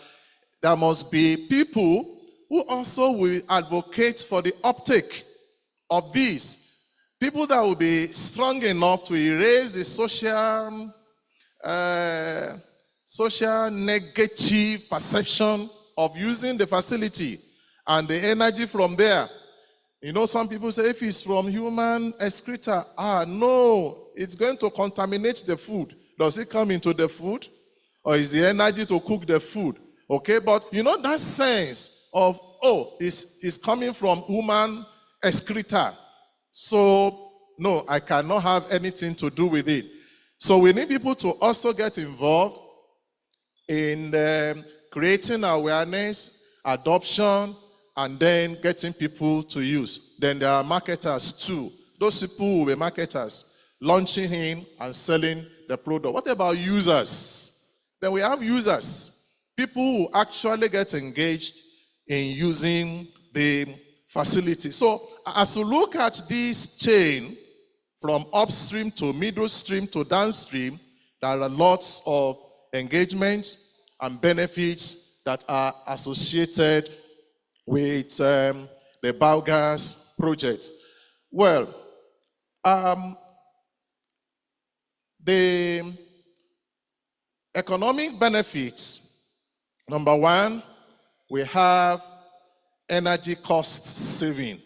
there must be people who also will advocate for the uptake of these. People that will be strong enough to erase the social negative perception of using the facility and the energy from there. You know, some people say if it's from human excreta, no, it's going to contaminate the food. Does it come into the food? Or is the energy to cook the food? Okay, but you know that sense of, it's coming from human excreta. So, no, I cannot have anything to do with it. So we need people to also get involved in creating awareness, adoption, and then getting people to use. Then there are marketers too. Those people will be marketers, launching in and selling the product. What about users? Then we have users, people who actually get engaged in using the facility. So as you look at this chain, from upstream to middle stream to downstream, there are lots of engagements and benefits that are associated with the biogas project. Well, the economic benefits, number one, we have energy cost saving.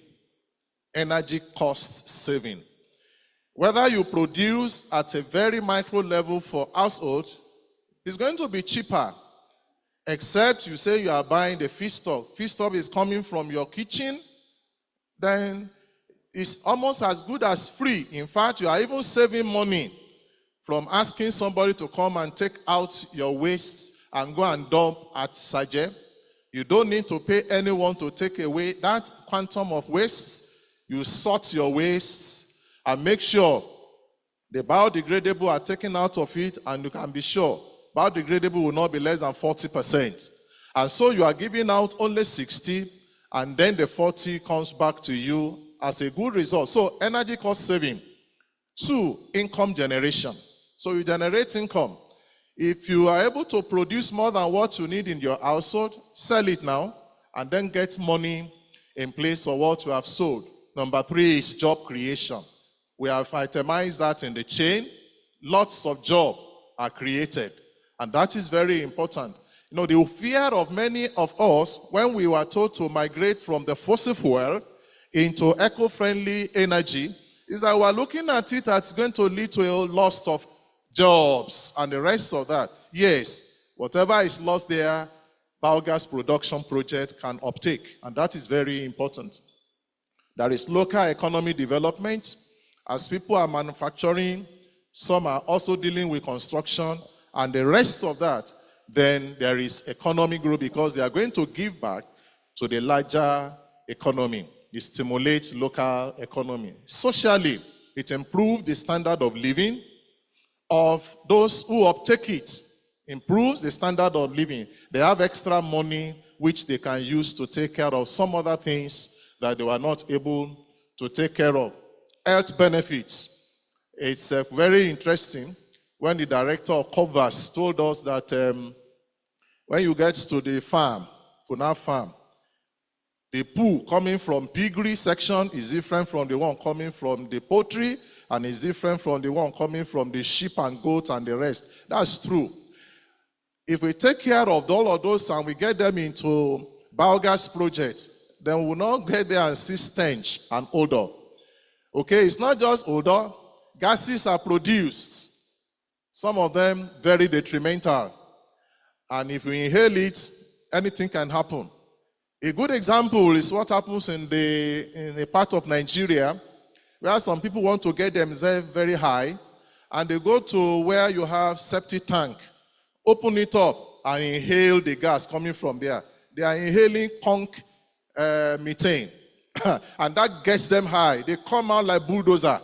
Energy cost saving. Whether you produce at a very micro level for household, it's going to be cheaper. Except you say you are buying the feedstuff. Feedstuff is coming from your kitchen, then it's almost as good as free. In fact, you are even saving money from asking somebody to come and take out your waste and go and dump at Saje. You don't need to pay anyone to take away that quantum of waste. You sort your waste and make sure the biodegradable are taken out of it, and you can be sure biodegradable will not be less than 40%. And so you are giving out only 60, and then the 40 comes back to you as a good result. So energy cost saving. 2, income generation. So you generate income. If you are able to produce more than what you need in your household, sell it now and then get money in place of what you have sold. Number 3 is job creation. We have itemized that in the chain. Lots of jobs are created, and that is very important. You know, the fear of many of us when we were told to migrate from the fossil fuel into eco-friendly energy is that we're looking at it as going to lead to a loss of jobs and the rest of that. Yes, whatever is lost there, biogas production project can uptake, and that is very important. There is local economy development. As people are manufacturing, some are also dealing with construction, and the rest of that, then there is economic growth because they are going to give back to the larger economy. It stimulates local economy. Socially, it improves the standard of living of those who uptake it, improves the standard of living. They have extra money which they can use to take care of some other things that they were not able to take care of. Health benefits. It's very interesting when the director of COPAFEU told us that when you get to the farm, Funa farm, the poo coming from piggery section is different from the one coming from the poultry, and is different from the one coming from the sheep and goats and the rest. That's true. If we take care of all of those and we get them into biogas projects, then we will not get there and see stench and odor. Okay, it's not just odor. Gases are produced. Some of them very detrimental. And if we inhale it, anything can happen. A good example is what happens in a part of Nigeria where some people want to get themselves very high, and they go to where you have septic tank, open it up, and inhale the gas coming from there. They are inhaling conch methane, and that gets them high. They come out like bulldozer.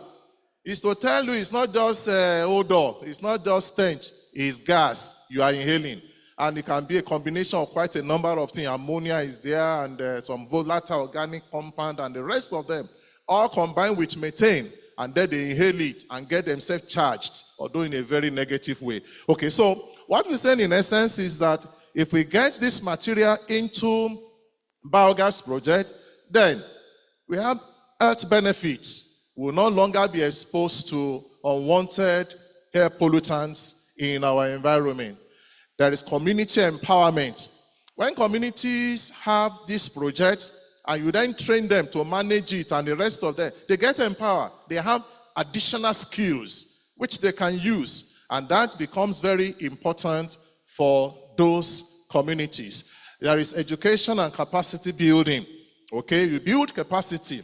It's to tell you it's not just odor, it's not just stench, it's gas you are inhaling. And it can be a combination of quite a number of things. Ammonia is there, and some volatile organic compound, and the rest of them, all combined with methane, and then they inhale it and get themselves charged, although in a very negative way. Okay, so what we're saying in essence is that if we get this material into biogas project, then we have health benefits. We will no longer be exposed to unwanted air pollutants in our environment. There is community empowerment. When communities have this project, and you then train them to manage it and the rest of them, they get empowered. They have additional skills which they can use, and that becomes very important for those communities. There is education and capacity building. Okay, you build capacity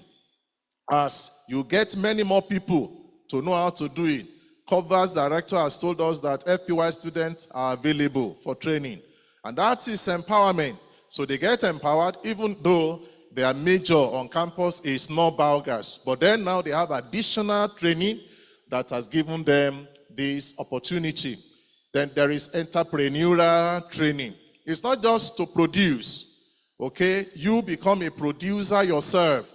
as you get many more people to know how to do it. COPAFEU's director has told us that FPY students are available for training, and that is empowerment. So they get empowered even though their major on campus is not biogas. But then now they have additional training that has given them this opportunity. Then there is entrepreneurial training. It's not just to produce, okay? You become a producer yourself.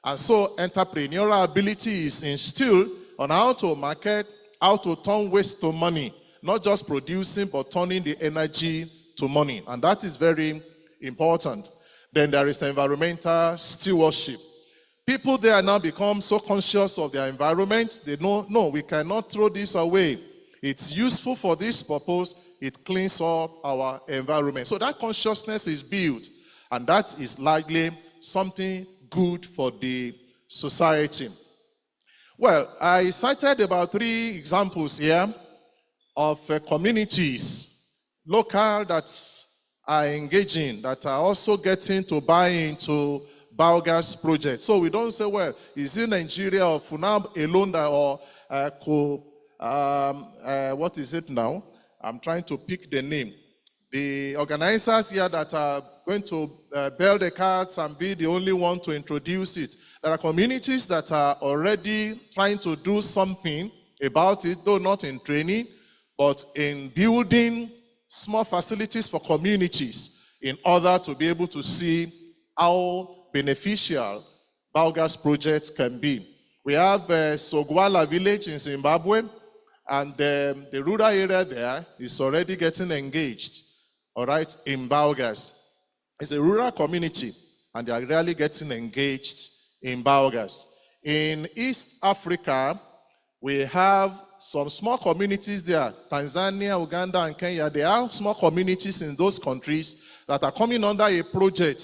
And so entrepreneurial ability is instilled on how to market, how to turn waste to money. Not just producing, but turning the energy to money. And that is very important. Then there is environmental stewardship. People there now become so conscious of their environment, they know, no, we cannot throw this away. It's useful for this purpose. It cleans up our environment. So that consciousness is built, and that is likely something good for the society. Well, I cited about 3 examples here of communities, local that are engaging, that are also getting to buy into biogas projects. So we don't say, well, is it Nigeria or Funab alone or what is it now? I'm trying to pick the name. The organizers here that are going to build the cards and be the only one to introduce it. There are communities that are already trying to do something about it, though not in training, but in building small facilities for communities in order to be able to see how beneficial biogas projects can be. We have Sogwala village in Zimbabwe. And the rural area there is already getting engaged, all right, in biogas. It's a rural community, and they are really getting engaged in biogas. In East Africa, we have some small communities there. Tanzania, Uganda, and Kenya, there are small communities in those countries that are coming under a project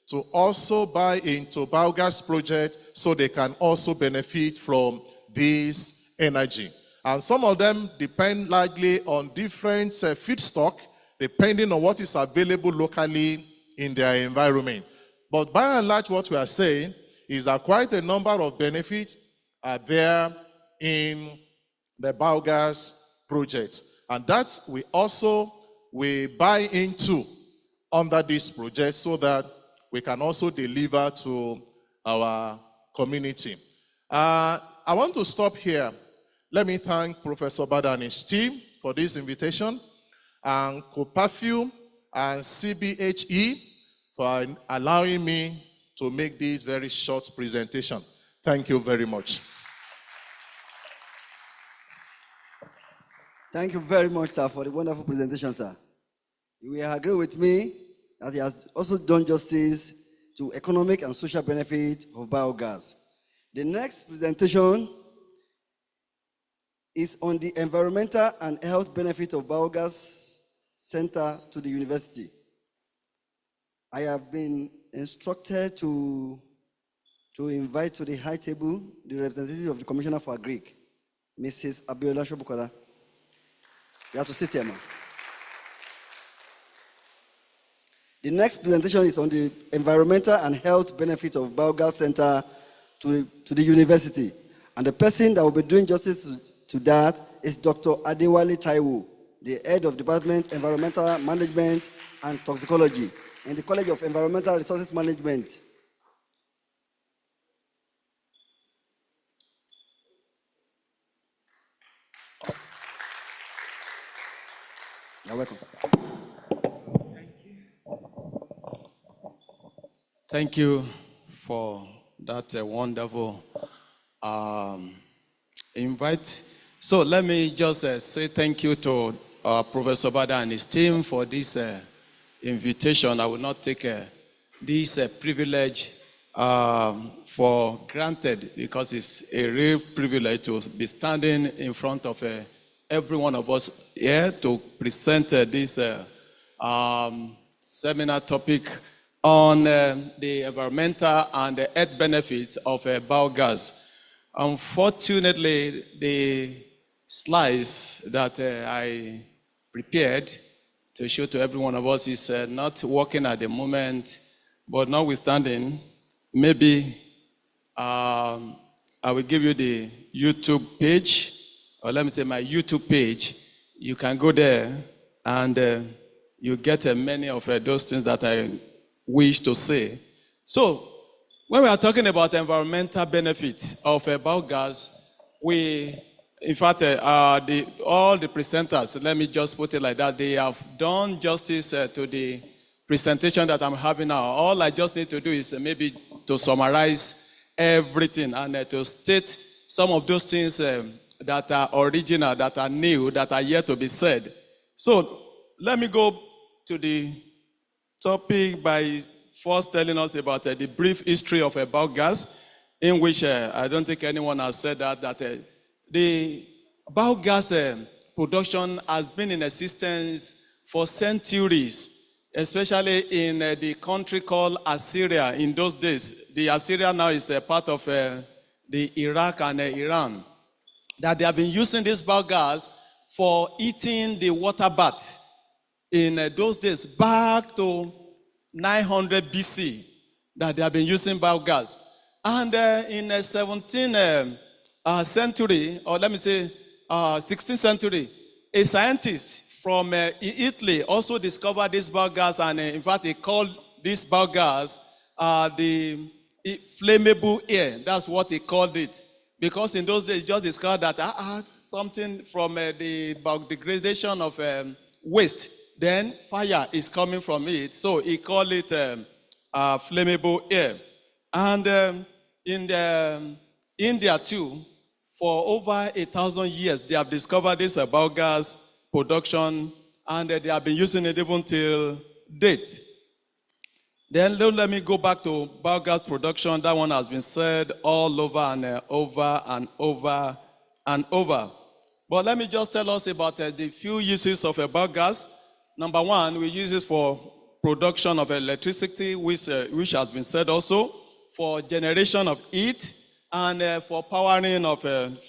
to also buy into biogas project so they can also benefit from this energy. And some of them depend largely on different feedstock, depending on what is available locally in their environment. But by and large, what we are saying is that quite a number of benefits are there in the biogas project. And that we buy into under this project so that we can also deliver to our community. I want to stop here. Let me thank Professor Bada and his team for this invitation, and COPAFEU and CBHE for allowing me to make this very short presentation. Thank you very much. Thank you very much, sir, for the wonderful presentation, sir. You will agree with me that he has also done justice to economic and social benefit of biogas. The next presentation is on the environmental and health benefit of biogas center to the university. I have been instructed to invite to the high table the representative of the Commissioner for Agric, Mrs. Abiola Shobukola. You have to sit here, ma'am. The next presentation is on the environmental and health benefit of biogas center to the university. And the person that will be doing justice to that is Dr. Adewale Taiwo, the head of Department Environmental Management and Toxicology in the College of Environmental Resources Management. You're welcome. Thank you for that wonderful invite. So let me just say thank you to Professor Bada and his team for this invitation. I will not take this privilege for granted, because it's a real privilege to be standing in front of every one of us here to present this seminar topic on the environmental and the health benefits of biogas. Unfortunately, the slides that I prepared to show to every one of us is not working at the moment, but notwithstanding, maybe I will give you the YouTube page, or let me say my YouTube page. You can go there and you get many of those things that I wish to say. So, when we are talking about environmental benefits of biogas, in fact, all the presenters, let me just put it like that, they have done justice to the presentation that I'm having now. All I just need to do is maybe to summarize everything and to state some of those things that are original, that are new, that are yet to be said. So, let me go to the topic by first telling us about the brief history of biogas, in which I don't think anyone has said that the biogas production has been in existence for centuries, especially in the country called Assyria in those days. The Assyria now is a part of the Iraq and Iran. That they have been using this biogas for heating the water bath in those days, back to 900 BC, that they have been using biogas. And in the 17th century, or let me say 16th century, a scientist from Italy also discovered this biogas, and in fact, he called this biogas the flammable air. That's what he called it. Because in those days, he just discovered that something from the biodegradation of waste, then fire is coming from it. So he called it flammable air. And in India too, For over 1,000 years, they have discovered this biogas production, and they have been using it even till date. Then let me go back to biogas production. That one has been said all over and over and over and over. But let me just tell us about the few uses of a biogas. Number one, we use it for production of electricity, which has been said also, for generation of heat, and for powering of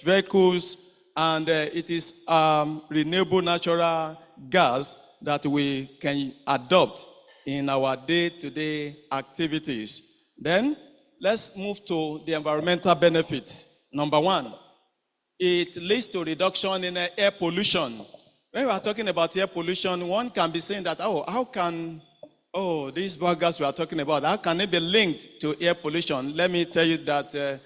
vehicles, and it is renewable natural gas that we can adopt in our day-to-day activities. Then, let's move to the environmental benefits. Number one, it leads to reduction in air pollution. When we are talking about air pollution, one can be saying that, these biogas we are talking about, how can it be linked to air pollution? Let me tell you that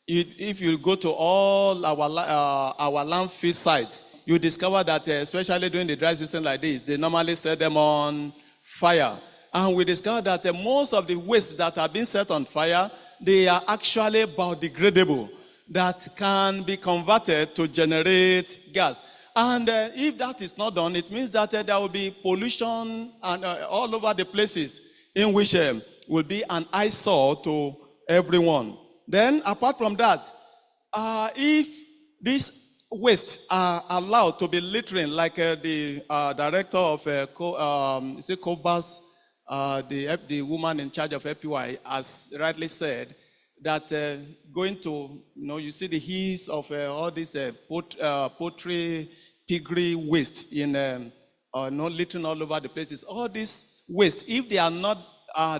if you go to all our landfill sites, you discover that especially during the dry season like this, they normally set them on fire. And we discovered that most of the waste that are being set on fire, they are actually biodegradable, that can be converted to generate gas. And if that is not done, it means that there will be pollution and all over the places in which will be an eyesore to everyone. Then, apart from that, if these wastes are allowed to be littering, like the director of COPAFEU, the woman in charge of FPY, has rightly said, that going to, you see the heaps of all this poultry, piggery waste in littering all over the places. All these waste, if they are not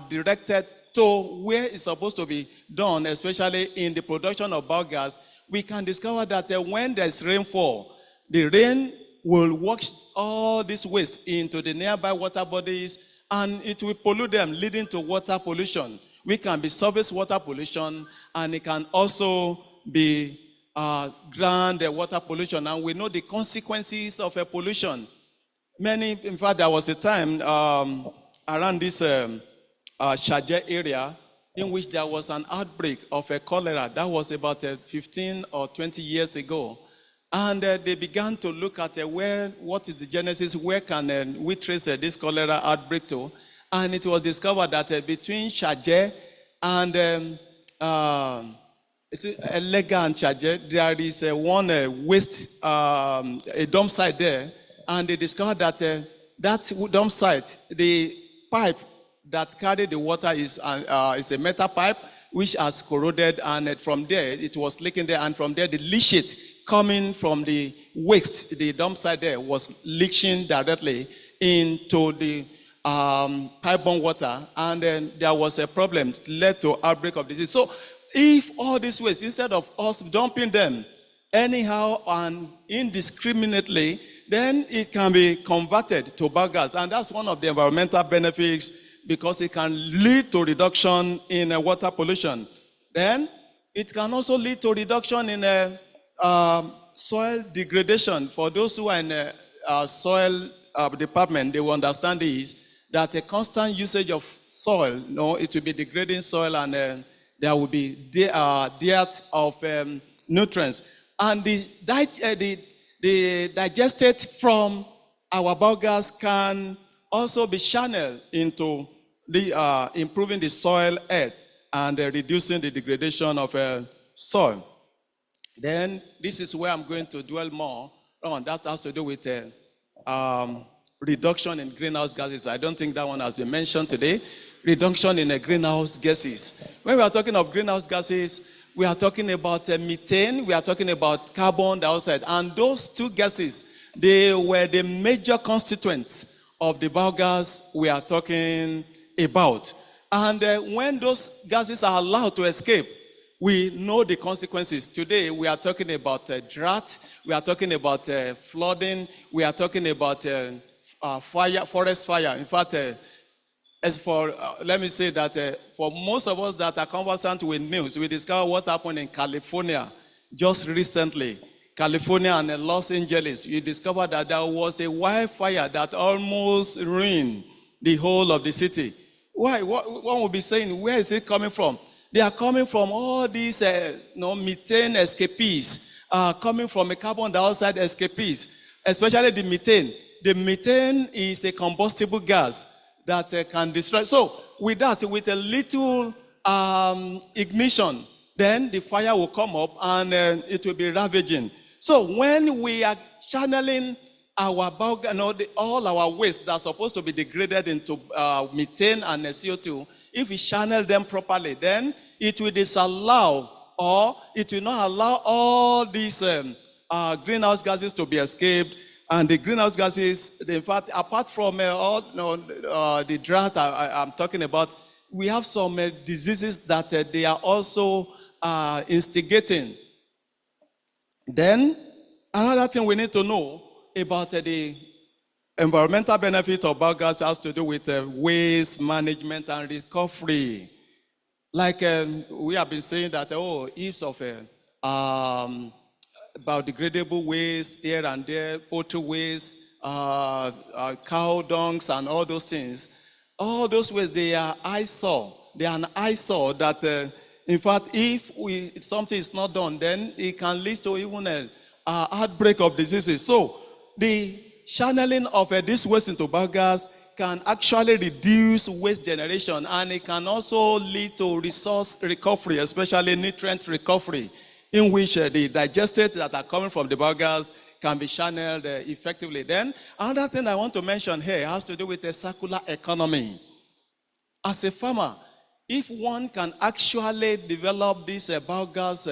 directed to where it's supposed to be done, especially in the production of biogas, we can discover that when there's rainfall, the rain will wash all this waste into the nearby water bodies, and it will pollute them, leading to water pollution. We can be surface water pollution, and it can also be ground water pollution, and we know the consequences of pollution. In fact, there was a time around this Shaje area in which there was an outbreak of cholera. That was about 15 or 20 years ago. And they began to look at what is the genesis, where can we trace this cholera outbreak to? And it was discovered that between Shaje and Elega and Shaje, there is one waste, a dump site there. And they discovered that that dump site, the pipe that carried the water is a metal pipe which has corroded, and from there it was leaking there, and from there the leachate coming from the waste, the dump site there, was leaching directly into the pipe-borne water, and then there was a problem, it led to outbreak of disease. So if all this waste, instead of us dumping them anyhow and indiscriminately, then it can be converted to biogas, and that's one of the environmental benefits, because it can lead to reduction in water pollution. Then it can also lead to reduction in soil degradation. For those who are in soil department, they will understand this, that a constant usage of soil, it will be degrading soil, and there will be dearth of nutrients. And the digestate from our biogas can also be channeled into improving the soil health and reducing the degradation of soil. Then this is where I'm going to dwell more on. That has to do with reduction in greenhouse gases. I don't think that one has been mentioned today. Reduction in greenhouse gases. When we are talking of greenhouse gases, we are talking about methane, we are talking about carbon dioxide, and those two gases, they were the major constituents of the biogas we are talking about. And when those gases are allowed to escape, we know the consequences. Today, we are talking about drought, we are talking about flooding, we are talking about forest fire. In fact, let me say that for most of us that are conversant with news, we discovered what happened in California just recently. California and Los Angeles, you discovered that there was a wildfire that almost ruined the whole of the city. Why? One will be saying, where is it coming from? They are coming from all these methane escapees coming from a carbon dioxide escapees, especially the methane. The methane is a combustible gas that can destroy. So with that, with a little ignition, then the fire will come up and it will be ravaging. So when we are channeling our all our waste that's supposed to be degraded into methane and CO2, if we channel them properly, then it will disallow or it will not allow all these greenhouse gases to be escaped. And the greenhouse gases, in fact, apart from the drought I'm talking about, we have some diseases that they are also instigating. Then, another thing we need to know about the environmental benefit of biogas has to do with waste management and recovery. Like we have been saying that, ifs of biodegradable waste here and there, poultry waste, cow dungs, and all those things. All those waste, they are eyesore. They are an eyesore that, in fact, if something is not done, then it can lead to even an outbreak of diseases. So the channeling of this waste into biogas can actually reduce waste generation, and it can also lead to resource recovery, especially nutrient recovery, in which the digestates that are coming from the biogas can be channeled effectively. Then, another thing I want to mention here has to do with the circular economy. As a farmer, if one can actually develop this biogas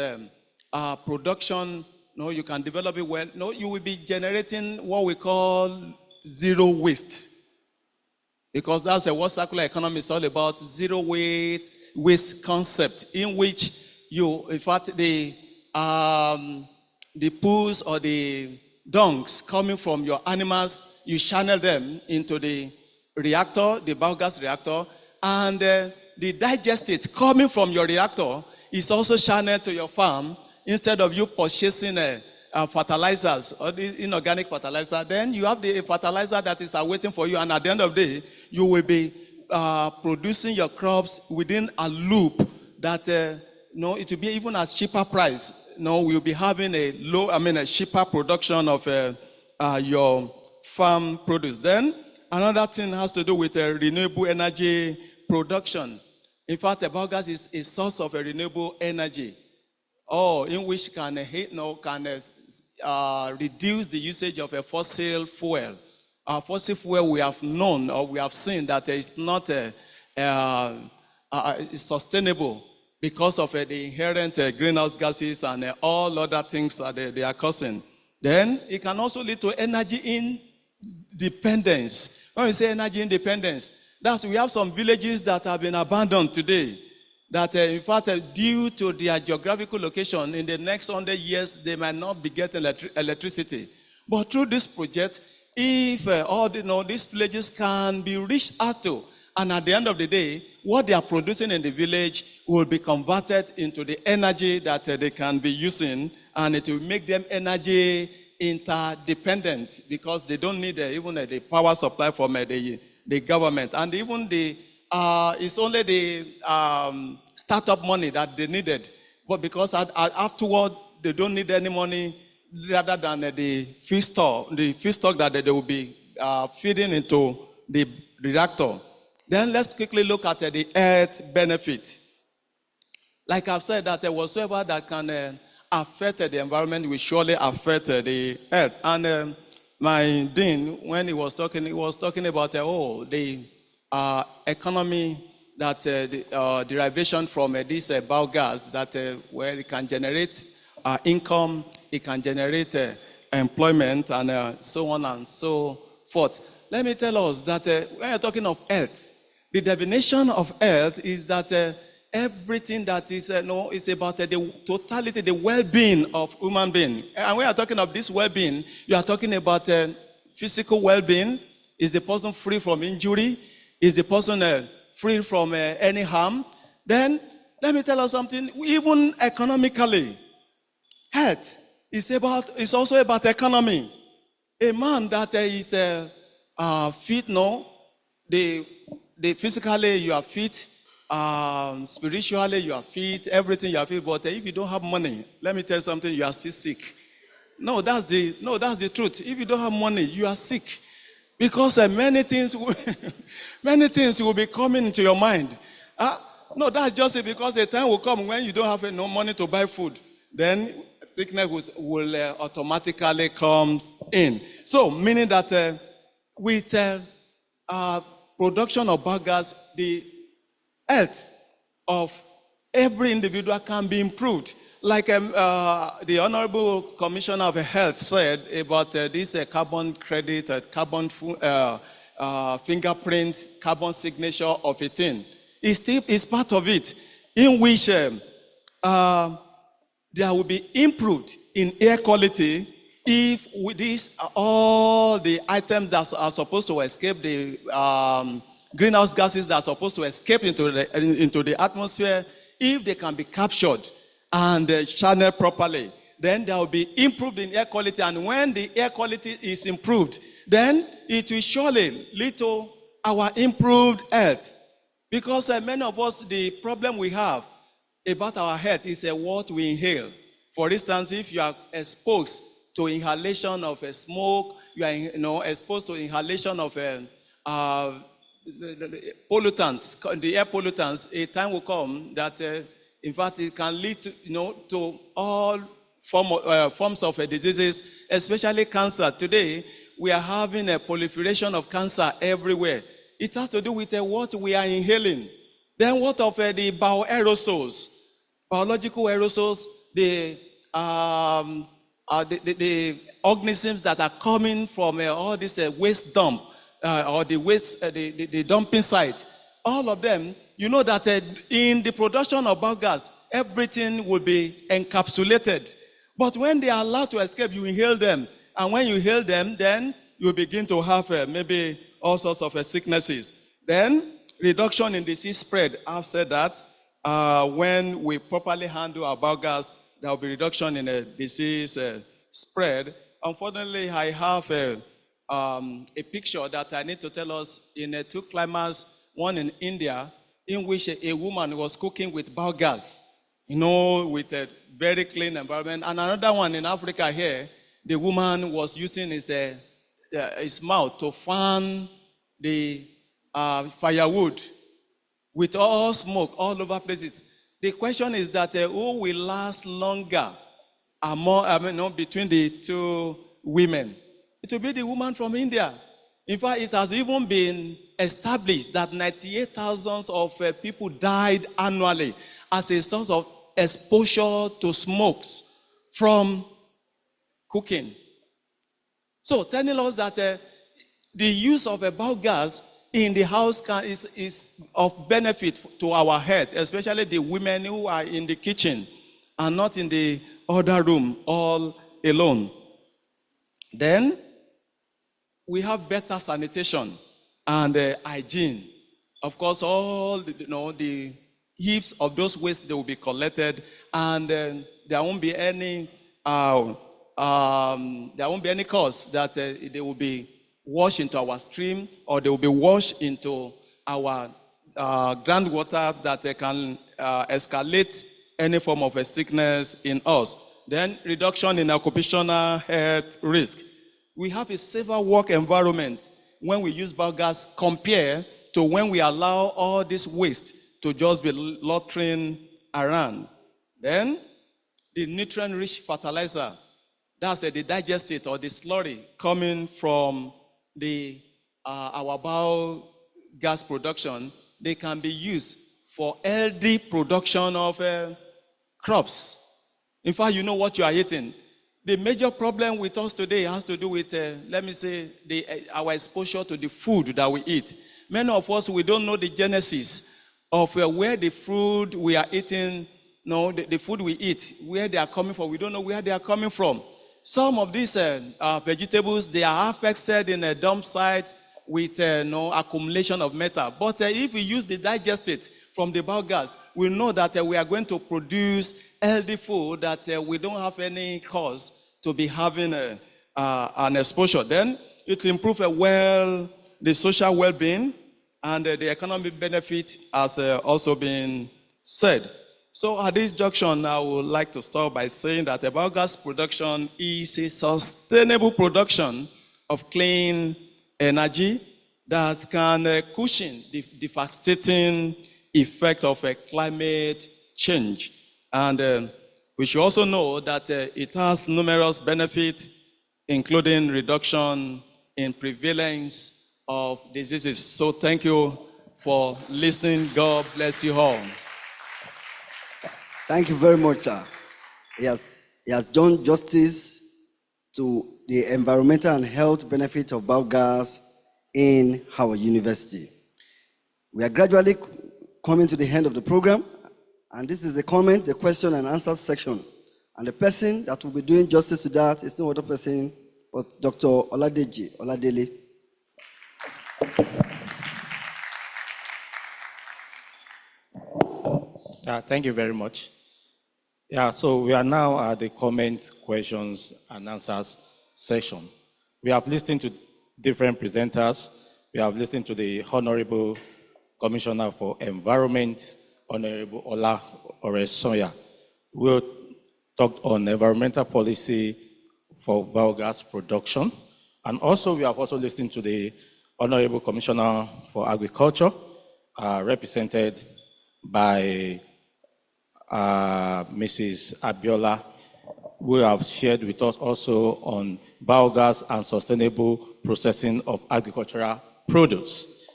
production, you can develop it well, you will be generating what we call zero waste. Because that's what circular economy is all about, zero waste concept, in which you, in fact, the poos or the dungs coming from your animals, you channel them into the reactor, the biogas reactor, and the digestate coming from your reactor is also channeled to your farm. Instead of you purchasing fertilizers or the inorganic fertilizer, then you have the fertilizer that is awaiting for you, and at the end of the day, you will be producing your crops within a loop that it will be even at cheaper price. We'll be having a cheaper production of your farm produce. Then another thing has to do with renewable energy production. In fact, the biogas is a source of renewable energy, in which can reduce the usage of a fossil fuel. Fossil fuel, we have known or we have seen that it's not sustainable because of the inherent greenhouse gases and all other things that they are causing. Then it can also lead to energy independence. When we say energy independence, that's we have some villages that have been abandoned today, that in fact, due to their geographical location, in the next 100 years, they might not be getting electricity. But through this project, if these villages can be reached out to, and at the end of the day, what they are producing in the village will be converted into the energy that they can be using, and it will make them energy interdependent, because they don't need even the power supply from the government. And even it's only the startup money that they needed. But because afterward, they don't need any money rather than the feedstock that they will be feeding into the reactor. Then let's quickly look at the health benefit. Like I've said, that whatsoever that can affect the environment will surely affect the health. And my dean, when he was talking about the economy, that the derivation from this biogas, that where it can generate income, it can generate employment, and so on and so forth. Let me tell us that when you're talking of health, the definition of health is that everything that is is about the totality, the well-being of human being. And when you're talking of this well-being, you are talking about physical well-being. Is the person free from injury? Is the person free from any harm? Then let me tell you something. Even economically, health is also about economy. A man that is fit, physically you are fit, spiritually you are fit, everything you are fit, but if you don't have money, let me tell you something, you are still sick. No, that's the truth. If you don't have money, you are sick. Because many things will be coming into your mind. No, that's just it, because a time will come when you don't have no money to buy food. Then sickness will automatically come in. So, meaning that with production of biogas, the health of every individual can be improved. Like the Honorable Commissioner of Health said about this carbon credit, carbon fingerprint, carbon signature of a thing. It's part of it, in which there will be improved in air quality if with this, all the items that are supposed to escape the greenhouse gases that are supposed to escape into the atmosphere, if they can be captured and channeled properly, then there will be improved in air quality. And when the air quality is improved, then it will surely lead to our improved health. Because many of us, the problem we have about our health is what we inhale. For instance, if you are exposed to inhalation of smoke, you are exposed to inhalation of pollutants, the air pollutants, a time will come that, in fact, it can lead to, to all forms of diseases, especially cancer. Today, we are having a proliferation of cancer everywhere. It has to do with what we are inhaling. Then what of the bioaerosols, biological aerosols, the organisms that are coming from all this waste dump, or the waste, the dumping site, all of them, you know that in the production of biogas, everything will be encapsulated. But when they are allowed to escape, you inhale them. And when you inhale them, then you begin to have maybe all sorts of sicknesses. Then, reduction in disease spread. I've said that when we properly handle our biogas, there will be reduction in disease spread. Unfortunately, I have a picture that I need to tell us in two climates, one in India, in which a woman was cooking with biogas, with a very clean environment. And another one in Africa here, the woman was using his mouth to fan the firewood with all smoke all over places. The question is that who will last longer between the two women? It will be the woman from India. In fact, it has even been established that 98,000 of people died annually as a result of exposure to smokes from cooking. So, telling us that the use of a biogas in the house is of benefit to our health, especially the women who are in the kitchen and not in the other room all alone. Then, we have better sanitation and hygiene. Of course, all the heaps of those waste, they will be collected, and there won't be any cause that they will be washed into our stream, or they will be washed into our groundwater that can escalate any form of a sickness in us. Then reduction in occupational health risk. We have a safer work environment when we use biogas compared to when we allow all this waste to just be loitering around. Then, the nutrient-rich fertilizer, that's the digestate or the slurry coming from our biogas production, they can be used for healthy production of crops. In fact, you know what you are eating. The major problem with us today has to do with, our exposure to the food that we eat. Many of us, we don't know the genesis of where the food we are eating, the food we eat, where they are coming from. We don't know where they are coming from. Some of these vegetables, they are affected in a dump site with accumulation of metal. But if we use the digestate from the biogas, we know that we are going to produce healthy food that we don't have any cause to be having an exposure. Then it will improve the social well-being and the economic benefit has also been said. So at this junction, I would like to start by saying that the biogas production is a sustainable production of clean energy that can cushion the devastating effect of climate change. And we should also know that it has numerous benefits, including reduction in prevalence of diseases. So thank you for listening. God bless you all. Thank you very much, sir. He has done justice to the environmental and health benefit of biogas in our university. We are gradually coming to the end of the program, and this is the comment, the question and answer section. And the person that will be doing justice to that is no other person but Dr. Oladele. Thank you very much. So we are now at the comments, questions, and answers session. We have listened to different presenters. We have listened to the Honorable Commissioner for Environment, Honorable Ola Oresonya. We talked on environmental policy for biogas production. And also, we have also listened to the Honorable Commissioner for Agriculture, represented by Mrs. Abiola, who have shared with us also on biogas and sustainable processing of agricultural produce.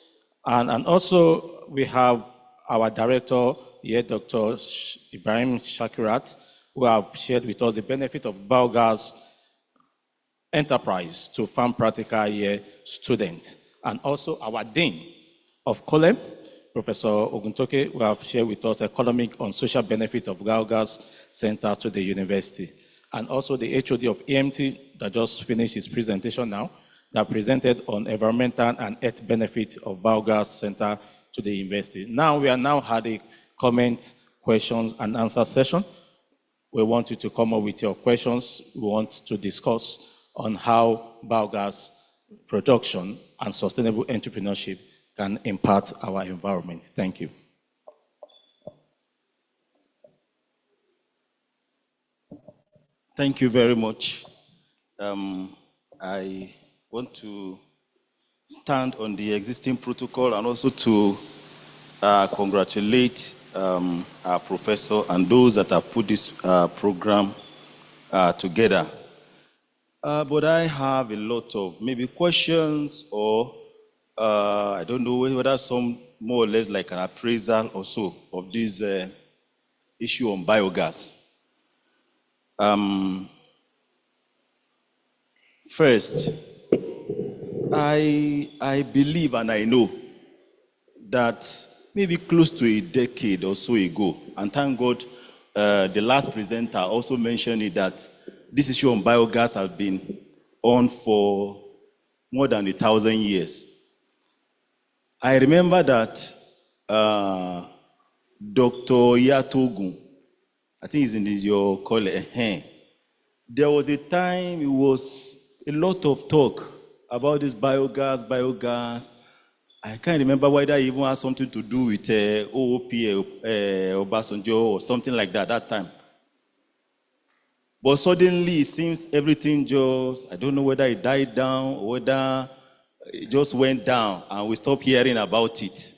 And also, we have our director here, Dr. Ibrahim Shakirat, who have shared with us the benefit of biogas enterprise to farm practical year students. And also our Dean of COLEM, Professor Oguntoke, who have shared with us economic and social benefit of biogas centers to the university. And also the HOD of EMT that just finished his presentation now, that presented on environmental and health benefit of biogas center to the university. Now we are now had a comment, questions, and answer session. We want you to come up with your questions. We want to discuss on how biogas production and sustainable entrepreneurship can impact our environment. Thank you. Thank you very much. I want to stand on the existing protocol and also to congratulate our professor and those that have put this program together. But I have a lot of maybe questions or I don't know whether some more or less like an appraisal or so of this issue on biogas. First, I believe and I know that maybe close to a decade or so ago, and thank God the last presenter also mentioned it, that this issue on biogas has been on for more than 1,000 years. I remember that Dr. Yatogun, I think it's in your college, there was a time it was a lot of talk about this biogas. I can't remember whether it even had something to do with OOP, Obasanjo, or something like that time. But suddenly it seems everything just, I don't know whether it died down or whether it just went down and we stopped hearing about it.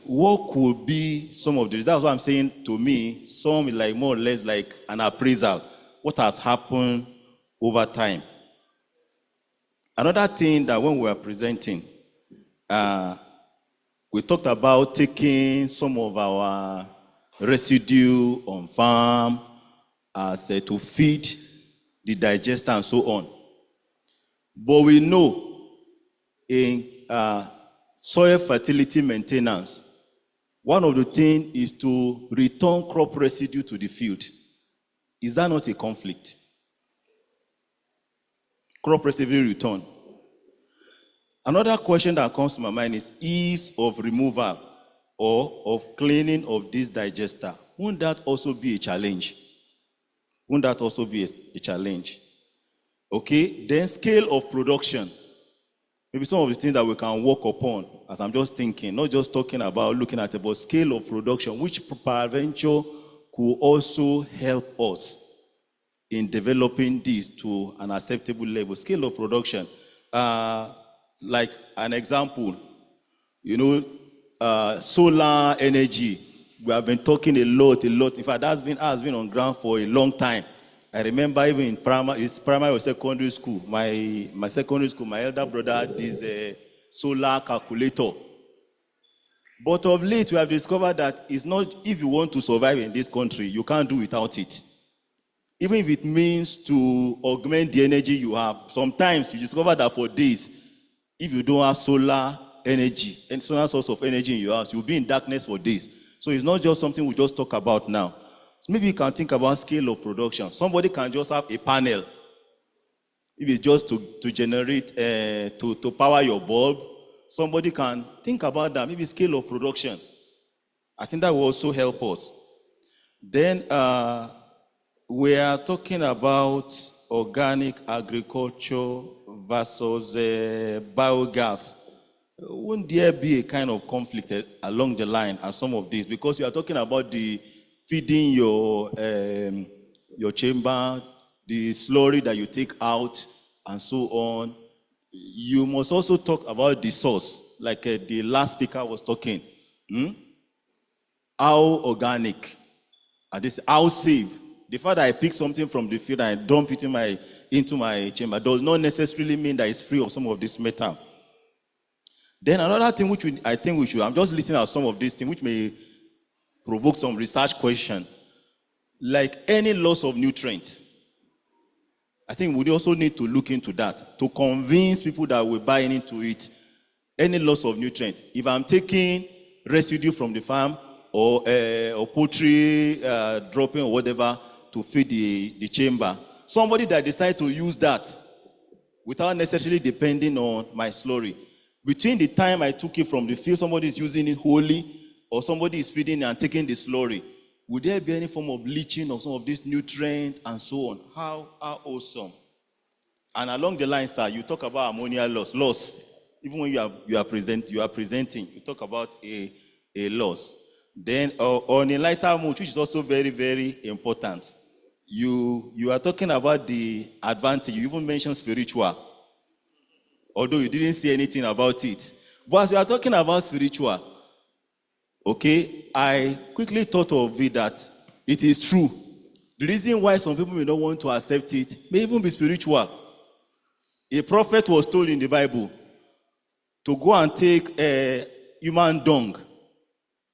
What could be some of the, that's what I'm saying to me, some like more or less like an appraisal. What has happened over time? Another thing that when we were presenting, we talked about taking some of our residue on farm as to feed the digester and so on. But we know in soil fertility maintenance, one of the things is to return crop residue to the field. Is that not a conflict? Crop residue return. Another question that comes to my mind is ease of removal or of cleaning of this digester. Won't that also be a challenge? Won't that also be a challenge? Okay, then scale of production. maybe some of the things that we can work upon, as I'm just thinking, not just talking about looking at it, but scale of production, which peradventure could also help us in developing this to an acceptable level. Scale of production, like an example, solar energy. We have been talking a lot. In fact, has been on ground for a long time. I remember even in primary or secondary school, my secondary school, my elder brother had this solar calculator. But of late, we have discovered that it's not, if you want to survive in this country, you can't do without it. Even if it means to augment the energy you have. Sometimes you discover that for days, if you don't have solar energy, and solar source of energy in your house, you'll be in darkness for days. So it's not just something we just talk about now. So maybe you can think about scale of production. Somebody can just have a panel. If it's just to generate, to power your bulb, somebody can think about that, maybe scale of production. I think that will also help us. Then we are talking about organic agriculture versus biogas. Wouldn't there be a kind of conflict along the line at some of these? Because you are talking about the feeding your chamber, the slurry that you take out, and so on. You must also talk about the source, like the last speaker was talking. How organic, and this how safe. The fact that I pick something from the field and I dump it into my chamber does not necessarily mean that it's free of some of this metal. Then another thing which I think we should, I'm just listening at some of these things which may provoke some research question, like any loss of nutrients. I think we also need to look into that to convince people that we're buying into it. Any loss of nutrient. If I'm taking residue from the farm or poultry dropping or whatever to feed the chamber, somebody that decides to use that without necessarily depending on my slurry, between the time I took it from the field, somebody is using it wholly, or somebody is feeding and taking the slurry, would there be any form of leaching of some of these nutrients and so on? How awesome. And along the line, sir, you talk about ammonia loss. Even when you are presenting, you talk about a loss. Then on a lighter mood, which is also very, very important, you are talking about the advantage. You even mentioned spiritual, although you didn't say anything about it. But as you are talking about spiritual, okay, I quickly thought of it that it is true. The reason why some people may not want to accept it may even be spiritual. A prophet was told in the Bible to go and take human dung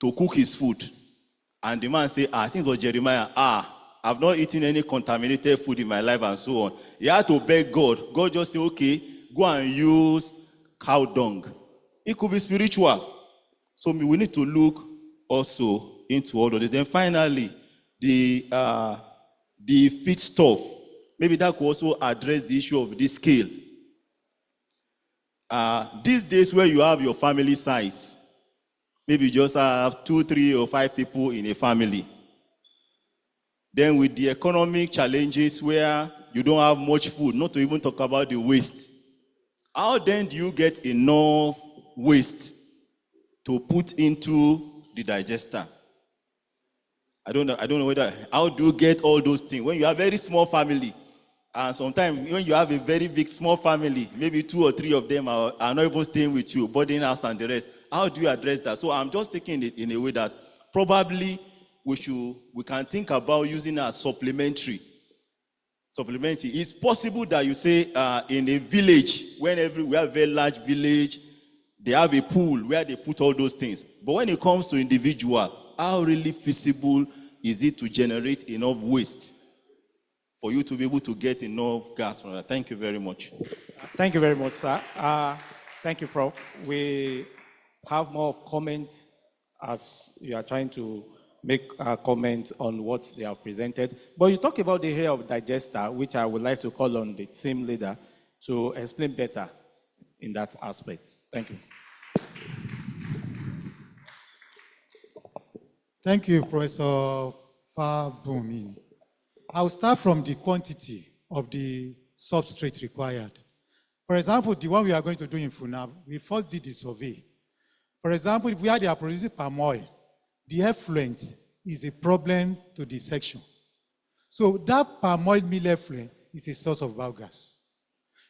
to cook his food. And the man said, I think it was Jeremiah, I've not eaten any contaminated food in my life and so on. He had to beg God. God just said, okay, go and use cow dung. It could be spiritual. So we need to look also into all of it. Then finally, the feed stuff. Maybe that could also address the issue of this scale. These days where you have your family size, maybe you just have 2, 3, or 5 people in a family. Then with the economic challenges where you don't have much food, not to even talk about the waste, how then do you get enough waste to put into the digester? I don't know whether, how do you get all those things? When you have a very small family, and sometimes when you have a very big, small family, maybe 2 or 3 of them are not even staying with you, boarding house and the rest. How do you address that? So I'm just taking it in a way that probably we can think about using it as supplementary. It's possible that you say in a village, we have a very large village, they have a pool where they put all those things. But when it comes to individual, how really feasible is it to generate enough waste for you to be able to get enough gas from that? Thank you very much. Thank you very much, sir. Thank you, Prof. We have more comments as you are trying to make a comment on what they have presented. But you talk about the area of digester, which I would like to call on the team leader to explain better in that aspect. Thank you. Thank you, Professor Fabumin. I'll start from the quantity of the substrate required. For example, the one we are going to do in Funab, we first did the survey. For example, if we are producing palm oil, the effluent is a problem to the section. So that palm oil mill effluent is a source of biogas.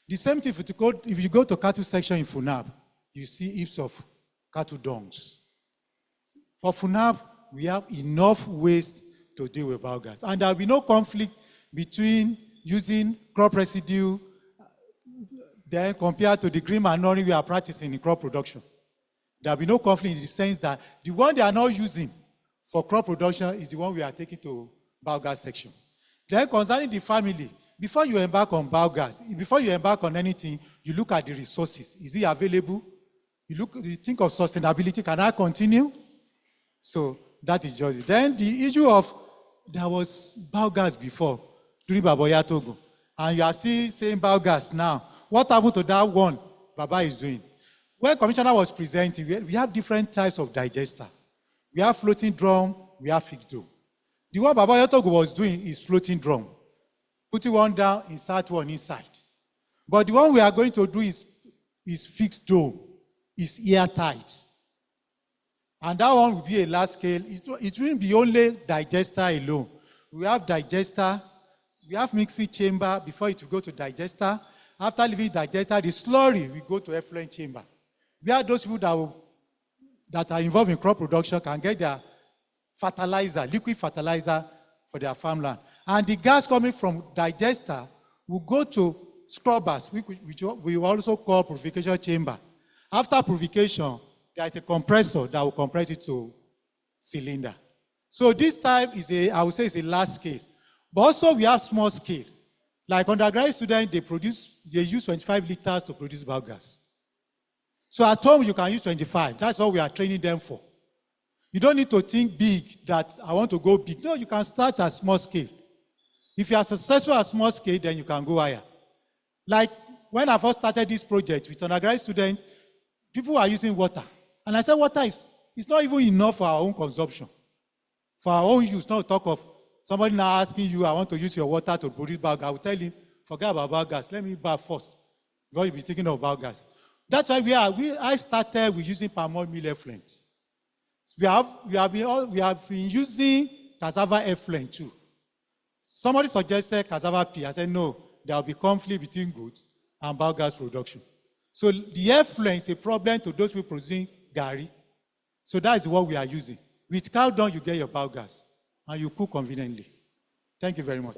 The same thing if you go to cattle section in Funab, you see heaps of cattle dungs. For Funab, we have enough waste to deal with biogas. And there will be no conflict between using crop residue then compared to the green manure we are practicing in crop production. There will be no conflict in the sense that the one they are not using for crop production is the one we are taking to biogas section. Then concerning the family, before you embark on biogas, before you embark on anything, you look at the resources. Is it available? You think of sustainability. Can I continue? So that is just it. Then the issue of there was biogas before during Baboya Togo, and you are still saying biogas now. What happened to that one Baba is doing? When Commissioner was presenting, we have different types of digester. We have floating drum, we have fixed dome. The one Baboya Togo was doing is floating drum. Putting one down, insert one inside. But the one we are going to do is fixed dome, is airtight. And that one will be a large scale. It won't be only digester alone. We have digester, we have mixing chamber before it will go to digester. After leaving digester, the slurry will go to effluent chamber. Where those people that are involved in crop production can get their fertilizer, liquid fertilizer for their farmland. And the gas coming from digester will go to scrubbers, which we also call purification chamber. After purification, there is a compressor that will compress it to cylinder. So this time I would say it's a large scale. But also we have small scale. Like undergraduate students, they use 25 liters to produce biogas. So at home, you can use 25. That's what we are training them for. You don't need to think big, that I want to go big. No, you can start at small scale. If you are successful at small scale, then you can go higher. Like when I first started this project with undergraduate students, people are using water. And I said, water is not even enough for our own consumption. For our own use, not to talk of somebody now asking you, I want to use your water to produce biogas. I will tell him, forget about biogas. Let me bath first before you be thinking of biogas. That's why I started with using palm oil mill effluent. We have been using cassava effluent too. Somebody suggested cassava pea. I said, no, there will be conflict between goods and biogas production. So the effluent is a problem to those people producing gari. So that is what we are using. With cow dung, you get your biogas, and you cook conveniently. Thank you very much.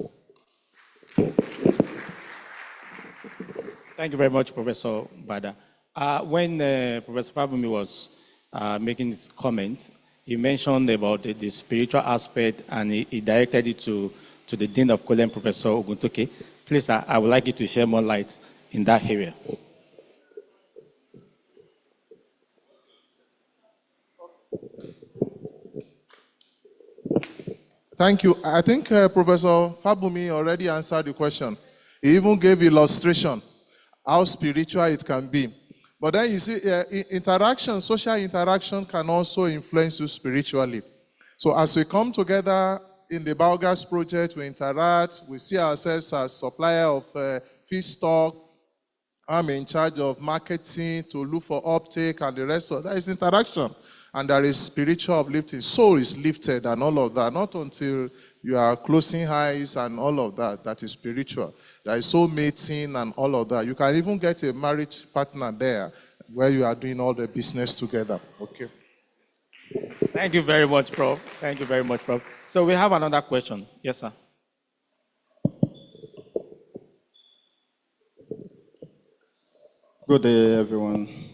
Thank you very much, Professor Bada. When Professor Fabumi was making his comment, he mentioned about the spiritual aspect, and he directed it to the Dean of Colem, Professor Oguntoke. Please, I would like you to share more light in that area. Thank you. I think Professor Fabumi already answered the question. He even gave illustration how spiritual it can be. But then you see, social interaction can also influence you spiritually. So as we come together in the biogas project, we interact, we see ourselves as supplier of feedstock. I'm in charge of marketing to look for uptake and the rest of that is interaction. And there is spiritual uplifting. Soul is lifted and all of that. Not until you are closing eyes and all of that. That is spiritual. There is soul mating and all of that. You can even get a married partner there where you are doing all the business together. Okay. Thank you very much, Prof. Thank you very much, Prof. So we have another question. Yes, sir. Good day, everyone.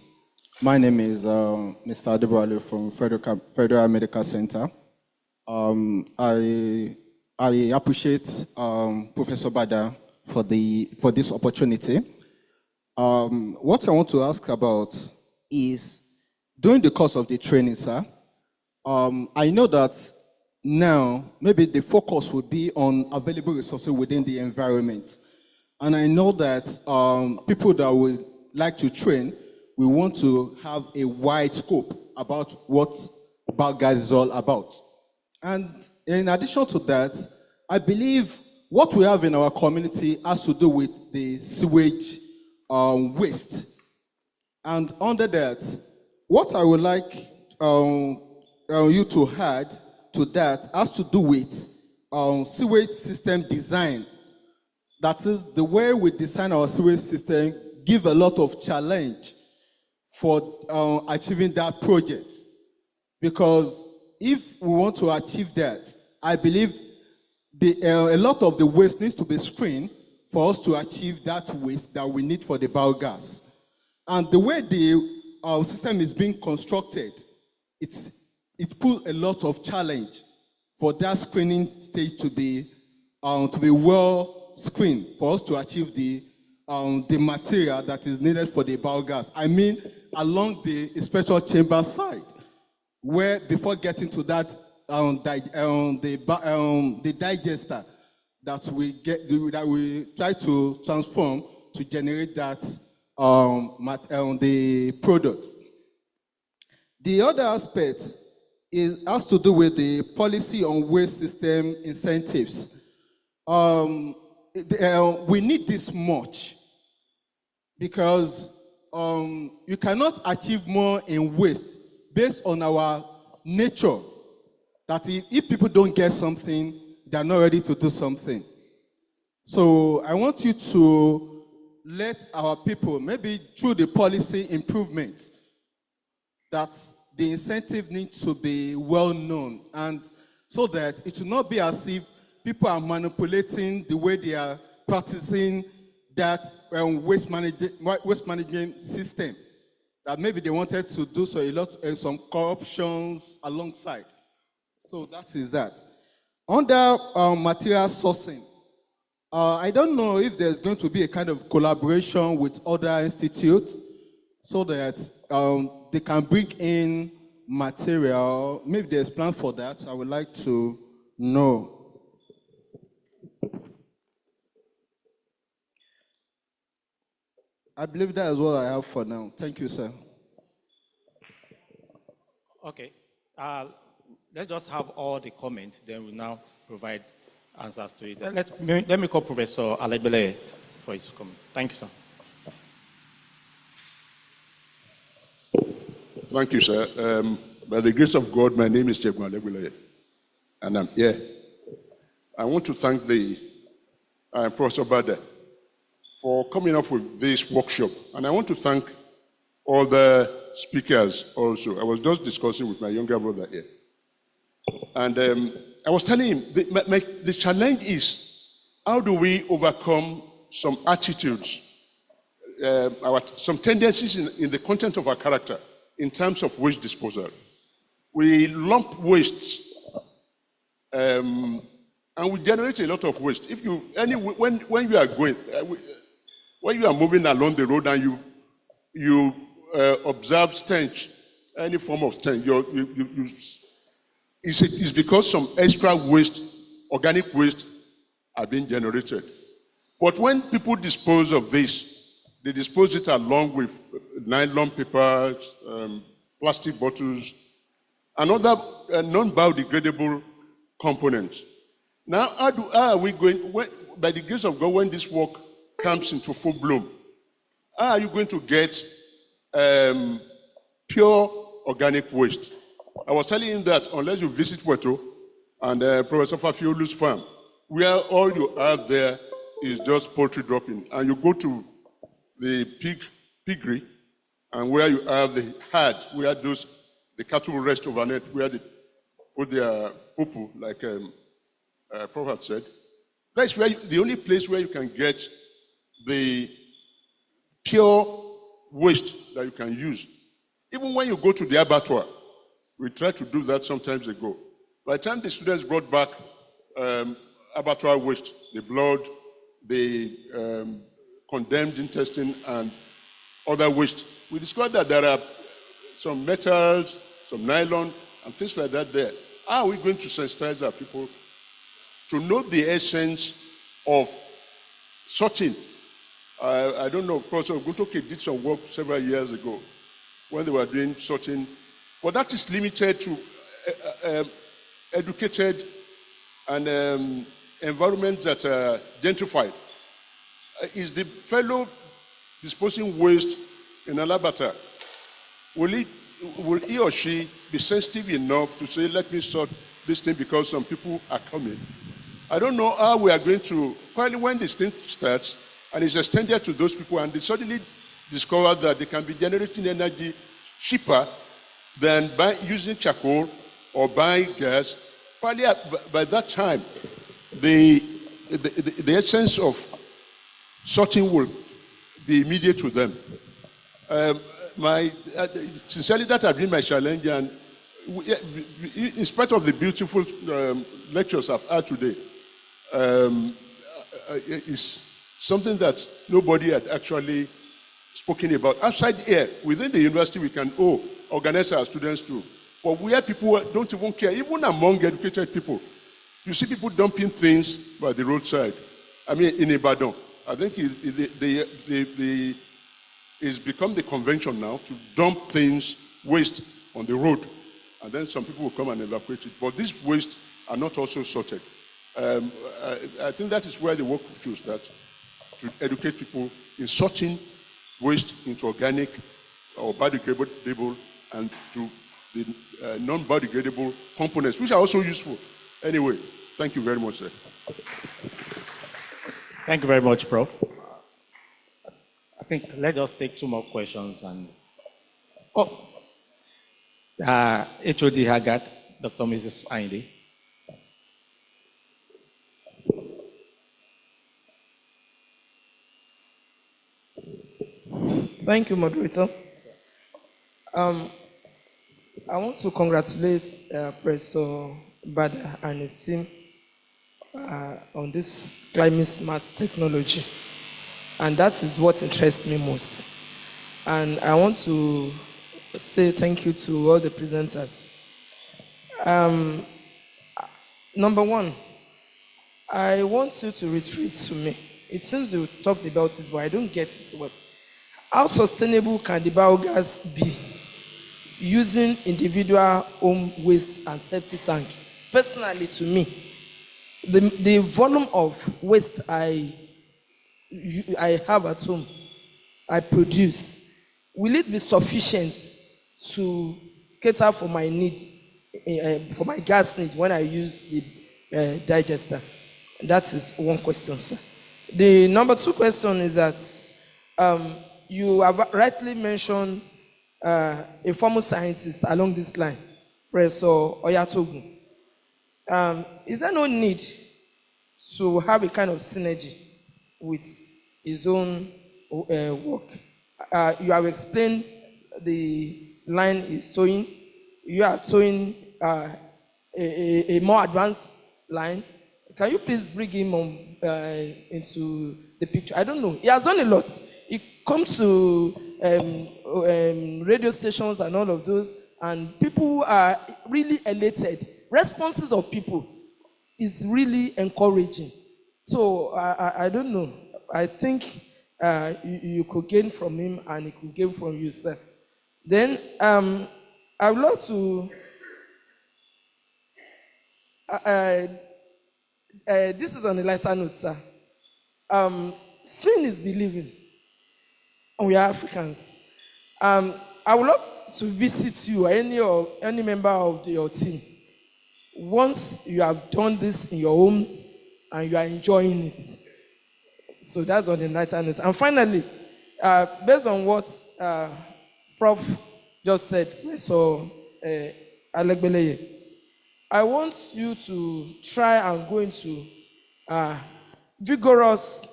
My name is Mr. Adebowale from Federal Medical Center. I appreciate Professor Bada for this opportunity. What I want to ask about is, during the course of the training, sir, I know that now maybe the focus would be on available resources within the environment. And I know that people that would like to train, we want to have a wide scope about what biogas is all about. And in addition to that, I believe what we have in our community has to do with the sewage waste. And under that, what I would like you to add to that has to do with sewage system design. That is, the way we design our sewage system give a lot of challenge for achieving that project. Because if we want to achieve that, I believe a lot of the waste needs to be screened for us to achieve that waste that we need for the biogas. And the way the system is being constructed, it put a lot of challenge for that screening stage to be well screened for us to achieve the material that is needed for the biogas. I mean, along the special chamber side, where before getting to that, the digester that we try to transform to generate that the product. The other aspect has to do with the policy on waste system incentives. We need this much because you cannot achieve more in waste based on our nature. That if people don't get something, they're not ready to do something. So I want you to let our people, maybe through the policy improvements, that the incentive needs to be well known, and so that it will not be as if people are manipulating the way they are practicing that waste management system. That maybe they wanted to do some corruptions alongside. So that is that. Under material sourcing, I don't know if there's going to be a kind of collaboration with other institutes so that they can bring in material. Maybe there's plan for that. I would like to know. I believe that is what I have for now. Thank you, sir. Okay. Let's just have all the comments, then we'll now provide answers to it. Let me call Professor Alegbele for his comment. Thank you, sir. Thank you, sir. By the grace of God, my name is Chegun Alegbele, and I'm here. I want to thank the Professor Bada for coming up with this workshop, and I want to thank all the speakers also. I was just discussing with my younger brother here, and I was telling him the challenge is how do we overcome some attitudes, some tendencies in the content of our character in terms of waste disposal. We lump waste and we generate a lot of waste. If you when you are going, when you are moving along the road and you observe stench, any form of stench, it's because some extra waste, organic waste, are being generated. But when people dispose of this, they dispose it along with nylon papers, plastic bottles, and other non-biodegradable components. Now, how are we going, by the grace of God, when this work comes into full bloom, how are you going to get pure organic waste? I was telling him that unless you visit Puerto and Professor Fafiolu's farm, where all you have there is just poultry dropping, and you go to the piggery, and where you have the herd, where the cattle rest overnight, where they put their poo, like Prophet said. That's where the only place where you can get the pure waste that you can use. Even when you go to the abattoir, we tried to do that some time ago. By the time the students brought back abattoir waste, the blood, the condemned intestine, and other waste, we discovered that there are some metals, some nylon, and things like that there. How are we going to sensitize our people to know the essence of sorting? I don't know, Professor Oguntoke did some work several years ago when they were doing sorting, but that is limited to educated and environments that are gentrified. Is the fellow disposing waste in Alabata, will he or she be sensitive enough to say, let me sort this thing because some people are coming? I don't know how we are going to, probably when this thing starts and is extended to those people and they suddenly discover that they can be generating energy cheaper than by using charcoal or buying gas, probably by that time, the essence of sorting will be immediate to them. Sincerely, that has been my challenge, and in spite of the beautiful lectures I've had today, it's something that nobody had actually spoken about. Outside here, within the university, we can organize our students too. But where people don't even care, even among educated people, you see people dumping things by the roadside. I mean, in Ibadan, I think it's become the convention now to dump things, waste on the road, and then some people will come and evacuate it. But these waste are not also sorted. I think that is where the work should start, to educate people in sorting waste into organic or biodegradable and to the non-biodegradable components, which are also useful. Anyway, thank you very much, sir. Thank you very much, Prof. I think let's just take 2 more questions. And HOD Haggard, Dr. Mrs. Ainde. Thank you, moderator. I want to congratulate Professor Bada and his team on this climate smart technology. And that is what interests me most. And I want to say thank you to all the presenters. Number one, I want you to retreat to me. It seems you talked about it, but I don't get it well. How sustainable can the biogas be using individual home waste and septic tank? Personally, to me, the volume of waste I have at home, I produce, will it be sufficient to cater for my need, for my gas need when I use the digester? That is one question, sir. The number 2 question is that you have rightly mentioned a former scientist along this line, Professor Oyatogun. Is there no need to have a kind of synergy with his own work? You have explained the line is towing. You are towing a more advanced line. Can you please bring him on, into the picture? I don't know. He has done a lot. He comes to radio stations and all of those, and people are really elated. Responses of people is really encouraging. So I don't know. I think you could gain from him and he could gain from you, sir. Then I would love to. This is on a lighter note, sir. Seeing is believing. And we are Africans. I would love to visit you, any member of your team, once you have done this in your homes and you are enjoying it. So that's on the lighter note. And finally, based on what Prof just said, so Alegbeleye, I want you to try and go into vigorous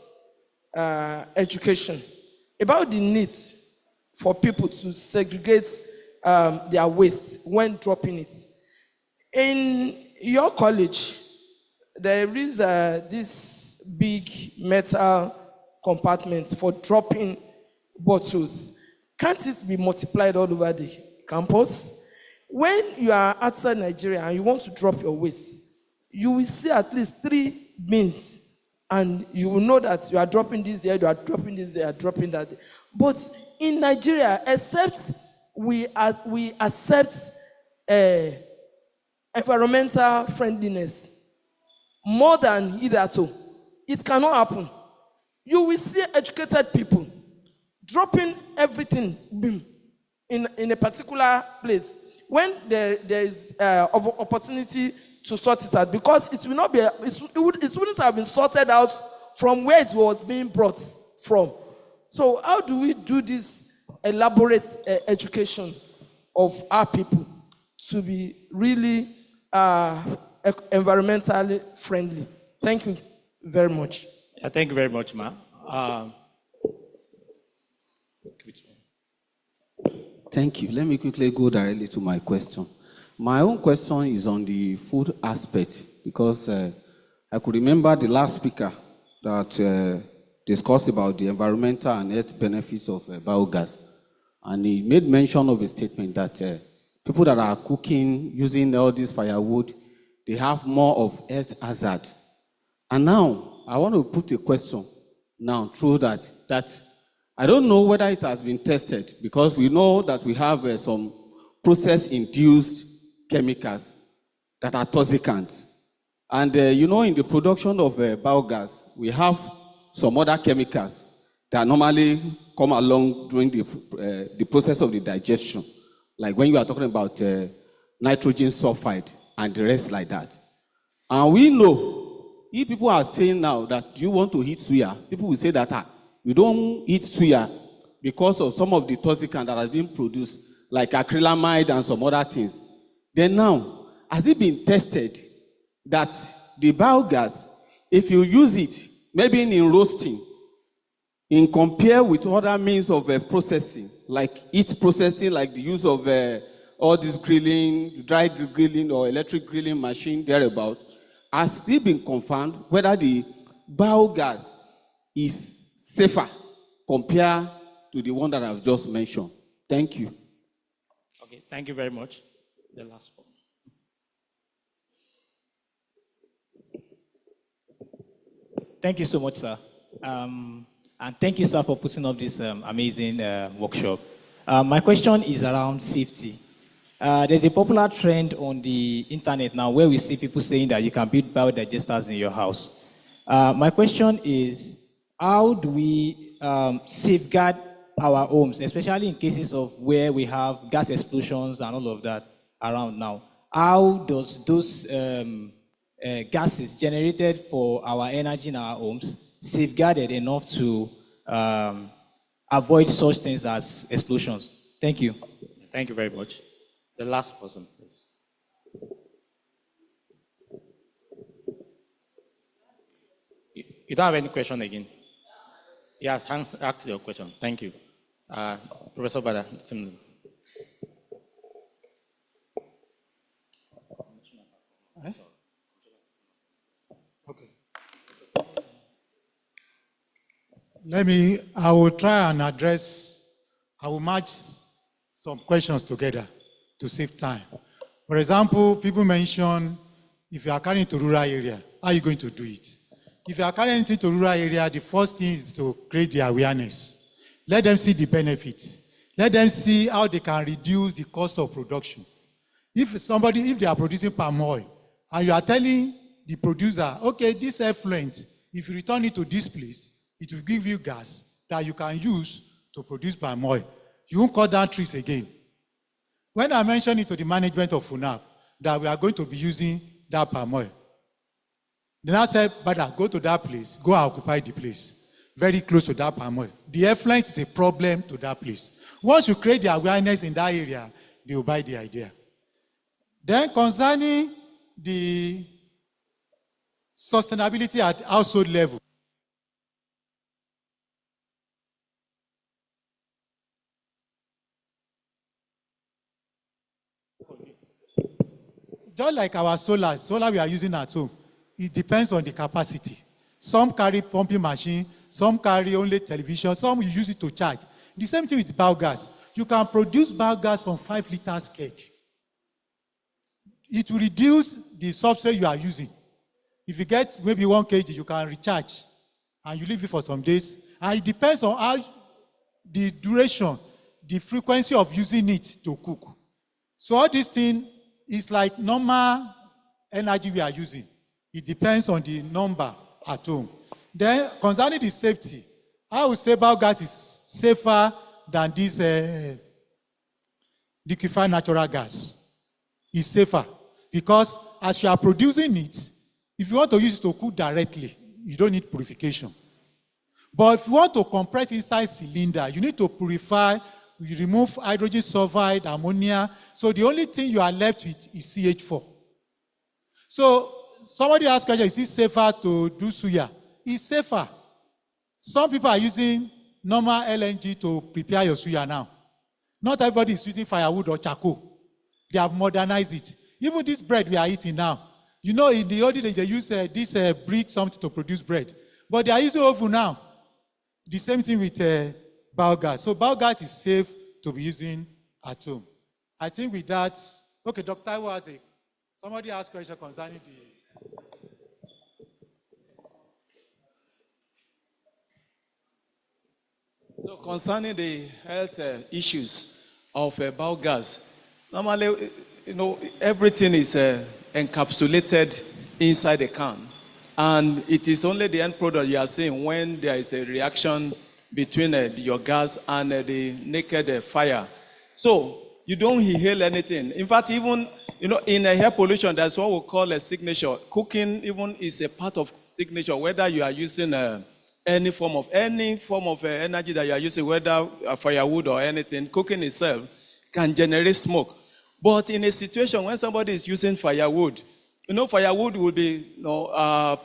education about the need for people to segregate their waste when dropping it. In your college, there is this big metal compartment for dropping bottles. Can't it be multiplied all over the campus? When you are outside Nigeria and you want to drop your waste, you will see at least 3 bins, and you will know that you are dropping this here, you are dropping this there, you are dropping that there. But in Nigeria, except we accept environmental friendliness more than hitherto, it cannot happen. You will see educated people dropping everything boom, in a particular place when there is opportunity to sort it out, because it will not be it wouldn't have been sorted out from where it was being brought from. So how do we do this elaborate education of our people to be really environmentally friendly? Thank you very much. Thank you very much, Ma. Thank you. Let me quickly go directly to my question. My own question is on the food aspect, because I could remember the last speaker that discussed about the environmental and health benefits of biogas. And he made mention of a statement that people that are cooking using all this firewood, they have more of health hazard. And now, I want to put a question now through that I don't know whether it has been tested, because we know that we have some process-induced chemicals that are toxicants. And you know, in the production of biogas, we have some other chemicals that normally come along during the process of the digestion, like when you are talking about nitrogen sulfide and the rest like that. And we know, if people are saying now that you want to eat suya, people will say that you don't eat suya because of some of the toxicant that has been produced, like acrylamide and some other things. Then now, has it been tested that the biogas, if you use it, maybe in roasting, in compare with other means of processing, like heat processing, like the use of all this grilling, dry grilling or electric grilling machine thereabout, has it been confirmed whether the biogas is safer compared to the one that I've just mentioned? Thank you. Okay, thank you very much. The last one. Thank you so much, sir. And thank you, sir, for putting up this amazing workshop. My question is around safety. There's a popular trend on the internet now where we see people saying that you can build biodigesters in your house. My question is, how do we safeguard our homes, especially in cases of where we have gas explosions and all of that around now? How does those gases generated for our energy in our homes safeguarded enough to avoid such things as explosions? Thank you. Thank you very much. The last person, please. You don't have any question again? Yes, ask your question. Thank you. Professor Bada. I will try and I will match some questions together to save time. For example, people mention, if you are carrying to rural area, how are you going to do it? If you are carrying it to rural area, the first thing is to create the awareness. Let them see the benefits. Let them see how they can reduce the cost of production. If they are producing palm oil, and you are telling the producer, okay, this effluent, if you return it to this place, it will give you gas that you can use to produce palm oil. You won't cut down trees again. When I mentioned it to the management of FUNAP that we are going to be using that palm oil, then I said, Bada, go to that place, go and occupy the place, very close to that palm oil. The effluent is a problem to that place. Once you create the awareness in that area, they will buy the idea. Then concerning the sustainability at household level, just like our solar we are using at home, it depends on the capacity. Some carry pumping machine, some carry only television, some you use it to charge. The same thing with biogas. You can produce biogas from 5 liters keg. It will reduce the substrate you are using. If you get maybe 1 kg, you can recharge and you leave it for some days. And it depends on how the duration, the frequency of using it to cook. So all this thing is like normal energy we are using. It depends on the number at home. Then concerning the safety, I would say biogas is safer than this liquefied natural gas. It's safer because as you are producing it, if you want to use it to cook directly, you don't need purification. But if you want to compress inside cylinder, you need to purify, you remove hydrogen sulfide, ammonia. So the only thing you are left with is CH4. So somebody asked question, is it safer to do suya? It's safer. Some people are using normal LNG to prepare your suya now. Not everybody is using firewood or charcoal. They have modernized it. Even this bread we are eating now, you know, in the old days they use this brick something to produce bread. But they are using oven now. The same thing with biogas. So biogas is safe to be using at home. I think with that, okay, Dr. Taiwo has somebody asked a question concerning the... So concerning the health issues of biogas, normally, you know, everything is encapsulated inside the can. And it is only the end product you are seeing when there is a reaction between your gas and the naked fire. So you don't inhale anything. In fact, even, you know, in air pollution, that's what we call a signature. Cooking even is a part of signature, whether you are using any form of energy that you are using, whether firewood or anything. Cooking itself can generate smoke. But in a situation when somebody is using firewood, you know, firewood will be, you know,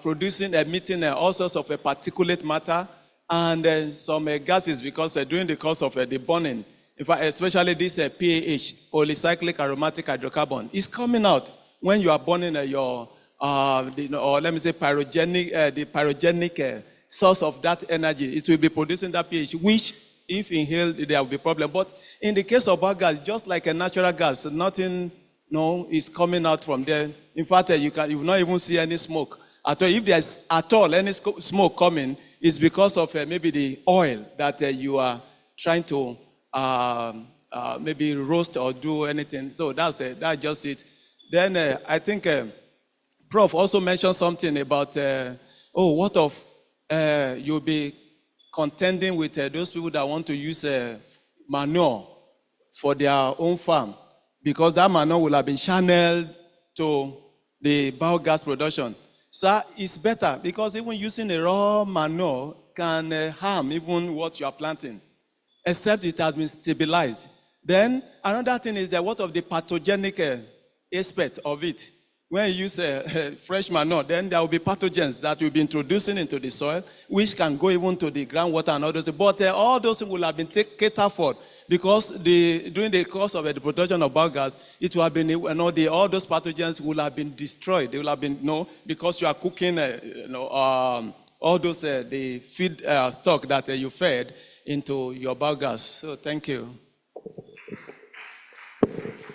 emitting all sorts of particulate matter and some gases because during the course of the burning, in fact, especially this PAH, polycyclic aromatic hydrocarbon, is coming out when you are burning your, or let me say, pyrogenic source of that energy. It will be producing that pH, which, if inhaled, there will be problem. But in the case of biogas, just like a natural gas, nothing is coming out from there. In fact, you will not even see any smoke at all. If there's at all any smoke coming, it's because of maybe the oil that you are trying to maybe roast or do anything. So that's just it. Then I think Prof also mentioned something about, what of you'll be contending with those people that want to use manure for their own farm, because that manure will have been channeled to the biogas production. So it's better, because even using a raw manure can harm even what you are planting, except it has been stabilized. Then another thing is that what of the pathogenic aspect of it? When you use fresh manure, then there will be pathogens that will be introducing into the soil, which can go even to the groundwater and all those things. But all those things will have been catered for, because during the course of the production of biogas, it will have been, all those pathogens will have been destroyed. They will have been, because you are cooking, all those the feed stock that you fed into your biogas. So thank you.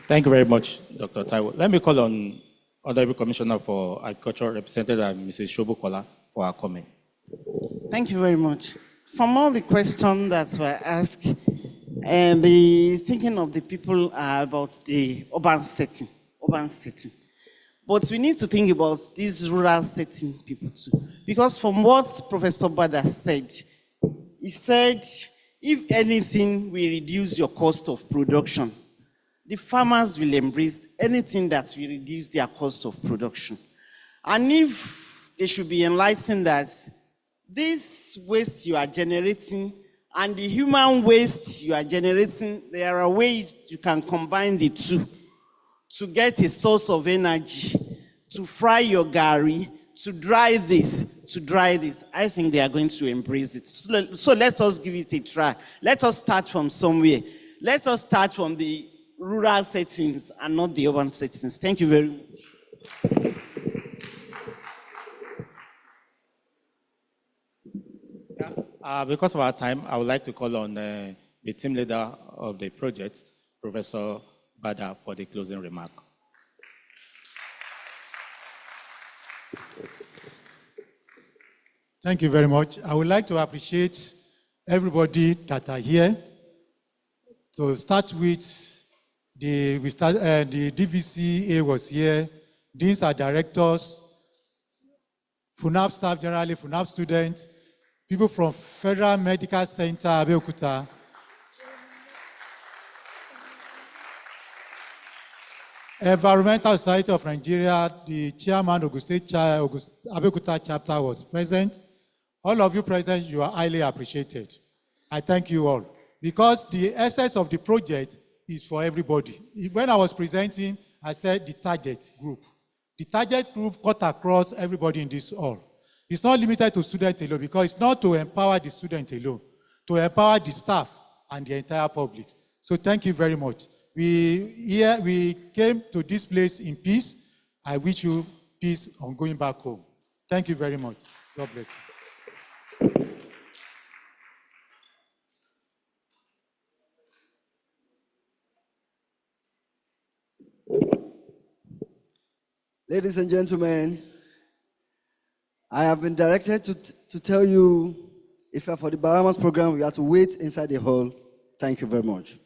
Thank you very much, Dr. Taiwo. Let me call on Honorable Commissioner for Agriculture, represented by Mrs. Shobukola, for our comments. Thank you very much. From all the questions that were asked, and the thinking of the people are about the urban setting. But we need to think about these rural setting people too. Because from what Professor Bada said, he said, if anything will reduce your cost of production, the farmers will embrace anything that will reduce their cost of production. And if they should be enlightened that this waste you are generating and the human waste you are generating, there are ways you can combine the two to get a source of energy, to fry your gari, to dry this. I think they are going to embrace it. So let us give it a try. Let us start from somewhere. Let us start from the rural settings and not the urban settings. Thank you very much. Because of our time, I would like to call on the team leader of the project, Professor Bada, for the closing remark. Thank you very much. I would like to appreciate everybody that are here. To start with, the DVCA was here. These are directors, FUNAP staff generally, FUNAP students, people from Federal Medical Center, Abeokuta, Environmental Society of Nigeria, the chairman of Abeokuta chapter was present. All of you present, you are highly appreciated. I thank you all. Because the essence of the project is for everybody. When I was presenting, I said the target group. The target group cut across everybody in this hall. It's not limited to students alone, because it's not to empower the student alone, to empower the staff and the entire public. So thank you very much. We came to this place in peace. I wish you peace on going back home. Thank you very much. God bless you. Ladies and gentlemen, I have been directed to tell you if you are for the Bahamas program, you have to wait inside the hall. Thank you very much.